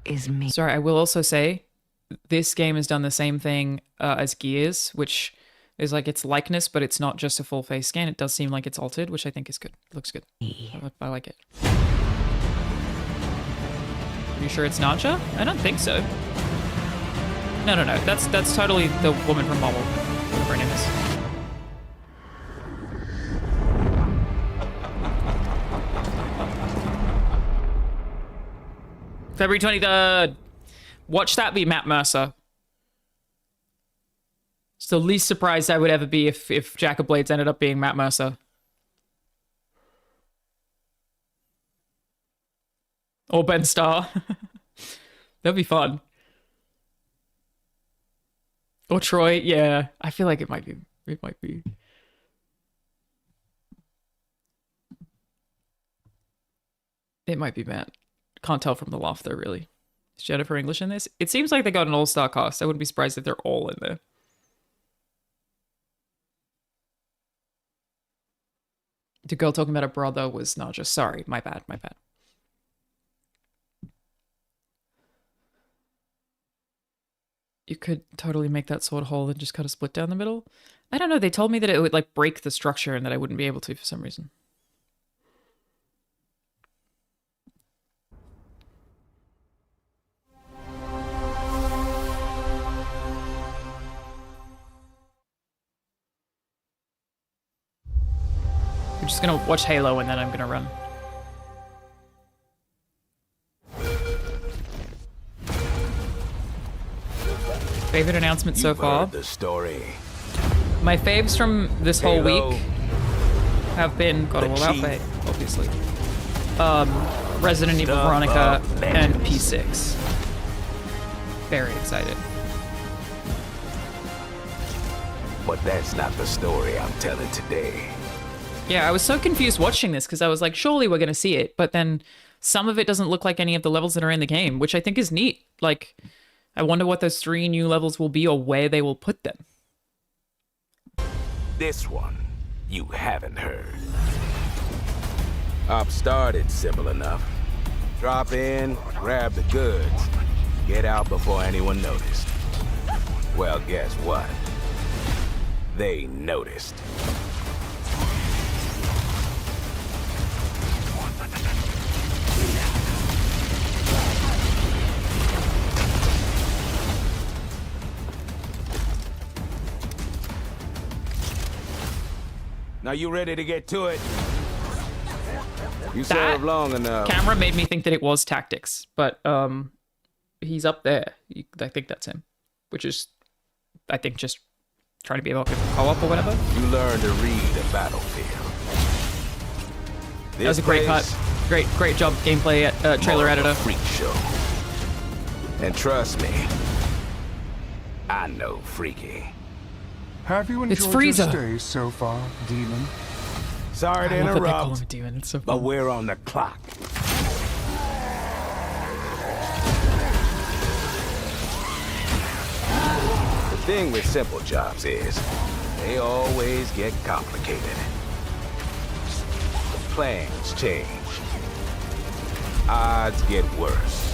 Is me. Sorry, I will also say this game has done the same thing as Gears, which is like its likeness, but it's not just a full face scan. It does seem like it's altered, which I think is good. It looks good. I like it. Are you sure it's Naja? I don't think so. No. That's totally the woman from Marvel. Whatever her name is. February 23rd. Watch that be Matt Mercer. It's the least surprised I would ever be if Jack of Blades ended up being Matt Mercer. Or Ben Starr. That'd be fun. Or Troy, yeah. I feel like it might be. It might be. It might be Matt. Can't tell from the laughter, really. Is Jennifer English in this? It seems like they got an all-star cast. I wouldn't be surprised if they're all in there. The girl talking about her brother was Naja. Sorry, my bad. You could totally make that sword whole and just cut a split down the middle. I don't know. They told me that it would like break the structure and that I wouldn't be able to for some reason. I'm just gonna watch Halo and then I'm gonna run. Favorite announcement so far? The story. My faves from this whole week have been God of War Outfit, obviously. Resident Evil Veronica and P6. Very excited. But that's not the story I'm telling today. Yeah, I was so confused watching this because I was like, surely we're going to see it. But then some of it doesn't look like any of the levels that are in the game, which I think is neat. Like, I wonder what those 3 new levels will be or where they will put them. This one, you haven't heard. Op started simple enough. Drop in, grab the goods, get out before anyone noticed. Well, guess what? They noticed. Now you ready to get to it? You served long enough. Camera made me think that it was tactics, but he's up there. I think that's him, which is, I think, just trying to be able to co-op or whatever. You learn to read a battlefield. That was a great cut. Great job, gameplay trailer editor. Freak show. And trust me, I know freaky. Have you enjoyed your stay so far, Demon? Sorry to I love that they call interrupt, him a demon. It's so but fun. we're on the clock. The thing with simple jobs is, they always get complicated. The plans change. Odds get worse.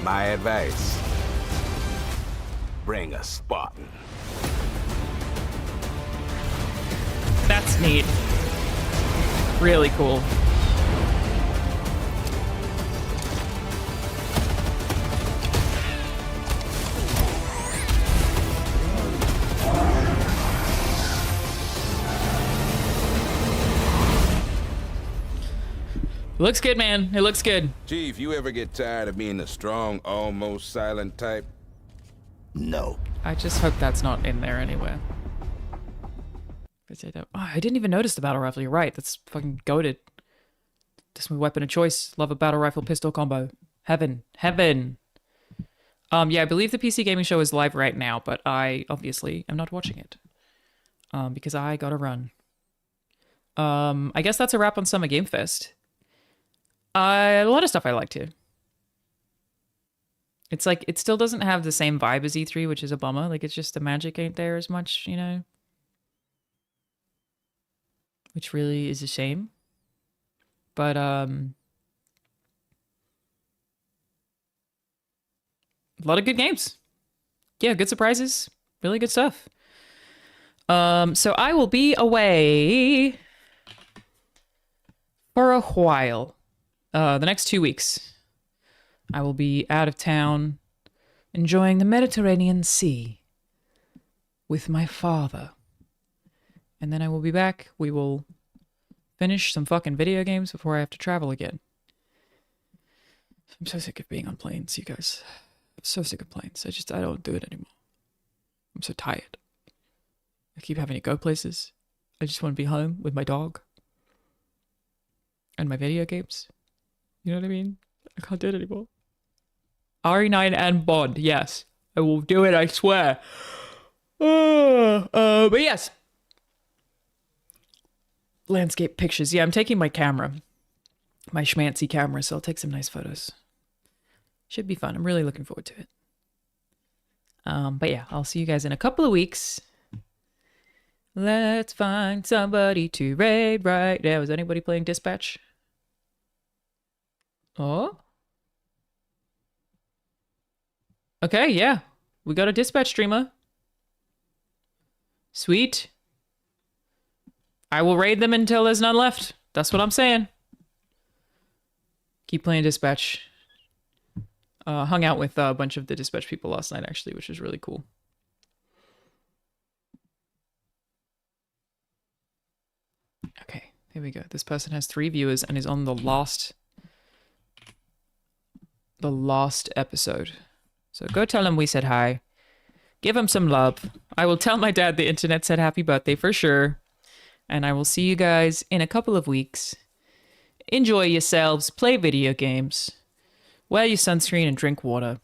My advice, bring a Spartan. That's neat. Really cool. Looks good, man. It looks good. Chief, you ever get tired of being the strong, almost silent type? No. I just hope that's not in there anywhere. I didn't even notice the battle rifle. You're right. That's fucking goated. Just my weapon of choice. Love a battle rifle pistol combo. Heaven. Yeah, I believe the PC gaming show is live right now, but I obviously am not watching it. Because I gotta run. I guess that's a wrap on Summer Game Fest. A lot of stuff I liked here. It's like, it still doesn't have the same vibe as E3, which is a bummer. Like, it's just the magic ain't there as much, you know? Which really is a shame. But, a lot of good games. Yeah, good surprises. Really good stuff. So I will be away for a while. The next 2 weeks. I will be out of town, enjoying the Mediterranean Sea with my father. And then I will be back. We will finish some fucking video games before I have to travel again. I'm so sick of being on planes, you guys. I'm so sick of planes. I don't do it anymore. I'm so tired. I keep having to go places. I just want to be home with my dog. And my video games. You know what I mean? I can't do it anymore. RE9 and Bond, yes. I will do it, I swear. But yes. Landscape pictures. Yeah, I'm taking my camera. My schmancy camera, so I'll take some nice photos. Should be fun. I'm really looking forward to it. But yeah, I'll see you guys in a couple of weeks. Let's find somebody to raid right now. Is anybody playing Dispatch? Oh? Okay, yeah. We got a Dispatch streamer. Sweet. I will raid them until there's none left. That's what I'm saying. Keep playing Dispatch. Hung out with a bunch of the Dispatch people last night, actually, which was really cool. Okay, here we go. This person has 3 viewers and is on the last episode. So go tell him we said hi. Give him some love. I will tell my dad the internet said happy birthday for sure. And I will see you guys in a couple of weeks. Enjoy yourselves, play video games, wear your sunscreen, and drink water.